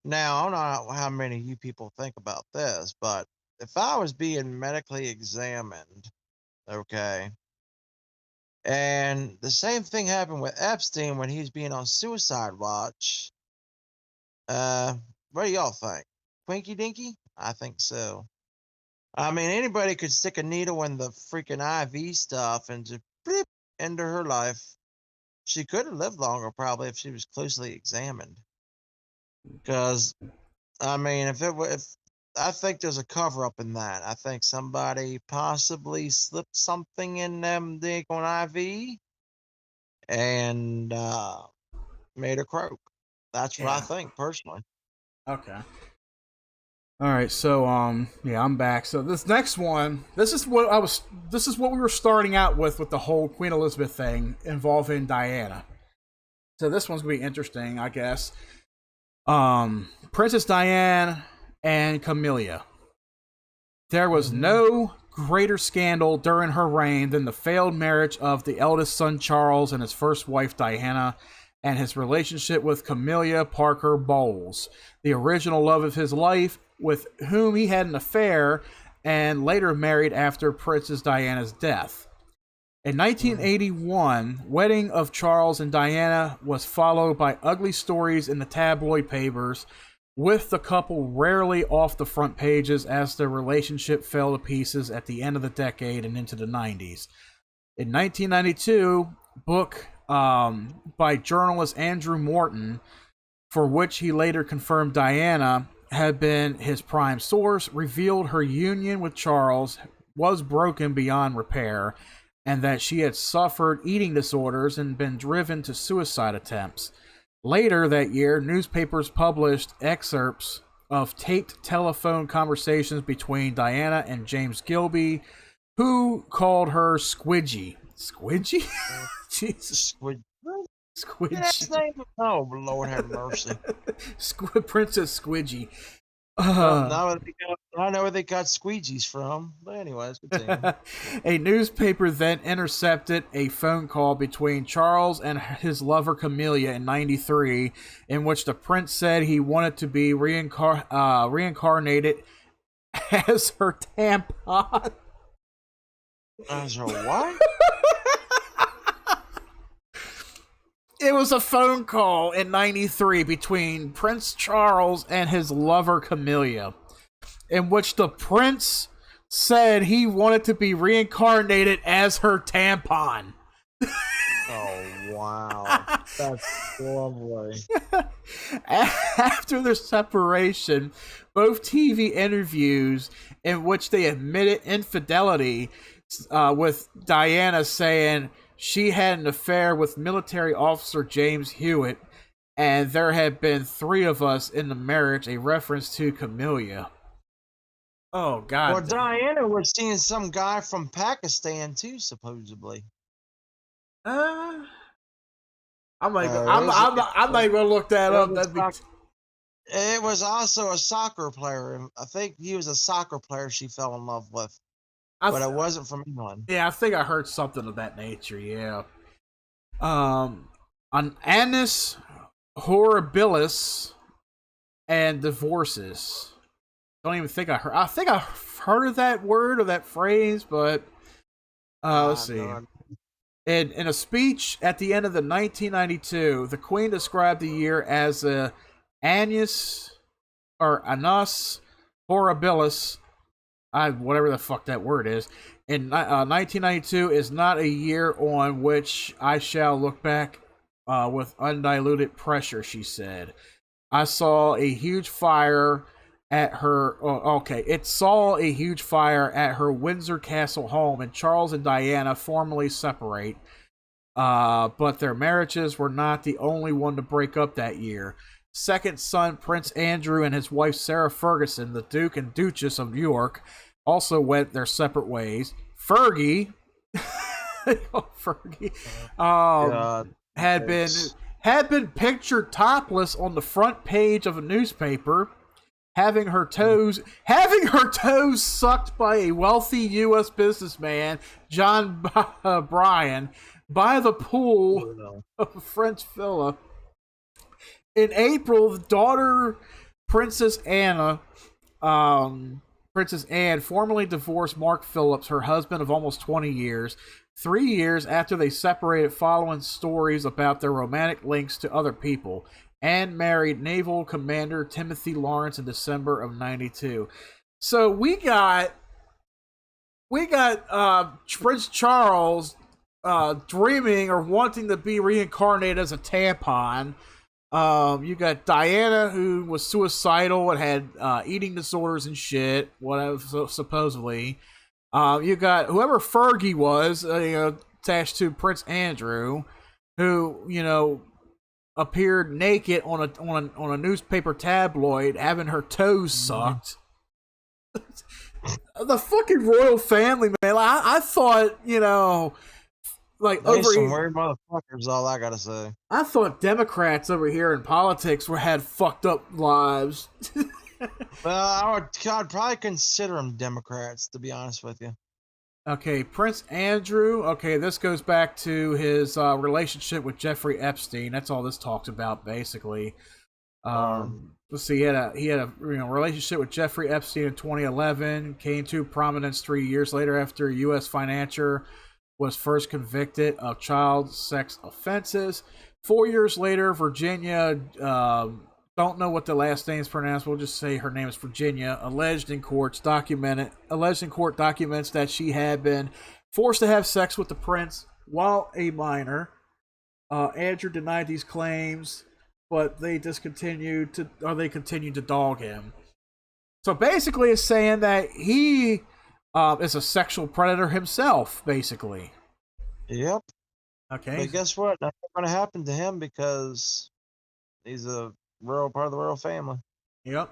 Now, I don't know how many of you people think about this, but if I was being medically examined, okay, and the same thing happened with Epstein when he was being on suicide watch, what do y'all think? Quinky Dinky? I think so. I mean, anybody could stick a needle in the freaking IV stuff and just blip into her life. She could have lived longer probably if she was closely examined. Because, I mean, if I think there's a cover up in that. I think somebody possibly slipped something in them dick on IV and made her croak. That's what I think personally. Okay. All right, so yeah, I'm back. So this next one, this is what we were starting out with the whole Queen Elizabeth thing involving Diana. So this one's gonna be interesting, I guess. Princess Diana and Camilla. There was no greater scandal during her reign than the failed marriage of the eldest son Charles and his first wife Diana, and his relationship with Camilla Parker Bowles, the original love of his life, with whom he had an affair and later married after Princess Diana's death. In 1981, wedding of Charles and Diana was followed by ugly stories in the tabloid papers, with the couple rarely off the front pages as their relationship fell to pieces at the end of the decade and into the 90s. In 1992, book by journalist Andrew Morton, for which he later confirmed Diana had been his prime source, revealed her union with Charles was broken beyond repair, and that she had suffered eating disorders and been driven to suicide attempts. Later that year, newspapers published excerpts of taped telephone conversations between Diana and James Gilby, who called her Squidgy. Squidgy? Jesus. Squidgy. Oh, Lord have mercy. Princess Squidgy. Now I know where they got squeegees from. But anyways, continue. A newspaper then intercepted a phone call between Charles and his lover Camilla in '93, in which the prince said he wanted to be reincarnated as her tampon. As her what? It was a phone call in '93 between Prince Charles and his lover Camilla, in which the prince said he wanted to be reincarnated as her tampon. Oh, wow. That's lovely. After their separation, both TV interviews in which they admitted infidelity, with Diana saying she had an affair with military officer James Hewitt, and there had been 3 of us in the marriage, a reference to Camilla. Oh, God. Well, Diana was seeing some guy from Pakistan, too, supposedly. I'm not even gonna look that up. It was also a soccer player. I think he was a soccer player she fell in love with. But it wasn't from England. Yeah, I think I heard something of that nature, yeah. On Annus Horribilis and divorces. Don't even think I heard. I think I heard of that word or that phrase, but let's see. No. In a speech at the end of the 1992, the Queen described the year as a Annus Horribilis, whatever the fuck that word is. In 1992 is not a year on which I shall look back with undiluted pressure, she said. I saw a huge fire at her. It saw a huge fire at her Windsor Castle home, and Charles and Diana formally separate. But their marriages were not the only one to break up that year. Second son Prince Andrew and his wife Sarah Ferguson, the Duke and Duchess of York, also went their separate ways. Fergie, had been pictured topless on the front page of a newspaper, having her toes sucked by a wealthy U.S. businessman, John Bryan, by the pool of a French villa. In April, the daughter Princess Anne, formally divorced Mark Phillips, her husband of almost 20 years, 3 years after they separated following stories about their romantic links to other people. Anne married Naval Commander Timothy Lawrence in December of '92. So we got Prince Charles dreaming or wanting to be reincarnated as a tampon. You got Diana, who was suicidal and had eating disorders and shit, whatever, supposedly. You got whoever Fergie was, attached to Prince Andrew, who appeared naked on a newspaper tabloid, having her toes sucked. The fucking royal family, man. Like, I thought, like They over some here, weird motherfuckers. All I gotta say. I thought Democrats over here in politics had fucked up lives. Well, I'd probably consider them Democrats, to be honest with you. Okay, Prince Andrew. Okay, this goes back to his relationship with Jeffrey Epstein. That's all this talks about, basically. Let's see. He had a relationship with Jeffrey Epstein in 2011. Came to prominence 3 years later after a U.S. financier was first convicted of child sex offenses. 4 years later, Virginia. Don't know what the last name is pronounced. We'll just say her name is Virginia. Alleged in court documents that she had been forced to have sex with the prince while a minor. Andrew denied these claims, but they continued to dog him. So basically, it's saying that he is a sexual predator himself. Basically. Yep. Okay. But guess what? That's not going to happen to him because he's a royal part of the royal family. Yep.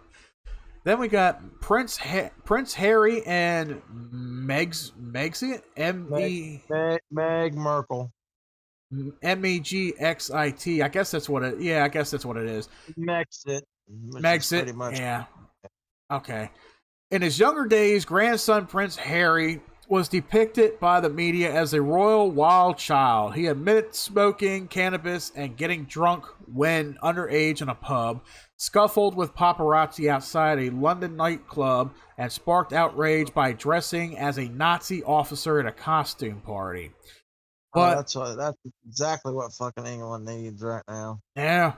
Then we got Prince Harry and Megxit Meg Merkel. Megxit. I guess that's what it. Yeah, I guess that's what it is. Megxit. Megxit. Yeah. Okay. In his younger days, grandson Prince Harry was depicted by the media as a royal wild child. He admitted smoking cannabis and getting drunk when underage in a pub, scuffled with paparazzi outside a London nightclub, and sparked outrage by dressing as a Nazi officer at a costume party. But that's exactly what fucking England needs right now. Yeah.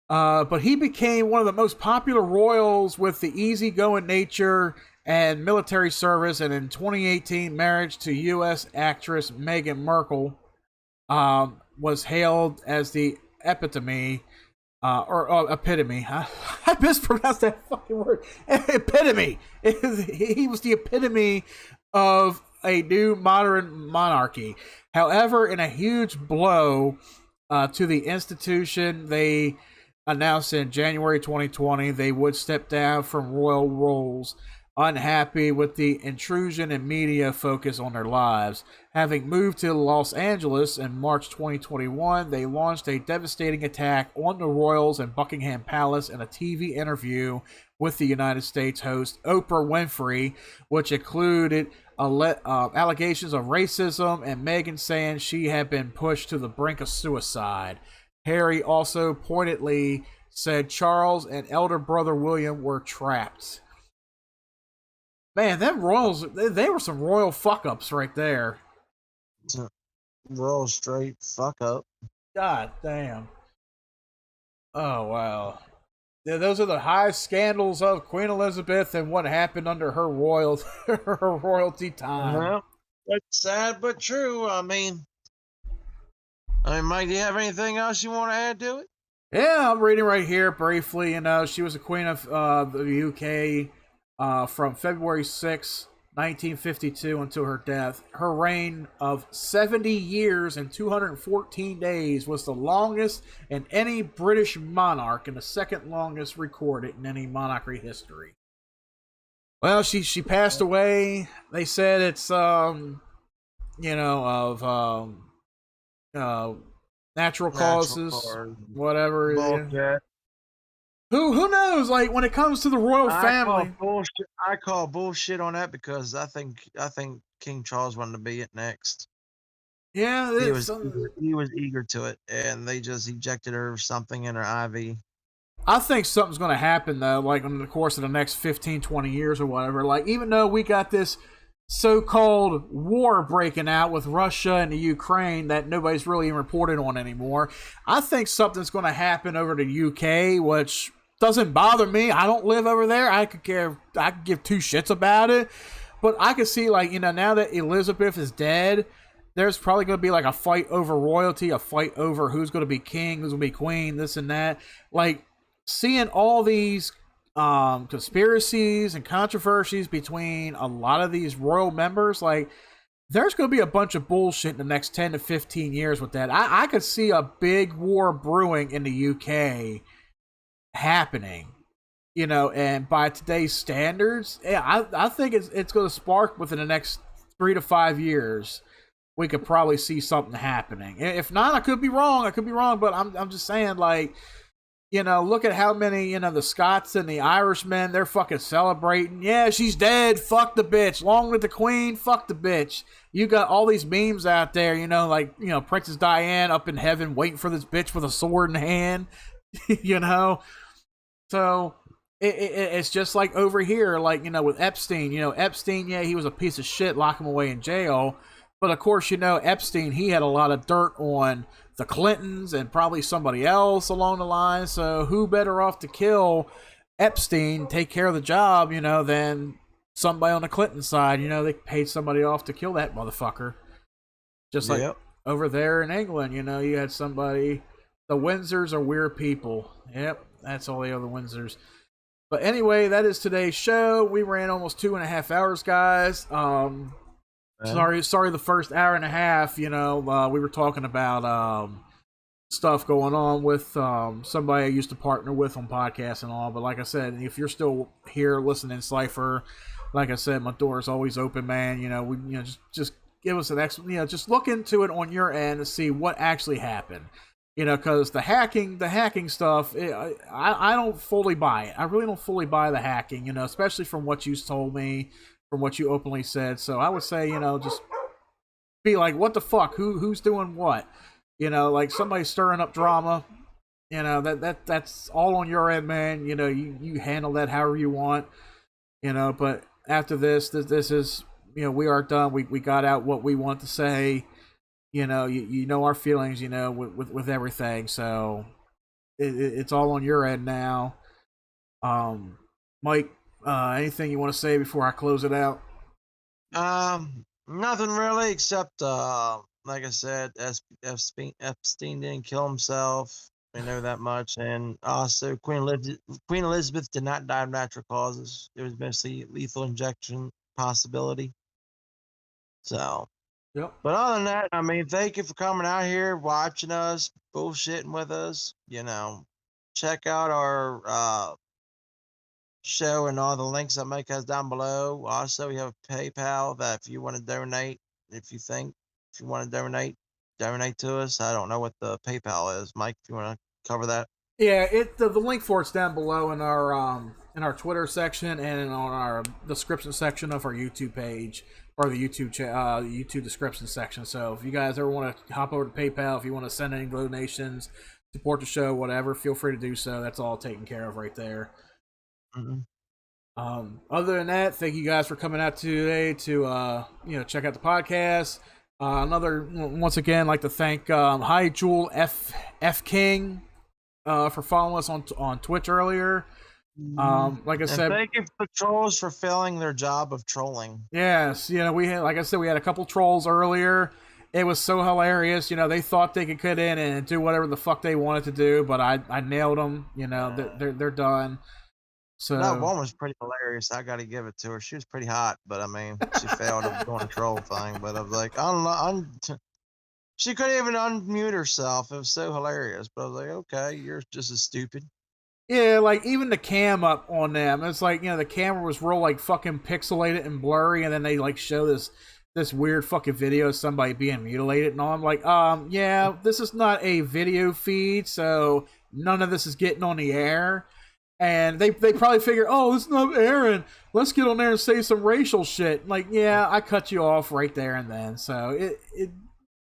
But he became one of the most popular royals with the easygoing nature and military service, and in 2018, marriage to U.S. actress Meghan Markle was hailed as the epitome. I mispronounced that fucking word. Epitome. He was the epitome of a new modern monarchy. However, in a huge blow to the institution, they announced in January 2020 they would step down from royal roles, unhappy with the intrusion and media focus on their lives. Having moved to Los Angeles in March 2021, they launched a devastating attack on the royals in Buckingham Palace in a TV interview with the United States host Oprah Winfrey, which included allegations of racism and Meghan saying she had been pushed to the brink of suicide. Harry also pointedly said Charles and elder brother William were trapped. Man, them royals, they were some royal fuck-ups right there. Royal straight fuck up. God damn. Oh, wow. Yeah, those are the highest scandals of Queen Elizabeth and what happened under her royalty time. Well, it's sad but true. I mean, Mike, do you have anything else you want to add to it? Yeah, I'm reading right here briefly. She was a queen of the UK from February 6, 1952 until her death. Her reign of 70 years and 214 days was the longest in any British monarch and the second longest recorded in any monarchy history. Well, she passed away. They said it's natural causes, whatever. Bullshit. Who knows? Like when it comes to the royal family, I call bullshit on that because I think King Charles wanted to be it next. Yeah, he was eager to it, and they just ejected her something in her IV. I think something's going to happen though, like in the course of the next 15, 20 years or whatever. Like even though we got this so-called war breaking out with Russia and the Ukraine that nobody's really even reported on anymore, I think something's going to happen over the UK, which doesn't bother me. I don't live over there. I could give two shits about it. But I could see, like, now that Elizabeth is dead, there's probably going to be like a fight over royalty, a fight over who's going to be king, who's going to be queen, this and that. Like, seeing all these conspiracies and controversies between a lot of these royal members, like, there's going to be a bunch of bullshit in the next 10 to 15 years with that. I could see a big war brewing in the UK happening. You know, and by today's standards, yeah, I think it's going to spark within the next 3 to 5 years. We could probably see something happening. If not, I could be wrong. But I'm just saying, like, you know, look at how many, you know, the Scots and the Irishmen, they're fucking celebrating. Yeah, she's dead. Fuck the bitch. Long live the queen. Fuck the bitch. You got all these memes out there, you know, like, you know, Princess Diane up in heaven waiting for this bitch with a sword in hand, you know? So it's just like over here, like, you know, with Epstein. You know, Epstein, yeah, he was a piece of shit. Lock him away in jail. But of course, you know, Epstein, he had a lot of dirt on the Clintons and probably somebody else along the line. So who better off to kill Epstein, take care of the job, you know, than somebody on the Clinton side? You know, they paid somebody off to kill that motherfucker. Just like over there in England, you know, you had somebody. The Windsors are weird people. Yep, that's all they are, the Windsors. But anyway, that is today's show. We ran almost 2.5 hours, guys. Sorry, the first hour and a half, you know, we were talking about stuff going on with somebody I used to partner with on podcasts and all. But like I said, if you're still here listening, Cypher, like I said, my door is always open, man. You know, just give us just look into it on your end to see what actually happened. You know, because the hacking stuff, I don't fully buy it. I really don't fully buy the hacking, you know, especially from what you told me, from what you openly said. So I would say, you know, just be like, what the fuck? Who's doing what? You know, like somebody stirring up drama. You know, that's all on your end, man. You know, you handle that however you want. You know, but after this is, you know, we are done. We got out what we want to say. You know, you know our feelings, you know, with everything. So it's all on your end now. Mike, anything you want to say before I close it out? Nothing really, except like I said, Epstein didn't kill himself. We know that much, and also Queen Elizabeth did not die of natural causes. It was mostly lethal injection possibility. So. Yep. But other than that, I mean, thank you for coming out here, watching us, bullshitting with us. You know, check out our show and all the links that Mike has down below. Also, we have a PayPal that if you want to donate, if you want to donate to us. I don't know what the PayPal is, Mike. If you want to cover that. Yeah, the link for it's down below in our Twitter section and on our description section of our YouTube page. Or the YouTube description section. So if you guys ever want to hop over to PayPal, if you want to send any donations, support the show, whatever, feel free to do so. That's all taken care of right there. Mm-hmm. Other than that, thank you guys for coming out today to check out the podcast. Once again, like to thank Hi Jewel F King for following us on Twitch earlier. Like I said, thank you for trolls for failing their job of trolling. Yes, you know, we had a couple trolls earlier. It was so hilarious. You know, they thought they could get in and do whatever the fuck they wanted to do, but I nailed them. You know, they're done. So that one was pretty hilarious. I got to give it to her. She was pretty hot, but I mean, she failed at doing a troll thing. But I was like, she couldn't even unmute herself. It was so hilarious. But I was like, okay, you're just as stupid. Yeah, like even the cam up on them, it's like, you know, the camera was real like fucking pixelated and blurry, and then they like show this weird fucking video of somebody being mutilated and all. I'm like, yeah, this is not a video feed, so none of this is getting on the air. And they probably figure, oh, it's not airing. Let's get on there and say some racial shit. Like, yeah, I cut you off right there and then. So it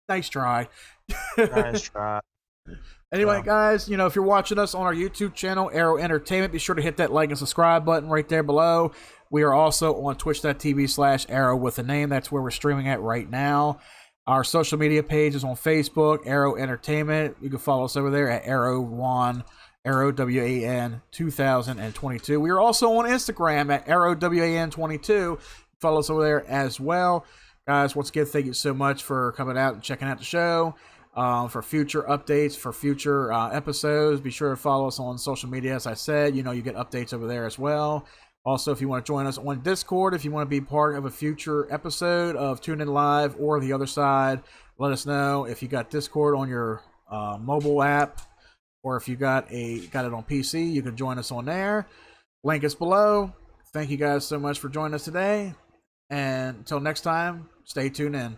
nice try. Nice try. Anyway, guys, you know, if you're watching us on our YouTube channel, Arrow Entertainment, be sure to hit that like and subscribe button right there below. We are also on twitch.tv/Arrow with a name. That's where we're streaming at right now. Our social media page is on Facebook, Arrow Entertainment. You can follow us over there at Arrow WAN 2022. We are also on Instagram at Arrow WAN22. Follow us over there as well. Guys, once again, thank you so much for coming out and checking out the show. For future updates, for future episodes, be sure to follow us on social media. As I said, you know, you get updates over there as well. Also, if you want to join us on Discord, if you want to be part of a future episode of Tune In Live or the other side, let us know. If you got Discord on your mobile app, or if you got it on PC, you can join us on there. Link is below. Thank you guys so much for joining us today. And until next time, stay tuned in.